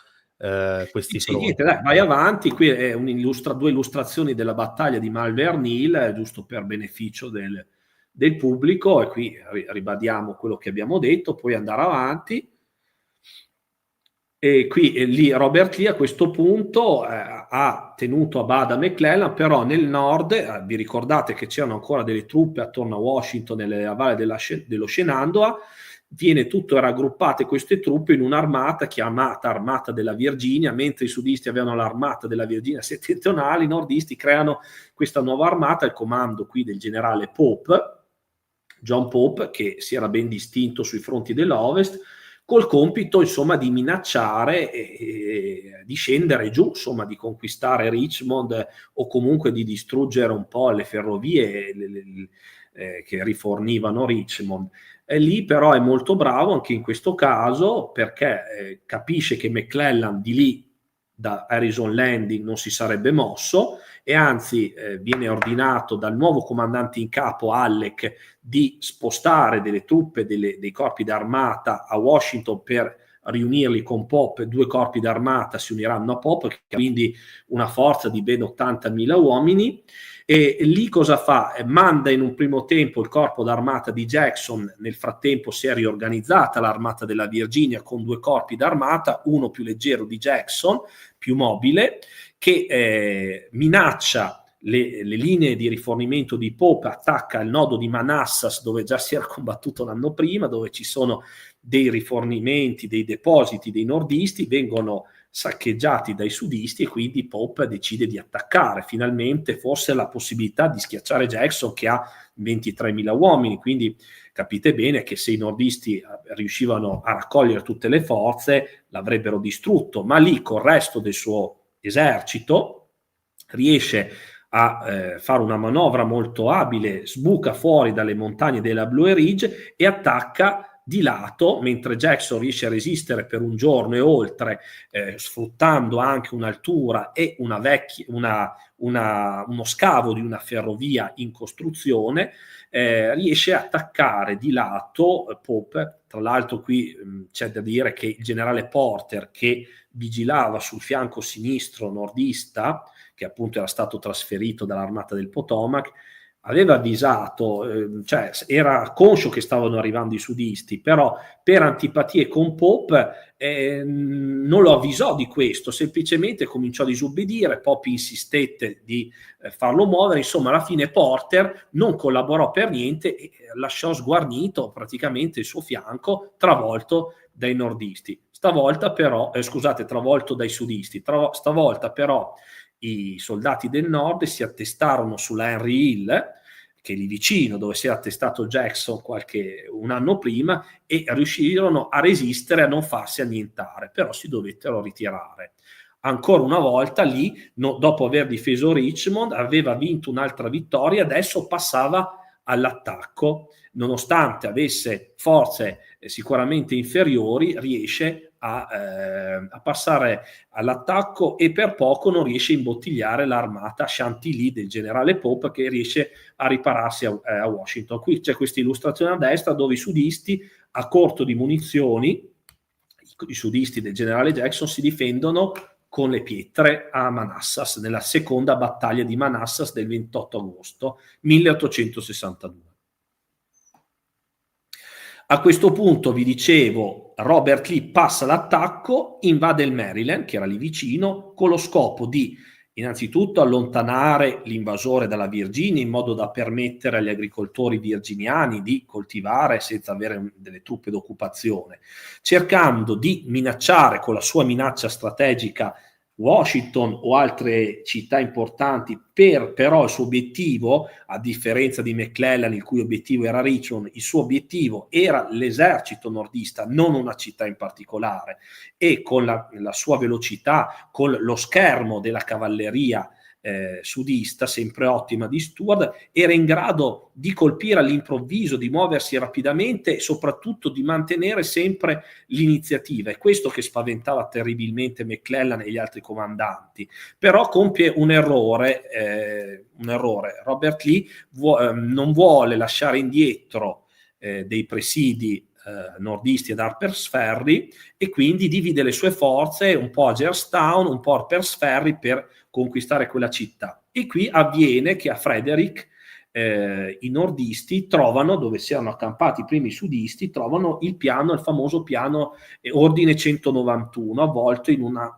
questi fronti. Niente, dai, vai avanti. Qui è 2 illustrazioni della battaglia di Malvern Hill, giusto per beneficio del pubblico, e qui ribadiamo quello che abbiamo detto, puoi andare avanti. E qui lì Robert Lee a questo punto ha tenuto a bada McClellan, però nel nord vi ricordate che c'erano ancora delle truppe attorno a Washington nella valle dello Shenandoah. Viene tutto raggruppate queste truppe in un'armata chiamata Armata della Virginia, mentre i sudisti avevano l'Armata della Virginia settentrionale, i nordisti creano questa nuova armata al comando qui del generale Pope, John Pope, che si era ben distinto sui fronti dell'Ovest, col compito insomma di minacciare e di scendere giù, insomma di conquistare Richmond o comunque di distruggere un po' le ferrovie che rifornivano Richmond. Lì però è molto bravo anche in questo caso, perché capisce che McClellan di lì da Harrison Landing non si sarebbe mosso, e anzi viene ordinato dal nuovo comandante in capo Halleck di spostare delle truppe dei corpi d'armata a Washington per riunirli con Pope. 2 corpi d'armata si uniranno a Pope, quindi una forza di ben 80.000 uomini. E lì cosa fa? Manda in un primo tempo il corpo d'armata di Jackson. Nel frattempo si è riorganizzata l'Armata della Virginia con 2 corpi d'armata, uno più leggero di Jackson, più mobile, che minaccia le linee di rifornimento di Pope, attacca il nodo di Manassas, dove già si era combattuto l'anno prima, dove ci sono dei rifornimenti, dei depositi dei nordisti, vengono saccheggiati dai sudisti, e quindi Pope decide di attaccare finalmente, forse la possibilità di schiacciare Jackson, che ha 23.000 uomini, quindi capite bene che se i nordisti riuscivano a raccogliere tutte le forze l'avrebbero distrutto, ma lì col resto del suo esercito riesce a fare una manovra molto abile, sbuca fuori dalle montagne della Blue Ridge e attacca di lato, mentre Jackson riesce a resistere per un giorno e oltre, sfruttando anche un'altura e uno scavo di una ferrovia in costruzione, riesce a attaccare di lato Pope. Tra l'altro qui c'è da dire che il generale Porter, che vigilava sul fianco sinistro nordista, che appunto era stato trasferito dall'armata del Potomac, aveva avvisato, cioè era conscio che stavano arrivando i sudisti, però per antipatie con Pope non lo avvisò di questo, semplicemente cominciò a disobbedire. Pope insistette di farlo muovere, insomma alla fine Porter non collaborò per niente e lasciò sguarnito praticamente il suo fianco, travolto dai nordisti. Stavolta però, travolto dai sudisti, stavolta però i soldati del nord si attestarono sulla Henry Hill, che è lì vicino, dove si era attestato Jackson un anno prima, e riuscirono a resistere, a non farsi annientare, però si dovettero ritirare. Ancora una volta lì, dopo aver difeso Richmond, aveva vinto un'altra vittoria, adesso passava all'attacco, nonostante avesse forze sicuramente inferiori, riesce a passare all'attacco e per poco non riesce a imbottigliare l'armata Chantilly del generale Pope, che riesce a ripararsi a Washington. Qui c'è questa illustrazione a destra dove i sudisti, a corto di munizioni, i sudisti del generale Jackson si difendono con le pietre a Manassas, nella seconda battaglia di Manassas del 28 agosto 1862. A questo punto, vi dicevo, Robert Lee passa l'attacco, invade il Maryland, che era lì vicino, con lo scopo di innanzitutto allontanare l'invasore dalla Virginia, in modo da permettere agli agricoltori virginiani di coltivare senza avere delle truppe d'occupazione, cercando di minacciare con la sua minaccia strategica Washington o altre città importanti, però il suo obiettivo, a differenza di McClellan, il cui obiettivo era Richmond, il suo obiettivo era l'esercito nordista, non una città in particolare, e con la sua velocità, con lo schermo della cavalleria sudista, sempre ottima, di Stuart, era in grado di colpire all'improvviso, di muoversi rapidamente e soprattutto di mantenere sempre l'iniziativa. È questo che spaventava terribilmente McClellan e gli altri comandanti. Però compie un errore. Robert Lee non vuole lasciare indietro dei presidi nordisti ad Harper's Ferry, e quindi divide le sue forze un po' a Gerstown, un po' a Harper's Ferry, per conquistare quella città. E qui avviene che a Frederick i nordisti trovano, dove si erano accampati i primi sudisti, trovano il famoso piano Ordine 191, avvolto in una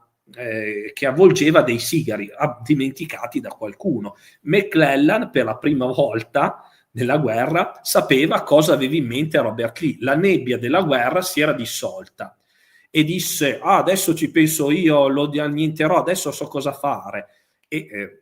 che avvolgeva dei sigari dimenticati da qualcuno. McClellan, per la prima volta nella guerra, sapeva cosa aveva in mente Robert Lee. La nebbia della guerra si era dissolta e disse: adesso ci penso io, lo annienterò, adesso so cosa fare. E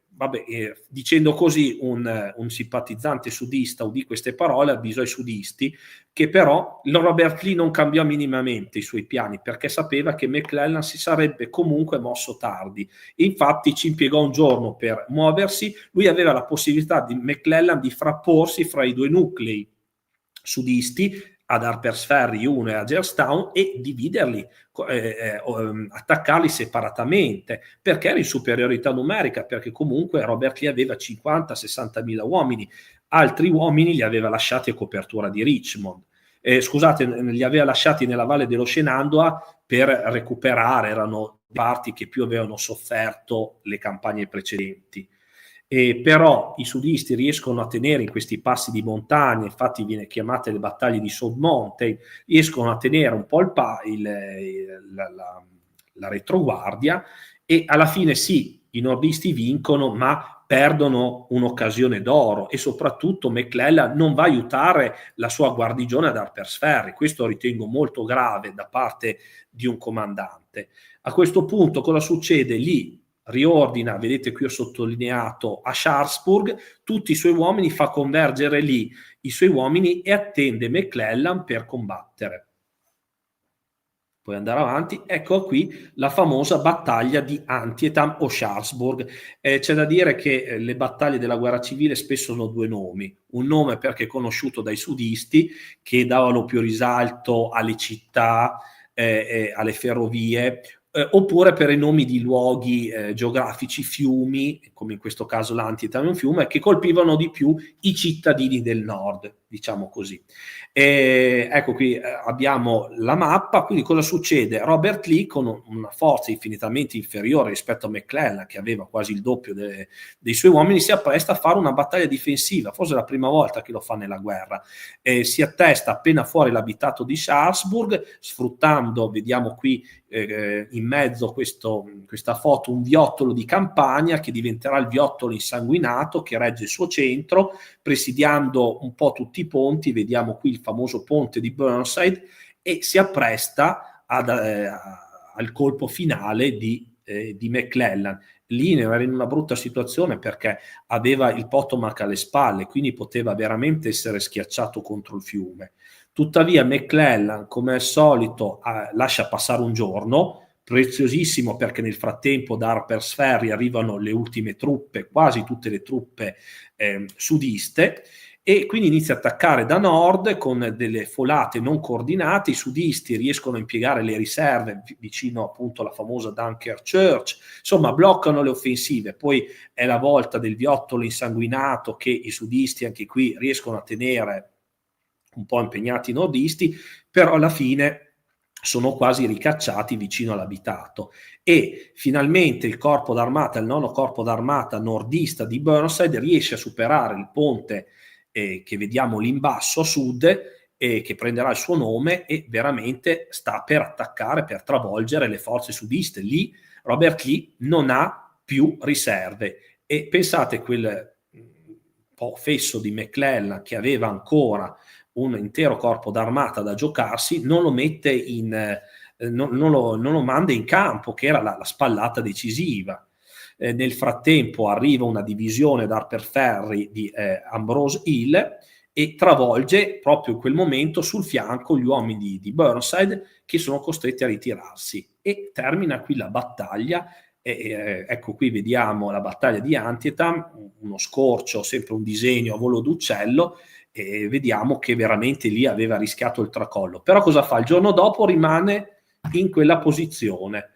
dicendo così, un simpatizzante sudista udì queste parole, avvisò i sudisti, che però Robert Lee non cambiò minimamente i suoi piani, perché sapeva che McClellan si sarebbe comunque mosso tardi. E infatti ci impiegò un giorno per muoversi. Lui aveva la possibilità di McClellan di frapporsi fra i due nuclei sudisti, ad Harper's Ferry 1 e a Gerstown, e dividerli, attaccarli separatamente, perché era in superiorità numerica, perché comunque Robert Lee aveva 50-60 mila uomini, altri uomini li aveva lasciati a copertura di Richmond, li aveva lasciati nella valle dello Shenandoah per recuperare, erano parti che più avevano sofferto le campagne precedenti. Però i sudisti riescono a tenere in questi passi di montagna, infatti viene chiamate le battaglie di South Mountain, riescono a tenere un po' la retroguardia, e alla fine sì, i nordisti vincono, ma perdono un'occasione d'oro, e soprattutto McClellan non va a aiutare la sua guarnigione ad Harper's Ferry. Questo ritengo molto grave da parte di un comandante. A questo punto cosa succede? Lì riordina, vedete qui ho sottolineato, a Sharpsburg tutti i suoi uomini, fa convergere lì i suoi uomini e attende McClellan per combattere. Puoi andare avanti. Ecco qui la famosa battaglia di Antietam o Sharpsburg. C'è da dire che le battaglie della guerra civile spesso hanno due nomi. Un nome perché è conosciuto dai sudisti, che davano più risalto alle città, alle ferrovie, oppure per i nomi di luoghi geografici, fiumi, come in questo caso l'Antietam è un fiume, che colpivano di più i cittadini del nord, diciamo così. Ecco qui abbiamo la mappa. Quindi cosa succede? Robert Lee, con una forza infinitamente inferiore rispetto a McClellan, che aveva quasi il doppio dei suoi uomini, si appresta a fare una battaglia difensiva, forse è la prima volta che lo fa nella guerra. Si attesta appena fuori l'abitato di Sharpsburg, sfruttando, vediamo qui in mezzo questa foto, un viottolo di campagna che diventerà il viottolo insanguinato che regge il suo centro, presidiando un po' tutti i ponti. Vediamo qui il famoso ponte di Burnside, e si appresta al colpo finale di McClellan. Lì era in una brutta situazione perché aveva il Potomac alle spalle, quindi poteva veramente essere schiacciato contro il fiume. Tuttavia McClellan, come al solito, lascia passare un giorno preziosissimo, perché nel frattempo da Harper's Ferry arrivano le ultime truppe, quasi tutte le truppe sudiste, e quindi inizia a attaccare da nord con delle folate non coordinate. I sudisti riescono a impiegare le riserve vicino appunto alla famosa Dunkirk Church, insomma bloccano le offensive. Poi è la volta del viottolo insanguinato, che i sudisti anche qui riescono a tenere un po' impegnati i nordisti, però alla fine sono quasi ricacciati vicino all'abitato, e finalmente il corpo d'armata, il nono corpo d'armata nordista di Burnside, riesce a superare il ponte che vediamo lì in basso a sud, che prenderà il suo nome, e veramente sta per attaccare, per travolgere le forze sudiste. Lì Robert Lee non ha più riserve, e pensate, quel po' fesso di McClellan, che aveva ancora un intero corpo d'armata da giocarsi, non lo mette non lo manda in campo, che era la spallata decisiva. Nel frattempo arriva una divisione da Harper's Ferry di Ambrose Hill e travolge proprio in quel momento sul fianco gli uomini di Burnside, che sono costretti a ritirarsi, e termina qui la battaglia. Ecco qui vediamo la battaglia di Antietam, uno scorcio, sempre un disegno a volo d'uccello, e vediamo che veramente lì aveva rischiato il tracollo. Però cosa fa? Il giorno dopo rimane in quella posizione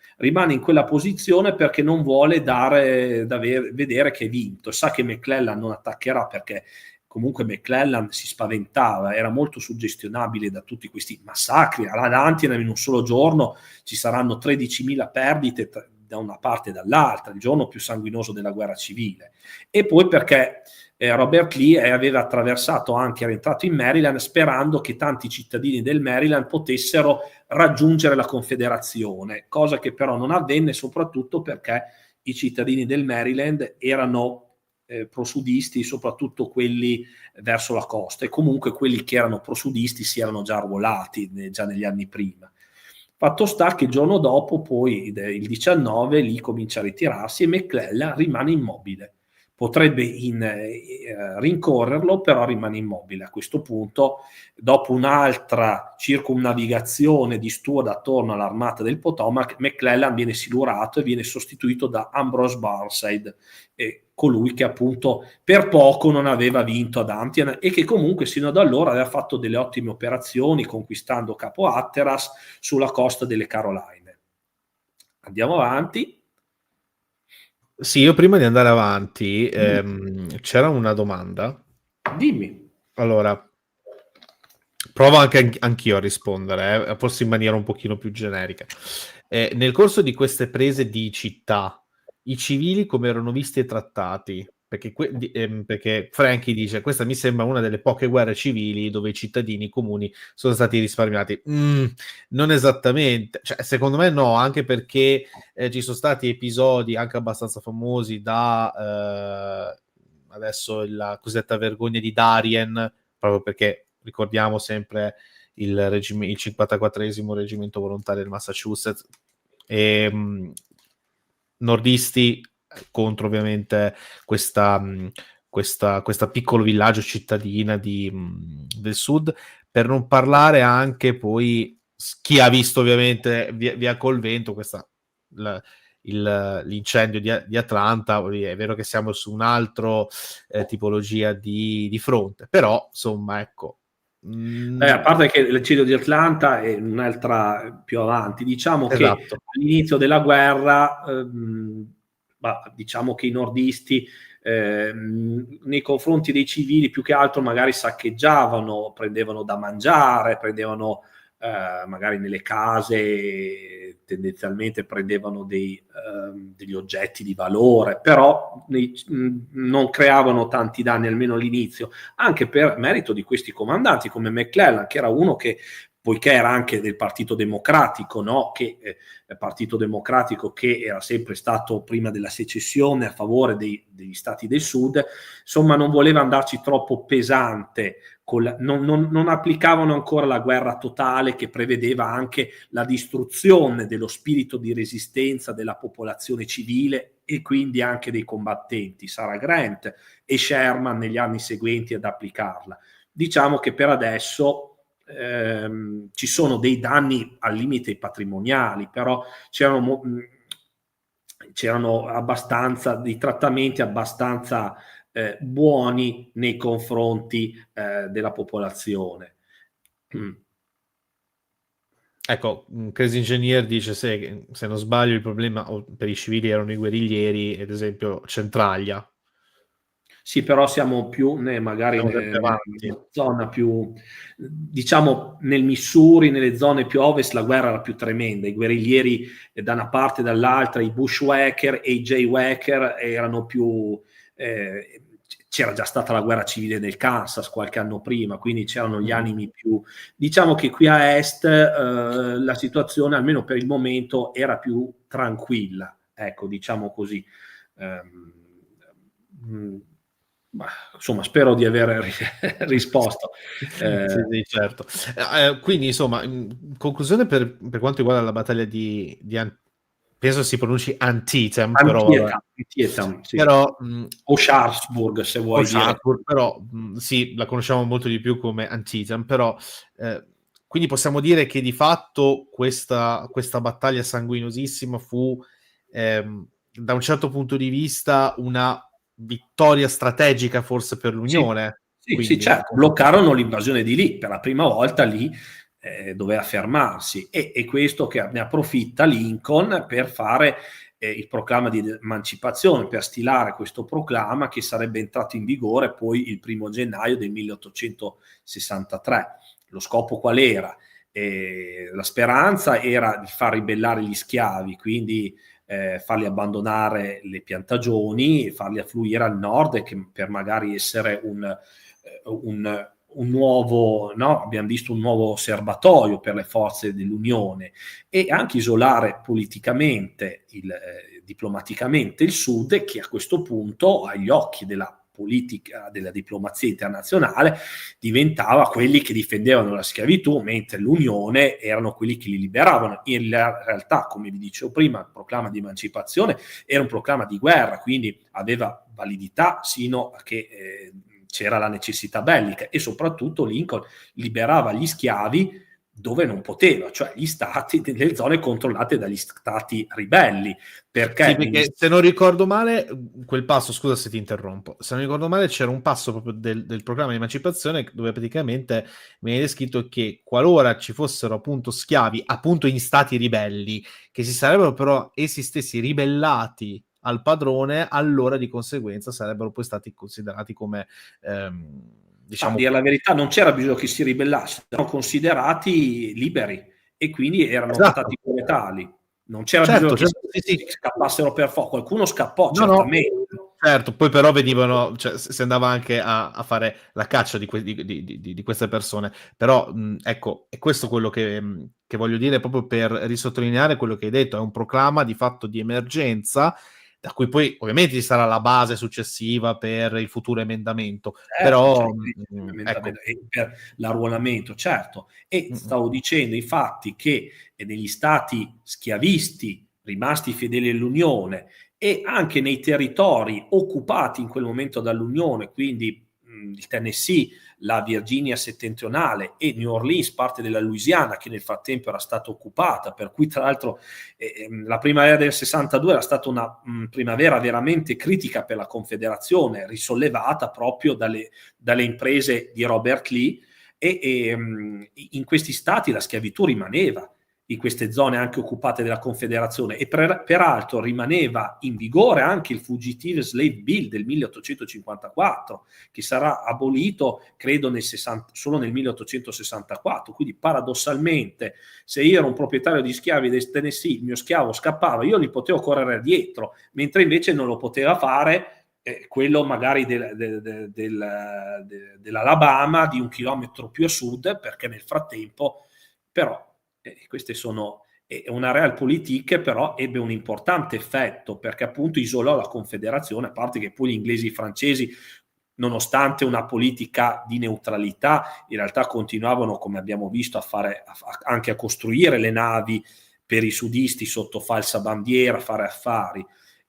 perché non vuole vedere che è vinto. Sa che McClellan non attaccherà, perché comunque McClellan si spaventava, era molto suggestionabile da tutti questi massacri. Ad Antietam in un solo giorno ci saranno 13.000 perdite da una parte e dall'altra, il giorno più sanguinoso della guerra civile. E poi perché Robert Lee aveva attraversato, anche era entrato in Maryland, sperando che tanti cittadini del Maryland potessero raggiungere la Confederazione, cosa che però non avvenne, soprattutto perché i cittadini del Maryland erano prosudisti, soprattutto quelli verso la costa, e comunque quelli che erano prosudisti si erano già arruolati già negli anni prima. Fatto sta che il giorno dopo, poi il 19, Lee comincia a ritirarsi e McClellan rimane immobile. Potrebbe rincorrerlo, però rimane immobile. A questo punto, dopo un'altra circumnavigazione di Stuart attorno all'armata del Potomac, McClellan viene silurato e viene sostituito da Ambrose Burnside, colui che appunto per poco non aveva vinto ad Antietam, e che comunque sino ad allora aveva fatto delle ottime operazioni, conquistando Capo Hatteras sulla costa delle Caroline. Andiamo avanti. Sì, io prima di andare avanti c'era una domanda. Dimmi. Allora, provo anch'io a rispondere, forse in maniera un pochino più generica. Nel corso di queste prese di città, i civili come erano visti e trattati? perché Frankie dice questa mi sembra una delle poche guerre civili dove i cittadini comuni sono stati risparmiati. Non esattamente, cioè, secondo me no, anche perché ci sono stati episodi anche abbastanza famosi da adesso la cosiddetta vergogna di Darien, proprio perché ricordiamo sempre il 54esimo reggimento volontario del Massachusetts, e nordisti contro ovviamente questa piccolo villaggio cittadina del sud, per non parlare anche poi chi ha visto ovviamente via col vento l'incendio di Atlanta. È vero che siamo su un'altra tipologia di fronte, però insomma ecco. A parte che l'incendio di Atlanta è un'altra più avanti, diciamo che Esatto. all'inizio della guerra diciamo che i nordisti nei confronti dei civili più che altro magari saccheggiavano, prendevano da mangiare, prendevano magari nelle case, tendenzialmente prendevano degli oggetti di valore, però non creavano tanti danni, almeno all'inizio, anche per merito di questi comandanti come McClellan, che era uno che, poiché era anche del Partito Democratico, no? Partito Democratico che era sempre stato prima della secessione a favore degli stati del sud, insomma non voleva andarci troppo pesante, non applicavano ancora la guerra totale che prevedeva anche la distruzione dello spirito di resistenza della popolazione civile e quindi anche dei combattenti. Sarah Grant e Sherman negli anni seguenti ad applicarla. Diciamo che per adesso ci sono dei danni al limite patrimoniali, però c'erano abbastanza dei trattamenti abbastanza buoni nei confronti della popolazione. Ecco, Crazy Engineer dice se non sbaglio il problema per i civili erano i guerriglieri, ad esempio Centraglia. Sì, però siamo più magari nella zona più, diciamo, nel Missouri, nelle zone più ovest la guerra era più tremenda, i guerriglieri da una parte e dall'altra, i bushwhacker e i jaywacker erano più c'era già stata la guerra civile del Kansas qualche anno prima, quindi c'erano gli animi più, diciamo che qui a est la situazione almeno per il momento era più tranquilla, ecco, diciamo così. Insomma, spero di aver risposto. Sì, certo. Quindi, insomma, in conclusione, per quanto riguarda la battaglia di penso si pronunci Antietam, Antietam, sì. Però o Sharpsburg, se vuoi dire. Però sì, la conosciamo molto di più come Antietam, però quindi possiamo dire che di fatto questa battaglia sanguinosissima fu da un certo punto di vista una vittoria strategica forse per l'Unione. Sì, certo, bloccarono l'invasione di lì, per la prima volta lì doveva fermarsi e questo che ne approfitta Lincoln per fare il proclama di emancipazione, per stilare questo proclama che sarebbe entrato in vigore poi il 1° gennaio del 1863. Lo scopo qual era? La speranza era di far ribellare gli schiavi, quindi farli abbandonare le piantagioni, farli affluire al nord per magari essere un nuovo, no? Abbiamo visto un nuovo serbatoio per le forze dell'Unione e anche isolare politicamente, diplomaticamente il Sud, che a questo punto agli occhi della politica, della diplomazia internazionale, diventava quelli che difendevano la schiavitù, mentre l'Unione erano quelli che li liberavano. In realtà, come vi dicevo prima, il proclama di emancipazione era un proclama di guerra, quindi aveva validità sino a che c'era la necessità bellica e soprattutto Lincoln liberava gli schiavi dove non poteva, cioè gli stati delle zone controllate dagli stati ribelli. Perché se non ricordo male, quel passo, scusa se ti interrompo, se non ricordo male c'era un passo proprio del programma di emancipazione dove praticamente viene descritto che qualora ci fossero appunto schiavi appunto in stati ribelli che si sarebbero però essi stessi ribellati al padrone, allora di conseguenza sarebbero poi stati considerati come diciamo, a dire la verità non c'era bisogno che si ribellassero, erano considerati liberi e quindi erano trattati come tali. Non c'era bisogno che scappassero per fuoco, qualcuno scappò certamente. Certo, poi però venivano, cioè, si andava anche a fare la caccia di queste persone. Però, ecco, è questo quello che voglio dire, proprio per risottolineare quello che hai detto, è un proclama di fatto di emergenza, da cui poi ovviamente ci sarà la base successiva per il futuro emendamento, Certo, c'è però, ecco. per l'arruolamento, certo. E Mh-mh. stavo dicendo infatti che negli stati schiavisti rimasti fedeli all'Unione e anche nei territori occupati in quel momento dall'Unione, quindi il Tennessee, la Virginia settentrionale e New Orleans, parte della Louisiana che nel frattempo era stata occupata, per cui tra l'altro la primavera del 62 era stata una primavera veramente critica per la Confederazione, risollevata proprio dalle imprese di Robert Lee e in questi stati la schiavitù rimaneva, in queste zone anche occupate dalla Confederazione, e peraltro rimaneva in vigore anche il Fugitive Slave Bill del 1854, che sarà abolito credo solo nel 1864. Quindi paradossalmente, se io ero un proprietario di schiavi del Tennessee, il mio schiavo scappava, io li potevo correre dietro, mentre invece non lo poteva fare quello magari dell'Alabama di 1 chilometro più a sud, perché nel frattempo però queste sono una realpolitik, però ebbe un importante effetto, perché appunto isolò la Confederazione, a parte che poi gli inglesi e i francesi, nonostante una politica di neutralità, in realtà continuavano, come abbiamo visto, anche a costruire le navi per i sudisti sotto falsa bandiera, fare affari.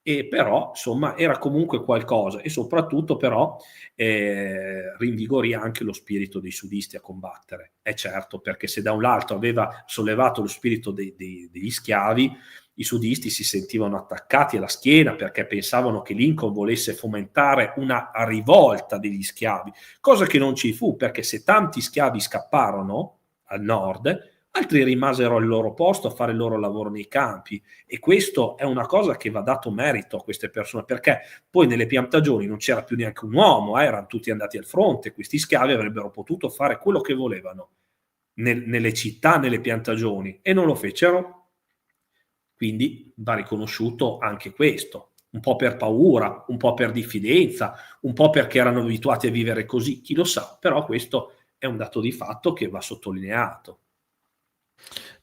E però insomma era comunque qualcosa, e soprattutto però rinvigorì anche lo spirito dei sudisti a combattere. È certo, perché se da un lato aveva sollevato lo spirito degli schiavi, i sudisti si sentivano attaccati alla schiena perché pensavano che Lincoln volesse fomentare una rivolta degli schiavi, cosa che non ci fu, perché se tanti schiavi scapparono al nord, altri rimasero al loro posto a fare il loro lavoro nei campi, e questo è una cosa che va dato merito a queste persone, perché poi nelle piantagioni non c'era più neanche un uomo, erano tutti andati al fronte, questi schiavi avrebbero potuto fare quello che volevano nelle città, nelle piantagioni, e non lo fecero. Quindi va riconosciuto anche questo, un po' per paura, un po' per diffidenza, un po' perché erano abituati a vivere così, chi lo sa, però questo è un dato di fatto che va sottolineato.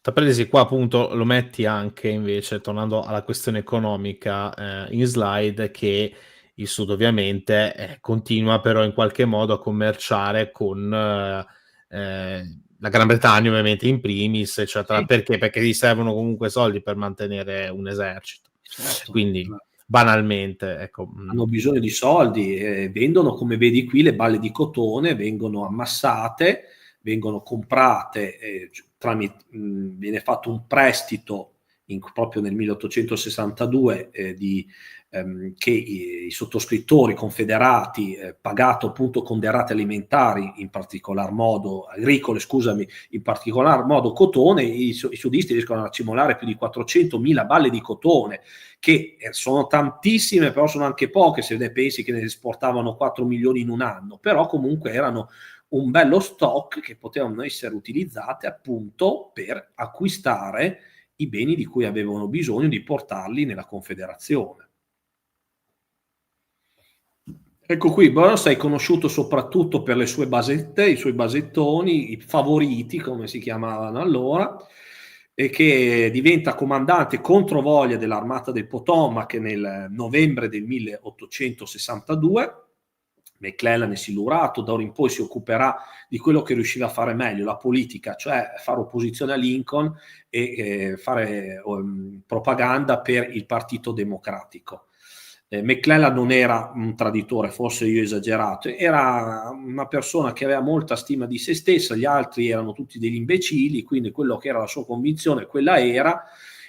Tra parentesi qua appunto lo metti anche invece, tornando alla questione economica, in slide, che il Sud ovviamente, continua però in qualche modo a commerciare con, la Gran Bretagna ovviamente in primis, eccetera. Sì, Perché? Perché gli servono comunque soldi per mantenere un esercito. certo. Quindi banalmente, ecco, Hanno bisogno di soldi, vendono, come vedi qui, le balle di cotone, vengono ammassate, vengono comprate, viene fatto un prestito proprio nel 1862 che i sottoscrittori confederati, pagato appunto con derrate alimentari, in particolar modo agricole, scusami, in particolar modo cotone, i sudisti riescono a accumulare più di 400.000 balle di cotone, che sono tantissime, però sono anche poche se ne pensi che ne esportavano 4 milioni in un anno, però comunque erano un bello stock che potevano essere utilizzate appunto per acquistare i beni di cui avevano bisogno, di portarli nella Confederazione. Ecco qui, Burnside è conosciuto soprattutto per le sue basette, i suoi basettoni, i favoriti come si chiamavano allora, e che diventa comandante controvoglia dell'Armata del Potomac nel novembre del 1862. McClellan è silurato, da ora in poi si occuperà di quello che riusciva a fare meglio, la politica, cioè fare opposizione a Lincoln e fare propaganda per il Partito Democratico. McClellan non era un traditore, forse io ho esagerato, era una persona che aveva molta stima di se stessa, gli altri erano tutti degli imbecilli, quindi quello che era la sua convinzione, quella era,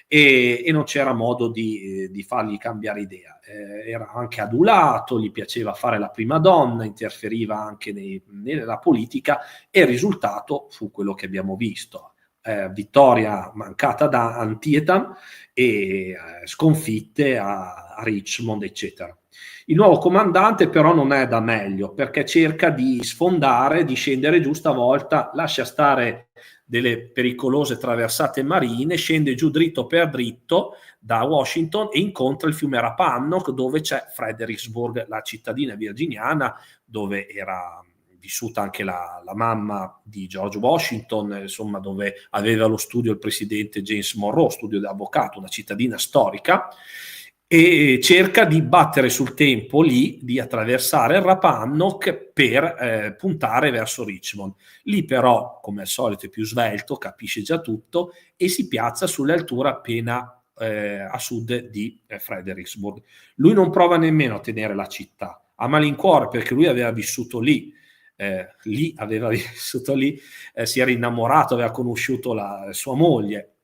e non c'era modo di fargli cambiare idea. Era anche adulato, gli piaceva fare la prima donna, interferiva anche nella politica, e il risultato fu quello che abbiamo visto. Vittoria mancata da Antietam e sconfitte a Richmond, eccetera. Il nuovo comandante però non è da meglio, perché cerca di sfondare, di scendere giù stavolta, lascia stare delle pericolose traversate marine, scende giù dritto per dritto da Washington e incontra il fiume Rappahannock, dove c'è Fredericksburg, la cittadina virginiana dove era vissuta anche la mamma di George Washington, insomma, dove aveva lo studio il presidente James Monroe, studio di avvocato, una cittadina storica, e cerca di battere sul tempo lì, di attraversare il Rappahannock per puntare verso Richmond. Lì però, come al solito, è più svelto, capisce già tutto e si piazza sulle alture appena a sud di Fredericksburg. Lui non prova nemmeno a tenere la città, a malincuore, perché lui aveva vissuto lì, si era innamorato, aveva conosciuto sua moglie,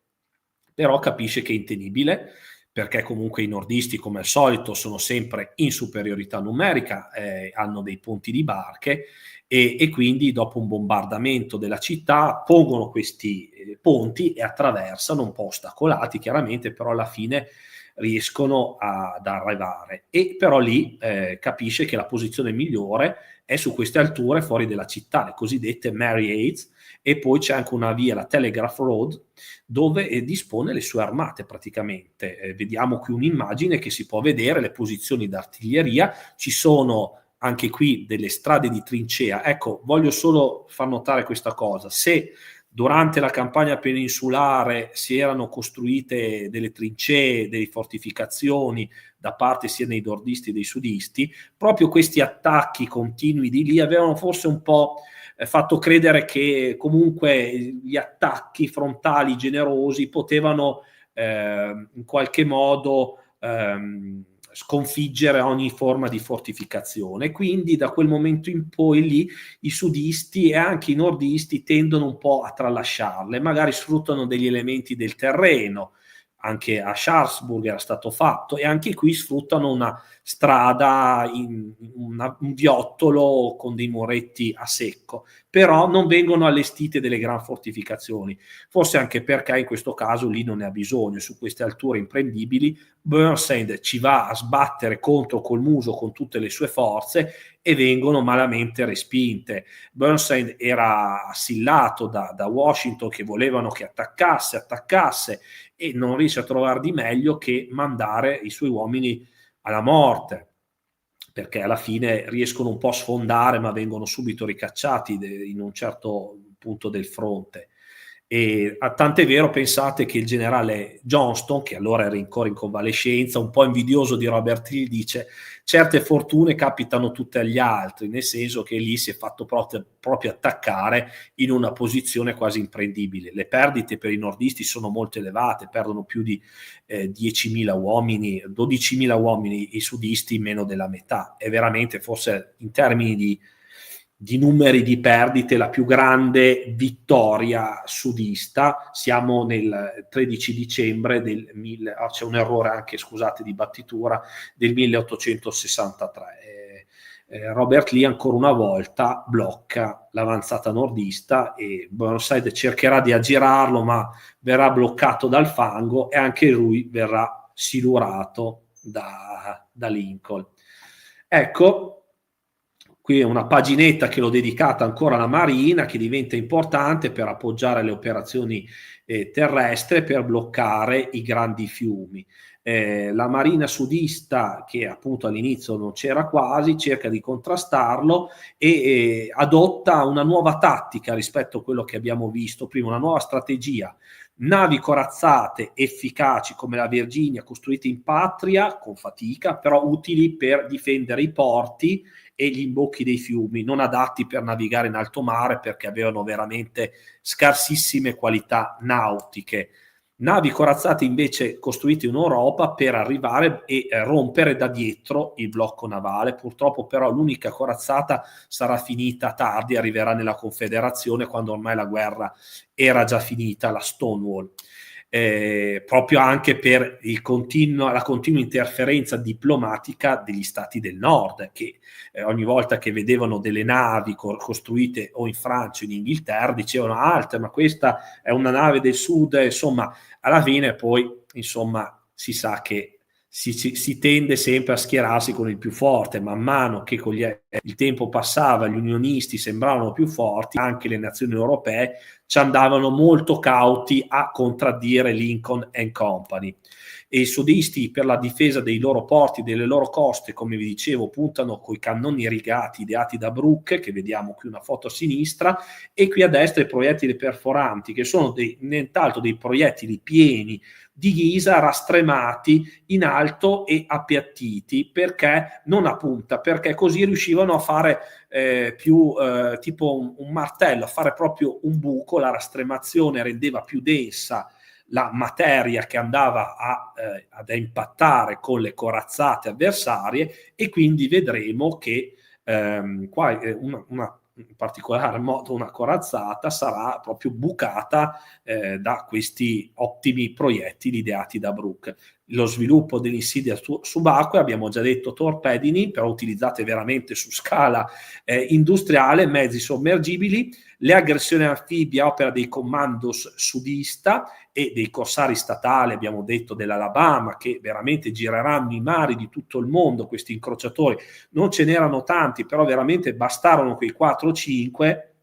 però capisce che è intenibile, perché comunque i nordisti, come al solito, sono sempre in superiorità numerica, hanno dei ponti di barche e quindi dopo un bombardamento della città pongono questi ponti e attraversano, un po' ostacolati chiaramente, però alla fine riescono ad arrivare. E però lì capisce che la posizione migliore è su queste alture fuori dalla città, le cosiddette Mary Aids, e poi c'è anche una via, la Telegraph Road, dove dispone le sue armate praticamente. Vediamo qui un'immagine che si può vedere, le posizioni d'artiglieria, ci sono anche qui delle strade di trincea. Ecco, voglio solo far notare questa cosa: se durante la campagna peninsulare si erano costruite delle trincee, delle fortificazioni da parte sia dei nordisti che dei sudisti, proprio questi attacchi continui di lì avevano forse un po' fatto credere che comunque gli attacchi frontali generosi potevano in qualche modo sconfiggere ogni forma di fortificazione. Quindi da quel momento in poi lì i sudisti e anche i nordisti tendono un po' a tralasciarle, magari sfruttano degli elementi del terreno. Anche a Sharpsburg era stato fatto, e anche qui sfruttano una strada, un viottolo con dei muretti a secco, però non vengono allestite delle gran fortificazioni, forse anche perché in questo caso lì non ne ha bisogno. Su queste alture imprendibili Burnside ci va a sbattere contro col muso con tutte le sue forze e vengono malamente respinte. Burnside era assillato da Washington, che volevano che attaccasse, e non riesce a trovare di meglio che mandare i suoi uomini alla morte, perché alla fine riescono un po' a sfondare, ma vengono subito ricacciati in un certo punto del fronte. E tant'è vero, pensate che il generale Johnston, che allora era ancora in convalescenza, un po' invidioso di Robert Lee, dice: certe fortune capitano tutte agli altri, nel senso che lì si è fatto proprio attaccare in una posizione quasi imprendibile. Le perdite per i nordisti sono molto elevate, perdono più di 10.000 uomini, 12.000 uomini, i sudisti meno della metà. È veramente, forse in termini di numeri di perdite, la più grande vittoria sudista. Siamo nel 13 dicembre del c'è un errore anche, scusate, di battitura, del 1863. Robert Lee ancora una volta blocca l'avanzata nordista e Burnside cercherà di aggirarlo, ma verrà bloccato dal fango e anche lui verrà silurato da Lincoln. Ecco, qui è una paginetta che l'ho dedicata ancora alla Marina, che diventa importante per appoggiare le operazioni terrestri, per bloccare i grandi fiumi. La Marina sudista, che appunto all'inizio non c'era quasi, cerca di contrastarlo e adotta una nuova tattica rispetto a quello che abbiamo visto prima, una nuova strategia. Navi corazzate efficaci come la Virginia, costruite in patria con fatica, però utili per difendere i porti e gli imbocchi dei fiumi, non adatti per navigare in alto mare perché avevano veramente scarsissime qualità nautiche. Navi corazzate invece costruite in Europa per arrivare e rompere da dietro il blocco navale. Purtroppo però l'unica corazzata sarà finita tardi, arriverà nella Confederazione quando ormai la guerra era già finita, la Stonewall. Proprio anche per la continua interferenza diplomatica degli stati del nord, che ogni volta che vedevano delle navi costruite o in Francia o in Inghilterra dicevano: ma questa è una nave del sud. Insomma, alla fine poi si sa che si tende sempre a schierarsi con il più forte. Man mano che il tempo passava, gli unionisti sembravano più forti, anche le nazioni europee ci andavano molto cauti a contraddire Lincoln and Company. E i sudisti, per la difesa dei loro porti, delle loro coste, come vi dicevo, puntano coi cannoni rigati ideati da Brooke, che vediamo qui una foto a sinistra, e qui a destra i proiettili perforanti, che sono nient'altro dei proiettili pieni di ghisa, rastremati in alto e appiattiti, perché non a punta, perché così riuscivano a fare più tipo un martello, a fare proprio un buco. La rastremazione rendeva più densa la materia che andava ad impattare con le corazzate avversarie, e quindi vedremo che qua in particolar modo una corazzata sarà proprio bucata da questi ottimi proiettili ideati da Brooke. Lo sviluppo dell'insidia subacquea, abbiamo già detto torpedini, però utilizzate veramente su scala industriale, mezzi sommergibili, le aggressioni anfibie, opera dei commandos sudista e dei corsari statali, abbiamo detto dell'Alabama, che veramente gireranno i mari di tutto il mondo. Questi incrociatori non ce n'erano tanti, però veramente bastarono quei 4 o 5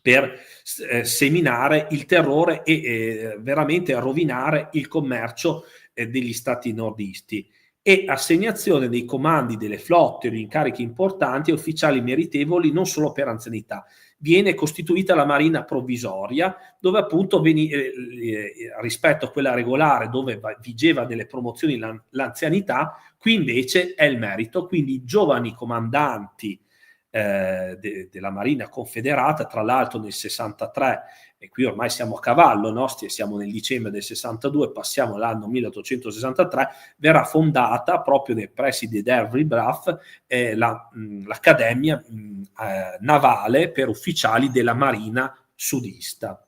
per seminare il terrore e veramente rovinare il commercio degli stati nordisti. E assegnazione dei comandi delle flotte o di incarichi importanti a ufficiali meritevoli non solo per anzianità. Viene costituita la marina provvisoria, dove appunto rispetto a quella regolare, dove vigeva delle promozioni l'anzianità, qui invece è il merito. Quindi i giovani comandanti della Marina Confederata, tra l'altro nel 63, e qui ormai siamo a cavallo, no? Siamo nel dicembre del 62, passiamo all'anno 1863, verrà fondata proprio nei pressi di Derby Bluff l'Accademia Navale per ufficiali della Marina sudista.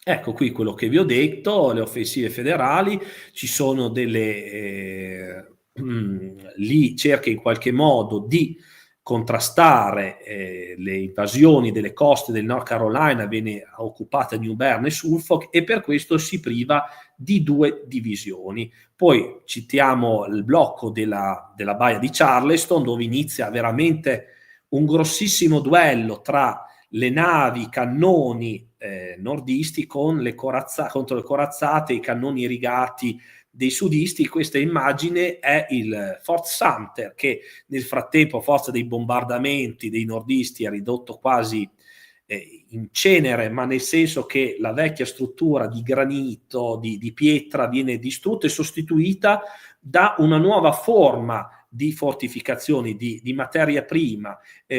Ecco qui quello che vi ho detto, le offensive federali, ci sono delle... lì cerca in qualche modo di contrastare le invasioni delle coste del North Carolina, viene occupata New Bern e Suffolk, e per questo si priva di 2 divisioni. Poi citiamo il blocco della baia di Charleston, dove inizia veramente un grossissimo duello tra le navi, i cannoni nordisti contro le corazzate, i cannoni irrigati dei sudisti. Questa immagine è il Fort Sumter, che nel frattempo, a forza dei bombardamenti dei nordisti, è ridotto quasi in cenere, ma nel senso che la vecchia struttura di granito, di pietra, viene distrutta e sostituita da una nuova forma di fortificazioni, di materia prima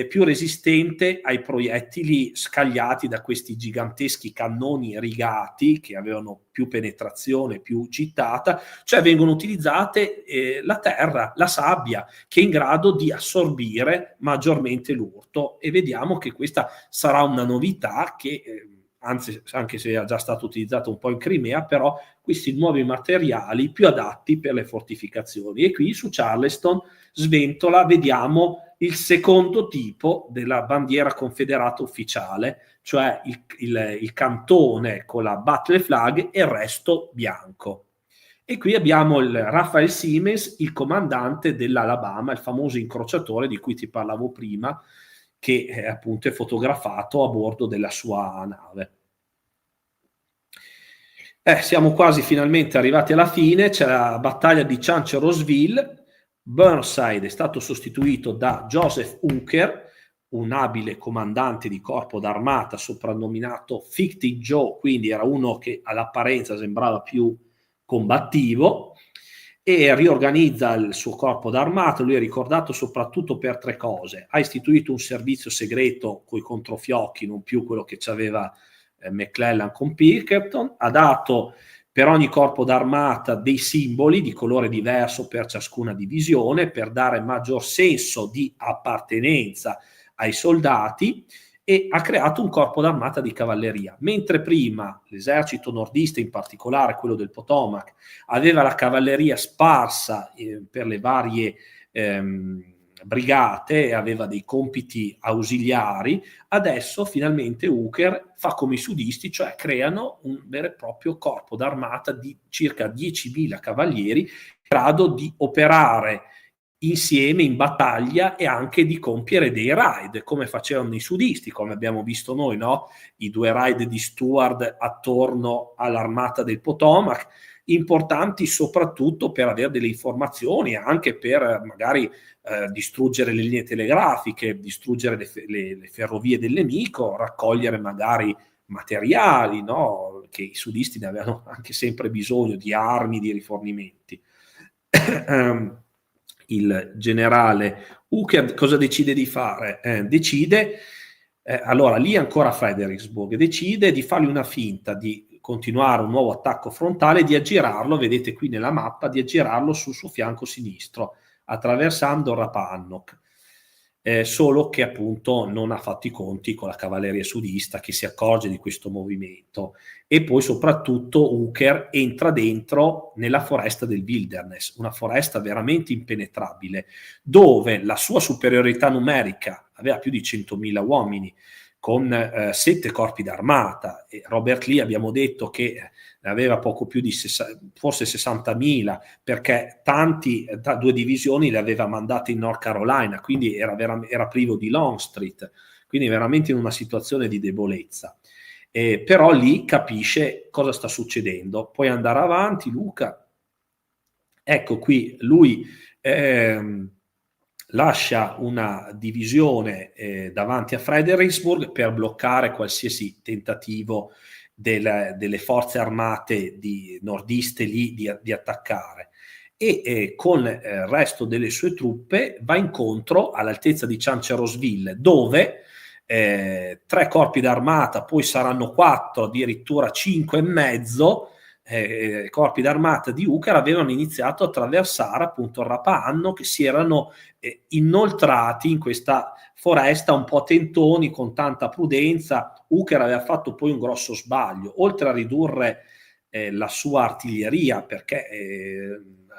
più resistente ai proiettili scagliati da questi giganteschi cannoni rigati, che avevano più penetrazione, più gittata, cioè vengono utilizzate la terra, la sabbia, che è in grado di assorbire maggiormente l'urto. E vediamo che questa sarà una novità che anzi, anche se è già stato utilizzato un po' in Crimea, però questi nuovi materiali più adatti per le fortificazioni. E qui su Charleston sventola, vediamo il secondo tipo della bandiera confederata ufficiale, cioè il cantone con la battle flag e il resto bianco. E qui abbiamo il Raphael Siemens, il comandante dell'Alabama, il famoso incrociatore di cui ti parlavo prima, che appunto è fotografato a bordo della sua nave. Siamo quasi finalmente arrivati alla fine, c'è la battaglia di Chancellorsville. Burnside è stato sostituito da Joseph Hooker, un abile comandante di corpo d'armata soprannominato Fighting Joe, quindi era uno che all'apparenza sembrava più combattivo, e riorganizza il suo corpo d'armata. Lui è ricordato soprattutto per 3 cose: ha istituito un servizio segreto coi controfiocchi, non più quello che c'aveva McClellan con Pinkerton, ha dato per ogni corpo d'armata dei simboli di colore diverso per ciascuna divisione, per dare maggior senso di appartenenza ai soldati, e ha creato un corpo d'armata di cavalleria. Mentre prima l'esercito nordista, in particolare quello del Potomac, aveva la cavalleria sparsa per le varie brigate, aveva dei compiti ausiliari. Adesso finalmente Hooker fa come i sudisti, cioè creano un vero e proprio corpo d'armata di circa 10.000 cavalieri in grado di operare insieme in battaglia e anche di compiere dei raid, come facevano i sudisti, come abbiamo visto noi, no? I 2 raid di Stuart attorno all'armata del Potomac, importanti soprattutto per avere delle informazioni, anche per magari distruggere le linee telegrafiche, distruggere le ferrovie del nemico, raccogliere magari materiali, no? Che i sudisti ne avevano anche sempre bisogno, di armi, di rifornimenti. Il generale Hooker cosa decide di fare? Allora lì ancora Fredericksburg, decide di fargli una finta, di continuare un nuovo attacco frontale, di aggirarlo, vedete qui nella mappa, di aggirarlo sul suo fianco sinistro, attraversando Rappahannock. Solo che appunto non ha fatto i conti con la cavalleria sudista che si accorge di questo movimento, e poi soprattutto Hooker entra dentro nella foresta del Wilderness, una foresta veramente impenetrabile, dove la sua superiorità numerica, aveva più di 100.000 uomini con 7 corpi d'armata, e Robert Lee abbiamo detto che aveva poco più di forse 60.000, perché 2 divisioni le aveva mandate in North Carolina, quindi era privo di Longstreet, quindi veramente in una situazione di debolezza. Però lì capisce cosa sta succedendo. Puoi andare avanti, Luca. Ecco qui, lui lascia una divisione davanti a Fredericksburg per bloccare qualsiasi tentativo delle forze armate nordiste lì di attaccare, e con il resto delle sue truppe va incontro all'altezza di Chancellorsville, dove 3 corpi d'armata, poi saranno 4, addirittura 5 e mezzo corpi d'armata di Hooker avevano iniziato a attraversare appunto il Rappahannock, che si erano inoltrati in questa foresta un po' tentoni, con tanta prudenza. Hooker aveva fatto poi un grosso sbaglio, oltre a ridurre la sua artiglieria, perché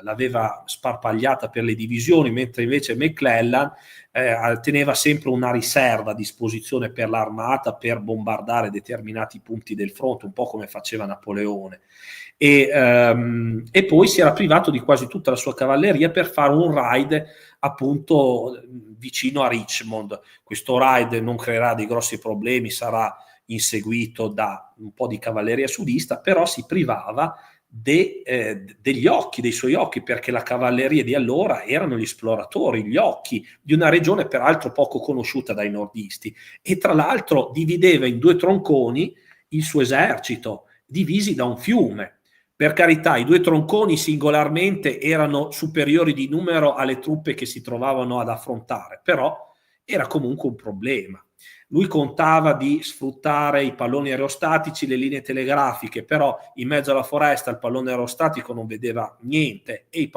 l'aveva sparpagliata per le divisioni, mentre invece McClellan teneva sempre una riserva a disposizione per l'armata per bombardare determinati punti del fronte, un po' come faceva Napoleone. E poi si era privato di quasi tutta la sua cavalleria per fare un raid appunto vicino a Richmond. Questo raid non creerà dei grossi problemi, sarà inseguito da un po' di cavalleria sudista, però si privava degli occhi, dei suoi occhi, perché la cavalleria di allora erano gli esploratori, gli occhi di una regione peraltro poco conosciuta dai nordisti, e tra l'altro divideva in 2 tronconi il suo esercito, divisi da un fiume. Per carità, i 2 tronconi singolarmente erano superiori di numero alle truppe che si trovavano ad affrontare, però era comunque un problema. Lui contava di sfruttare i palloni aerostatici, le linee telegrafiche, però in mezzo alla foresta il pallone aerostatico non vedeva niente, e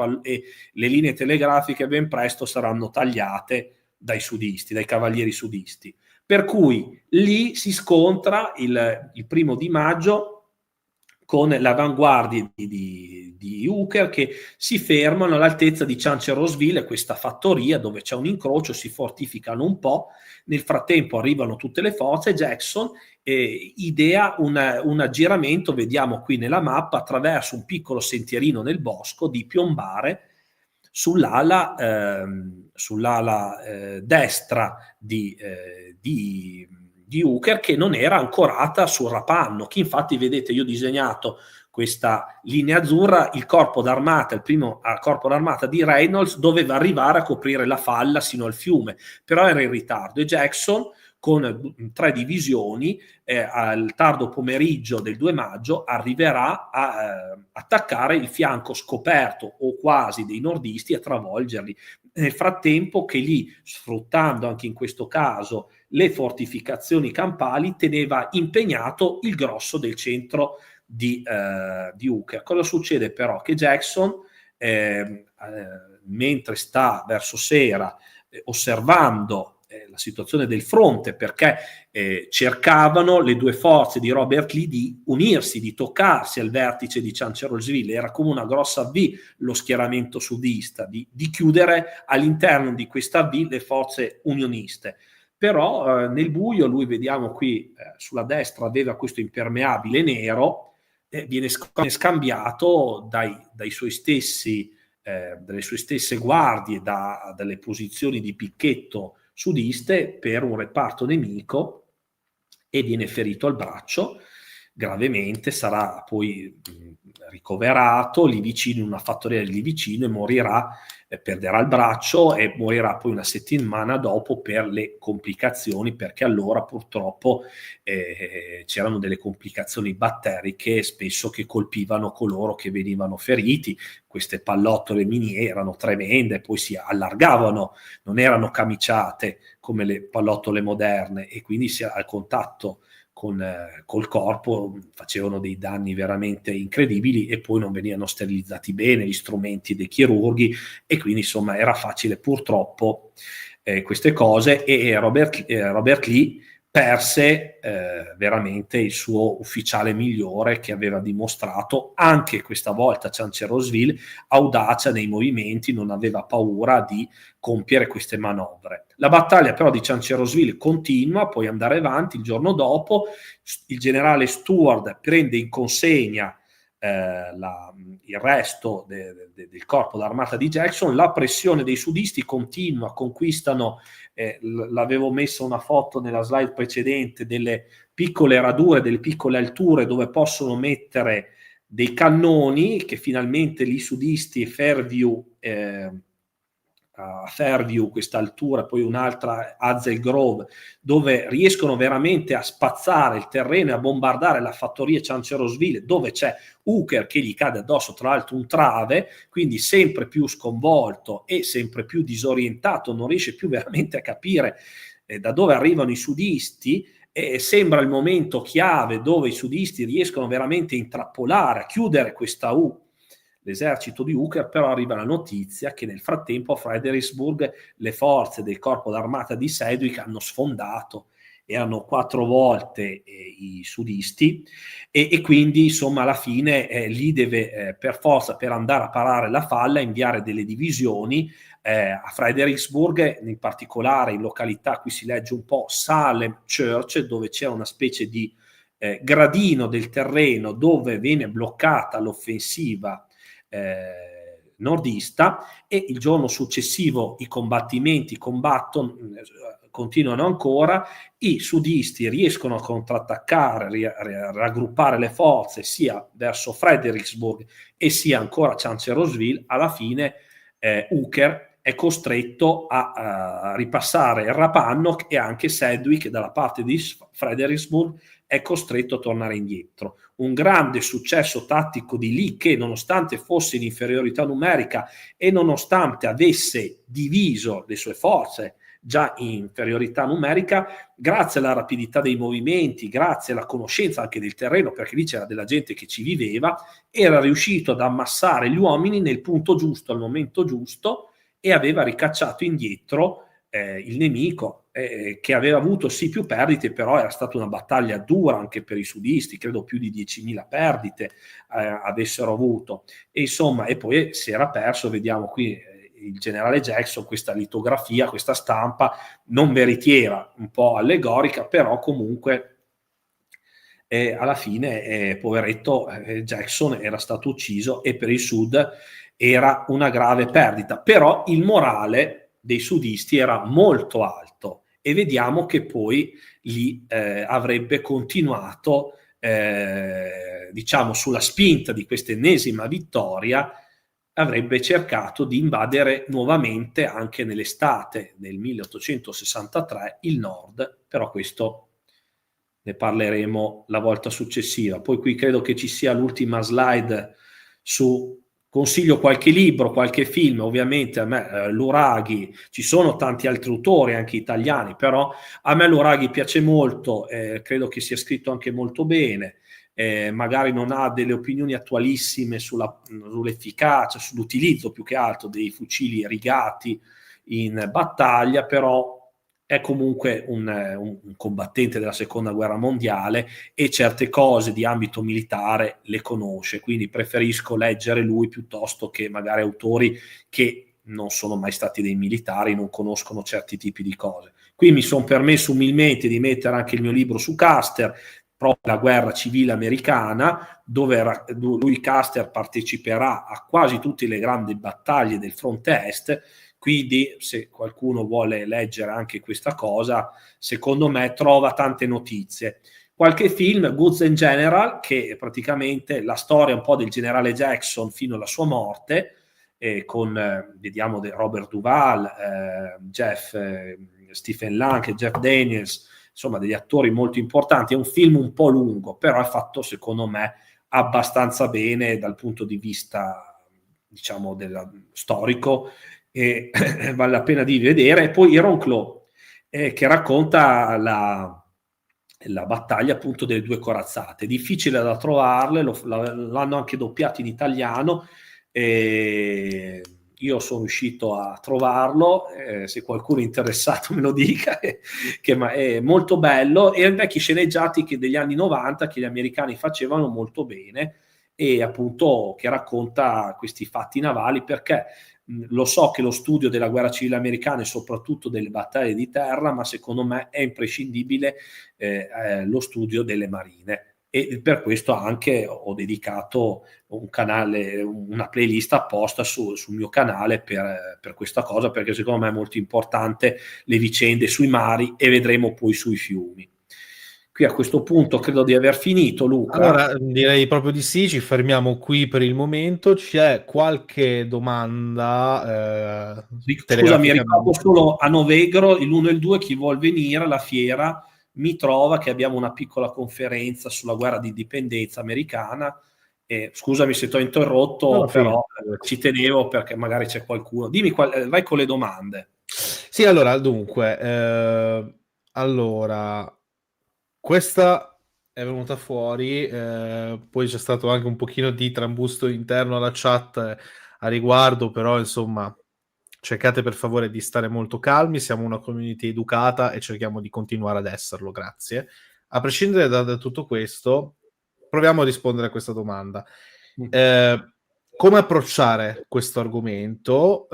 le linee telegrafiche ben presto saranno tagliate dai sudisti, dai cavalieri sudisti. Per cui lì si scontra il 1° maggio con l'avanguardia di Hooker, che si fermano all'altezza di Chancellorsville, questa fattoria dove c'è un incrocio, si fortificano un po'. Nel frattempo arrivano tutte le forze. Jackson idea un aggiramento, vediamo qui nella mappa, attraverso un piccolo sentierino nel bosco, di piombare sull'ala destra di Hooker, che non era ancorata sul Rappahannock. Infatti vedete, io ho disegnato questa linea azzurra, il corpo d'armata, il primo corpo d'armata di Reynolds doveva arrivare a coprire la falla sino al fiume, però era in ritardo, e Jackson con 3 divisioni al tardo pomeriggio del 2 maggio arriverà a attaccare il fianco scoperto o quasi dei nordisti, a travolgerli. Nel frattempo che lì, sfruttando anche in questo caso le fortificazioni campali, teneva impegnato il grosso del centro di Hooker. Cosa succede però? Che Jackson, mentre sta verso sera osservando la situazione del fronte, perché cercavano le due forze di Robert Lee di unirsi, di toccarsi al vertice di Chancellorsville. Era come una grossa V lo schieramento sudista, di chiudere all'interno di questa V le forze unioniste. Però nel buio lui, vediamo qui sulla destra, aveva questo impermeabile nero, viene scambiato dai suoi stessi, dalle sue stesse guardie, dalle posizioni di picchetto sudiste per un reparto nemico, e viene ferito al braccio gravemente. Sarà poi ricoverato lì vicino, in una fattoria lì vicino, e morirà, perderà il braccio e morirà poi una settimana dopo per le complicazioni, perché allora purtroppo c'erano delle complicazioni batteriche spesso che colpivano coloro che venivano feriti. Queste pallottole miniere erano tremende, poi si allargavano, non erano camiciate come le pallottole moderne, e quindi al contatto col corpo facevano dei danni veramente incredibili, e poi non venivano sterilizzati bene gli strumenti dei chirurghi, e quindi insomma era facile purtroppo queste cose, e Robert Lee perse veramente il suo ufficiale migliore, che aveva dimostrato anche questa volta a Chancellorsville audacia nei movimenti, non aveva paura di compiere queste manovre. La battaglia però di Chancellorsville continua, poi andare avanti. Il giorno dopo il generale Stuart prende in consegna il resto del corpo d'armata di Jackson. La pressione dei sudisti continua, conquistano, l'avevo messo una foto nella slide precedente, delle piccole radure, delle piccole alture dove possono mettere dei cannoni, che finalmente i sudisti e a Fairview, questa altura, poi un'altra a Hazel Grove, dove riescono veramente a spazzare il terreno e a bombardare la fattoria Chancellorsville, dove c'è Hooker che gli cade addosso, tra l'altro un trave, quindi sempre più sconvolto e sempre più disorientato, non riesce più veramente a capire da dove arrivano i sudisti. Sembra il momento chiave dove i sudisti riescono veramente a intrappolare, a chiudere questa U, l'esercito di Hooker. Però arriva la notizia che nel frattempo a Fredericksburg le forze del corpo d'armata di Sedgwick hanno sfondato, erano 4 volte i sudisti, e quindi insomma alla fine lì deve per forza, per andare a parare la falla, inviare delle divisioni a Fredericksburg, in particolare in località, qui si legge un po', Salem Church, dove c'è una specie di gradino del terreno dove viene bloccata l'offensiva nordista, e il giorno successivo i combattimenti continuano ancora. I sudisti riescono a contrattaccare, raggruppare le forze sia verso Fredericksburg e sia ancora a Chancellorsville. Alla fine Hooker è costretto a ripassare il Rappahannock, e anche Sedgwick dalla parte di Fredericksburg è costretto a tornare indietro. Un grande successo tattico di Lee, che nonostante fosse in inferiorità numerica e nonostante avesse diviso le sue forze già in inferiorità numerica, grazie alla rapidità dei movimenti, grazie alla conoscenza anche del terreno, perché lì c'era della gente che ci viveva, era riuscito ad ammassare gli uomini nel punto giusto, al momento giusto, e aveva ricacciato indietro il nemico, che aveva avuto sì più perdite, però era stata una battaglia dura anche per i sudisti, credo più di 10.000 perdite avessero avuto, e insomma, e poi si era perso. Vediamo qui il generale Jackson, questa litografia, questa stampa non veritiera, un po' allegorica, però comunque alla fine poveretto Jackson era stato ucciso, e per il Sud era una grave perdita. Però il morale dei sudisti era molto alto, e vediamo che poi lì avrebbe continuato, diciamo, sulla spinta di questa ennesima vittoria, avrebbe cercato di invadere nuovamente anche nell'estate del 1863 il nord, però questo ne parleremo la volta successiva. Poi qui credo che ci sia l'ultima slide su... Consiglio qualche libro, qualche film, ovviamente a me Luraghi, ci sono tanti altri autori anche italiani, però a me Luraghi piace molto, credo che sia scritto anche molto bene, magari non ha delle opinioni attualissime sull'efficacia, sull'utilizzo più che altro dei fucili rigati in battaglia, però è comunque un combattente della seconda guerra mondiale e certe cose di ambito militare le conosce, quindi preferisco leggere lui piuttosto che magari autori che non sono mai stati dei militari, non conoscono certi tipi di cose. Qui mi sono permesso umilmente di mettere anche il mio libro su Custer, proprio la guerra civile americana, dove lui Custer parteciperà a quasi tutte le grandi battaglie del fronte est. Quindi, se qualcuno vuole leggere anche questa cosa, secondo me trova tante notizie. Qualche film, Goods and General, che è praticamente la storia un po' del generale Jackson fino alla sua morte, con, vediamo, Robert Duvall, Stephen Lang, Jeff Daniels, insomma degli attori molto importanti. È un film un po' lungo, però è fatto, secondo me, abbastanza bene dal punto di vista, diciamo, storico, e vale la pena di vedere. E poi Iron Claw, che racconta la battaglia appunto delle due corazzate. Difficile da trovarle, l'hanno anche doppiato in italiano. Io sono riuscito a trovarlo, se qualcuno è interessato me lo dica, che è molto bello, e vecchi sceneggiati degli anni 90 che gli americani facevano molto bene, e appunto che racconta questi fatti navali, perché lo so che lo studio della guerra civile americana è soprattutto delle battaglie di terra, ma secondo me è imprescindibile lo studio delle marine, e per questo anche ho dedicato un canale, una playlist apposta sul mio canale per questa cosa, perché secondo me è molto importante le vicende sui mari, e vedremo poi sui fiumi. Qui a questo punto credo di aver finito, Luca. Allora, direi proprio di sì, ci fermiamo qui per il momento. C'è qualche domanda? Scusami, ricordo solo a Novegro, l'1 e il 2, chi vuol venire alla fiera mi trova, che abbiamo una piccola conferenza sulla guerra di indipendenza americana. Scusami se ti ho interrotto, No, però ci tenevo, perché magari c'è qualcuno. Dimmi, vai con le domande. Sì, allora, dunque, questa è venuta fuori, poi c'è stato anche un pochino di trambusto interno alla chat a riguardo, però insomma cercate per favore di stare molto calmi, siamo una community educata e cerchiamo di continuare ad esserlo, grazie. A prescindere da tutto questo, proviamo a rispondere a questa domanda. Come approcciare questo argomento?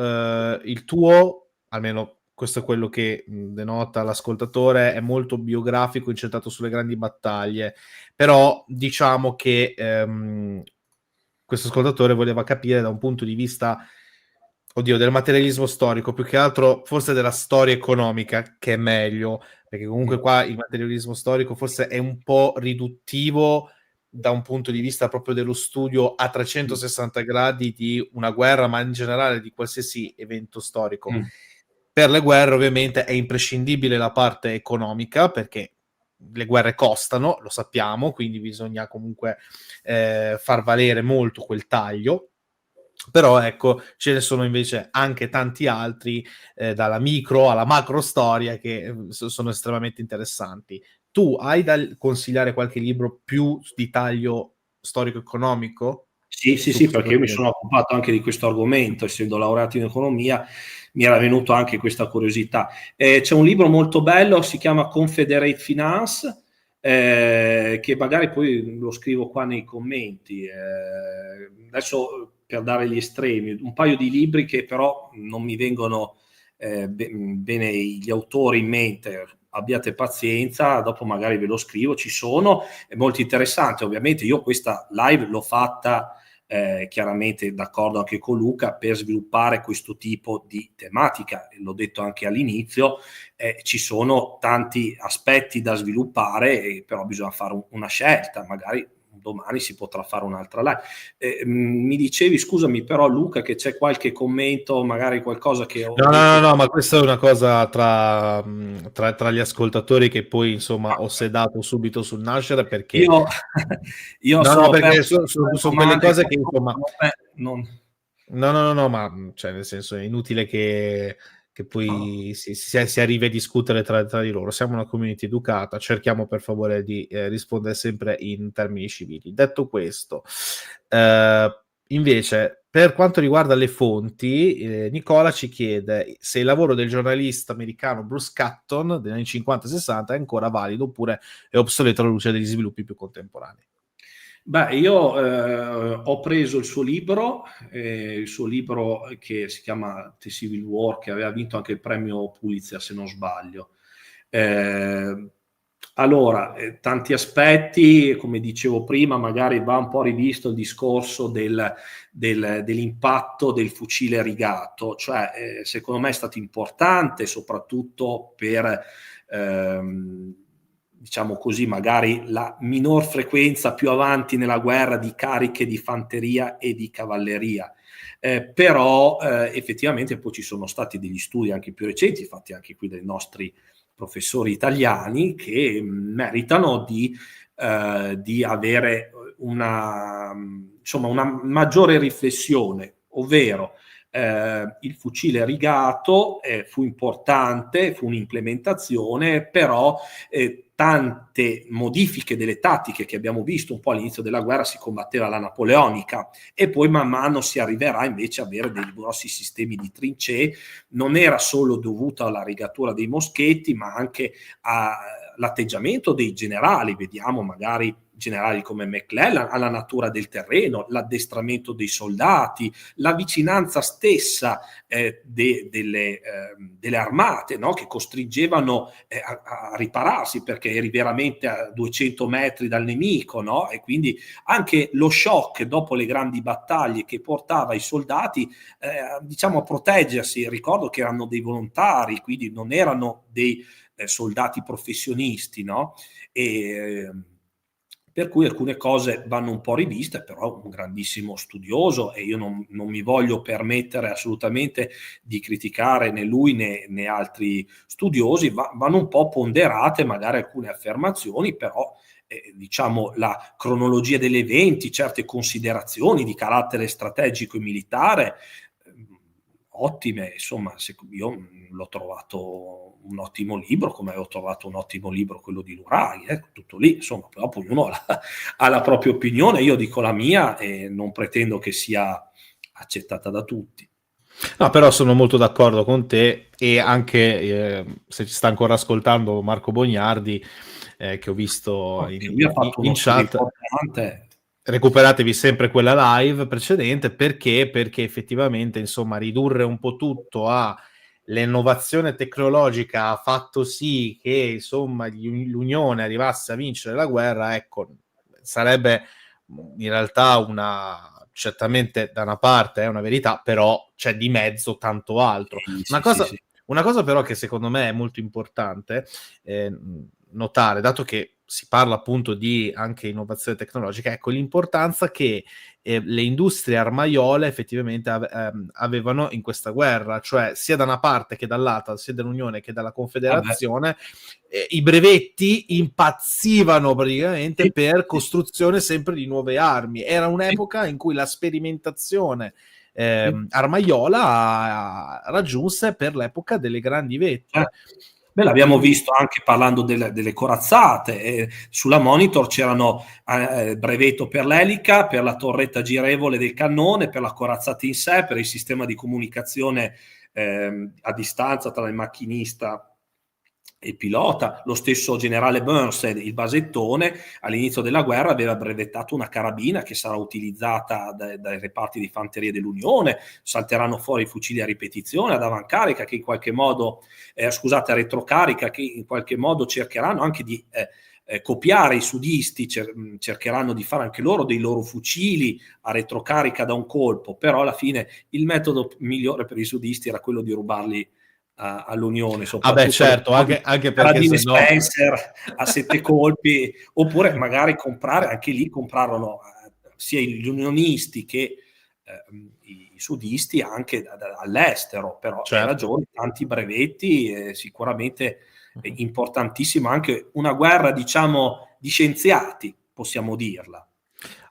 Il tuo, almeno questo è quello che denota l'ascoltatore, è molto biografico, incentrato sulle grandi battaglie, però diciamo che questo ascoltatore voleva capire da un punto di vista, del materialismo storico, più che altro forse della storia economica, che è meglio, perché comunque qua il materialismo storico forse è un po' riduttivo da un punto di vista proprio dello studio a 360 gradi di una guerra, ma in generale di qualsiasi evento storico. Per le guerre ovviamente è imprescindibile la parte economica, perché le guerre costano, lo sappiamo, quindi bisogna comunque far valere molto quel taglio. Però ecco, ce ne sono invece anche tanti altri, dalla micro alla macro storia, che sono estremamente interessanti. Tu hai da consigliare qualche libro più di taglio storico-economico? Sì, perché io mi sono occupato anche di questo argomento, essendo laureato in economia, mi era venuto anche questa curiosità. C'è un libro molto bello, si chiama Confederate Finance, che magari poi lo scrivo qua nei commenti. Adesso, per dare gli estremi, un paio di libri che però non mi vengono bene gli autori in mente. Abbiate pazienza, dopo magari ve lo scrivo, ci sono, è molto interessante. Ovviamente io questa live l'ho fatta chiaramente d'accordo anche con Luca, per sviluppare questo tipo di tematica. L'ho detto anche all'inizio, ci sono tanti aspetti da sviluppare, però bisogna fare una scelta, magari domani si potrà fare un'altra live. Mi dicevi, scusami però Luca, che c'è qualche commento, magari qualcosa che ho No, ma questa è una cosa tra gli ascoltatori, che poi insomma ho sedato subito sul nascere, perché io sono perché sono quelle cose che insomma no, ma cioè, nel senso, è inutile che poi si arrivi a discutere tra di loro. Siamo una community educata, cerchiamo per favore di rispondere sempre in termini civili. Detto questo, invece per quanto riguarda le fonti, Nicola ci chiede se il lavoro del giornalista americano Bruce Catton degli anni 50-60 è ancora valido oppure è obsoleto alla luce degli sviluppi più contemporanei. Beh, io ho preso il suo libro che si chiama The Civil War, che aveva vinto anche il premio Pulitzer, se non sbaglio. Allora, tanti aspetti, come dicevo prima, magari va un po' rivisto il discorso dell'impatto del fucile rigato, cioè secondo me è stato importante soprattutto per diciamo così, magari la minor frequenza più avanti nella guerra di cariche di fanteria e di cavalleria. Però effettivamente poi ci sono stati degli studi anche più recenti, fatti anche qui dai nostri professori italiani, che meritano di avere insomma, una maggiore riflessione, ovvero il fucile rigato fu importante, fu un'implementazione, però tante modifiche delle tattiche che abbiamo visto un po' all'inizio della guerra, si combatteva la napoleonica e poi man mano si arriverà invece a avere dei grossi sistemi di trincee. Non era solo dovuto alla rigatura dei moschetti, ma anche all'atteggiamento dei generali. Vediamo magari generali come McClellan, alla natura del terreno, l'addestramento dei soldati, la vicinanza stessa delle armate, no? Che costringevano a ripararsi perché eri veramente a 200 metri dal nemico, no? E quindi anche lo shock dopo le grandi battaglie che portava i soldati diciamo a proteggersi. Ricordo che erano dei volontari, quindi non erano dei soldati professionisti, no? Per cui alcune cose vanno un po' riviste, però un grandissimo studioso, e io non mi voglio permettere assolutamente di criticare né lui né altri studiosi, vanno un po' ponderate magari alcune affermazioni, però diciamo la cronologia degli eventi, certe considerazioni di carattere strategico e militare, ottime, insomma, io l'ho trovato un ottimo libro, come avevo trovato un ottimo libro quello di Lurai, tutto lì, insomma, però poi ognuno ha la propria opinione, io dico la mia e non pretendo che sia accettata da tutti. No, però sono molto d'accordo con te e anche se ci sta ancora ascoltando Marco Bognardi, che ho visto Lui ha fatto in uno studio chat. importante. Recuperatevi sempre quella live precedente perché effettivamente insomma ridurre un po' tutto all'innovazione tecnologica ha fatto sì che insomma l'Unione arrivasse a vincere la guerra, ecco, sarebbe in realtà certamente da una parte è una verità, però c'è di mezzo tanto altro. Sì. Una cosa però che secondo me è molto importante notare, dato che si parla appunto di anche innovazione tecnologica, ecco l'importanza che le industrie armaiole effettivamente avevano in questa guerra, cioè sia da una parte che dall'altra, sia dell'Unione che dalla Confederazione, i brevetti impazzivano praticamente per costruzione sempre di nuove armi. Era un'epoca in cui la sperimentazione armaiola raggiunse per l'epoca delle grandi vette. Beh, l'abbiamo visto anche parlando delle corazzate. Sulla Monitor c'erano brevetto per l'elica, per la torretta girevole del cannone, per la corazzata in sé, per il sistema di comunicazione a distanza tra il macchinista e il pilota. Lo stesso generale Burnside, il basettone, all'inizio della guerra aveva brevettato una carabina che sarà utilizzata dai reparti di fanteria dell'Unione. Salteranno fuori i fucili a ripetizione, ad avancarica, che in qualche modo a retrocarica, che in qualche modo cercheranno anche di copiare i sudisti, cercheranno di fare anche loro dei loro fucili a retrocarica da un colpo, però alla fine il metodo migliore per i sudisti era quello di rubarli all'Unione, soprattutto certo, anche perché se no Spencer a 7 colpi, oppure magari comprarono sia gli unionisti che i sudisti anche all'estero, però hai ragione, tanti brevetti, sicuramente importantissimo, anche una guerra diciamo di scienziati, possiamo dirla.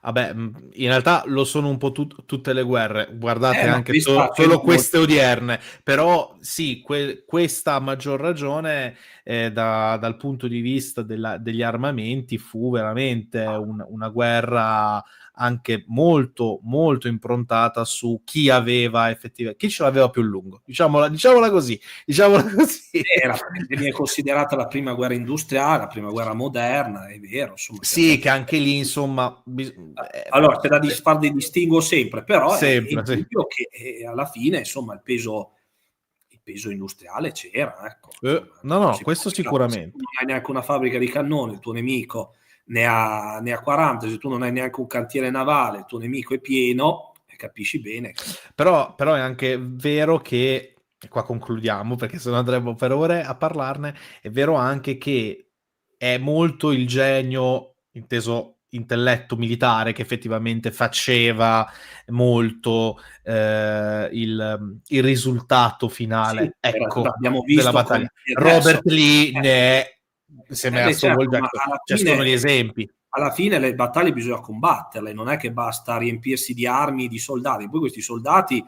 Vabbè, in realtà lo sono un po' tutte le guerre, guardate anche solo queste odierne, però sì, questa a maggior ragione dal punto di vista degli armamenti fu veramente una guerra anche molto molto improntata su chi aveva effettivamente, chi ce l'aveva più lungo, diciamola così. Viene considerata la prima guerra industriale, la prima guerra moderna, è vero, insomma. Sì, che anche lì, insomma... Allora, c'è da fare dei distinguo sempre, però sempre, è indubbio che alla fine, insomma, il peso industriale c'era, ecco. No, questo sicuramente. Se tu non hai neanche una fabbrica di cannoni, il tuo nemico ne ha 40, se tu non hai neanche un cantiere navale, il tuo nemico è pieno, capisci bene. Però è anche vero che, e qua concludiamo perché sennò andremo per ore a parlarne, è vero anche che è molto il genio, inteso intelletto militare, che effettivamente faceva molto il risultato finale, Sì, ecco, abbiamo della visto battaglia. adesso. Robert Lee ne è, insieme a Stonewall certo, Jackson, cioè sono gli esempi. Alla fine le battaglie bisogna combatterle, non è che basta riempirsi di armi e di soldati, poi questi soldati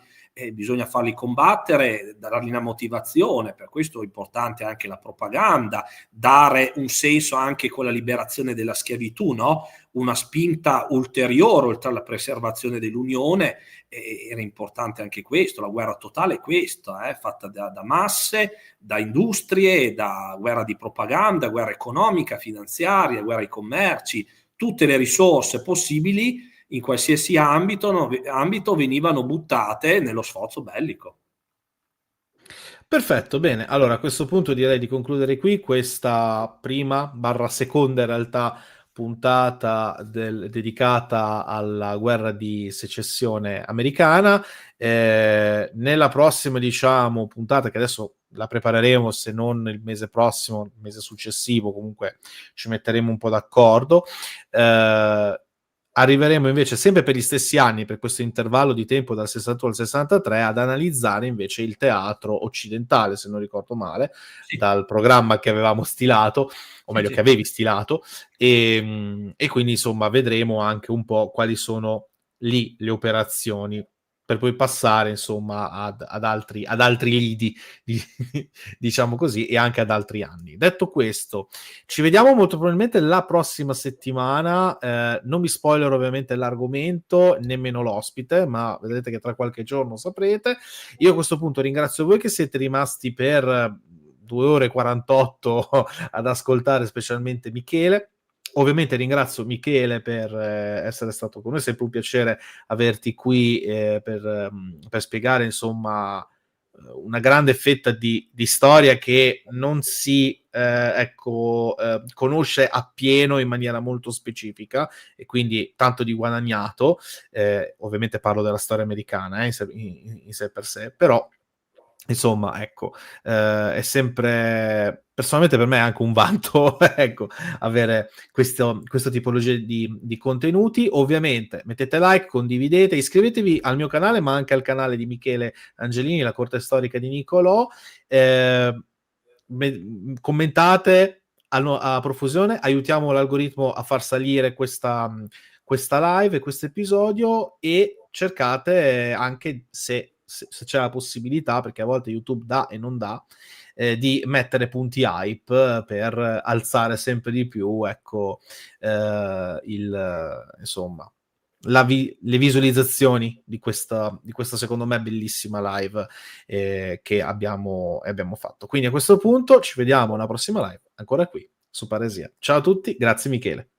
bisogna farli combattere, dargli una motivazione, per questo è importante anche la propaganda, dare un senso anche con la liberazione della schiavitù, no? Una spinta ulteriore oltre alla preservazione dell'Unione, era importante anche questo, la guerra totale è questa, fatta da masse, da industrie, da guerra di propaganda, guerra economica, finanziaria, guerra ai commerci, tutte le risorse possibili in qualsiasi ambito venivano buttate nello sforzo bellico. Perfetto, bene. Allora a questo punto direi di concludere qui questa prima / seconda in realtà puntata dedicata alla guerra di secessione americana. Nella prossima, diciamo, puntata, che adesso la prepareremo, se non il mese prossimo, il mese successivo, comunque ci metteremo un po' d'accordo. Arriveremo invece sempre per gli stessi anni, per questo intervallo di tempo dal 61 al 63, ad analizzare invece il teatro occidentale, se non ricordo male, Sì. dal programma che avevamo stilato, o meglio che avevi stilato, e quindi insomma vedremo anche un po' quali sono lì le operazioni, per poi passare insomma ad altri lidi, diciamo così, e anche ad altri anni. Detto questo, ci vediamo molto probabilmente la prossima settimana. Non vi spoiler ovviamente l'argomento, nemmeno l'ospite, ma vedrete che tra qualche giorno saprete. Io a questo punto ringrazio voi che siete rimasti per 2 ore e 48 ad ascoltare, specialmente Michele. Ovviamente ringrazio Michele per essere stato con noi, è sempre un piacere averti qui per spiegare insomma una grande fetta di storia che non si conosce appieno in maniera molto specifica, e quindi tanto di guadagnato. Ovviamente parlo della storia americana in sé per sé, però insomma, ecco, è sempre, personalmente per me è anche un vanto, ecco, avere questa tipologia di contenuti. Ovviamente mettete like, condividete, iscrivetevi al mio canale, ma anche al canale di Michele Angelini, la corte storica di Niccolò. Commentate a profusione, aiutiamo l'algoritmo a far salire questa live e questo episodio, e cercate anche, se c'è la possibilità, perché a volte YouTube dà e non dà, di mettere punti hype per alzare sempre di più, ecco, insomma, le visualizzazioni di questa secondo me bellissima live che abbiamo fatto. Quindi a questo punto ci vediamo alla prossima live, ancora qui su Paresia. Ciao a tutti, grazie Michele.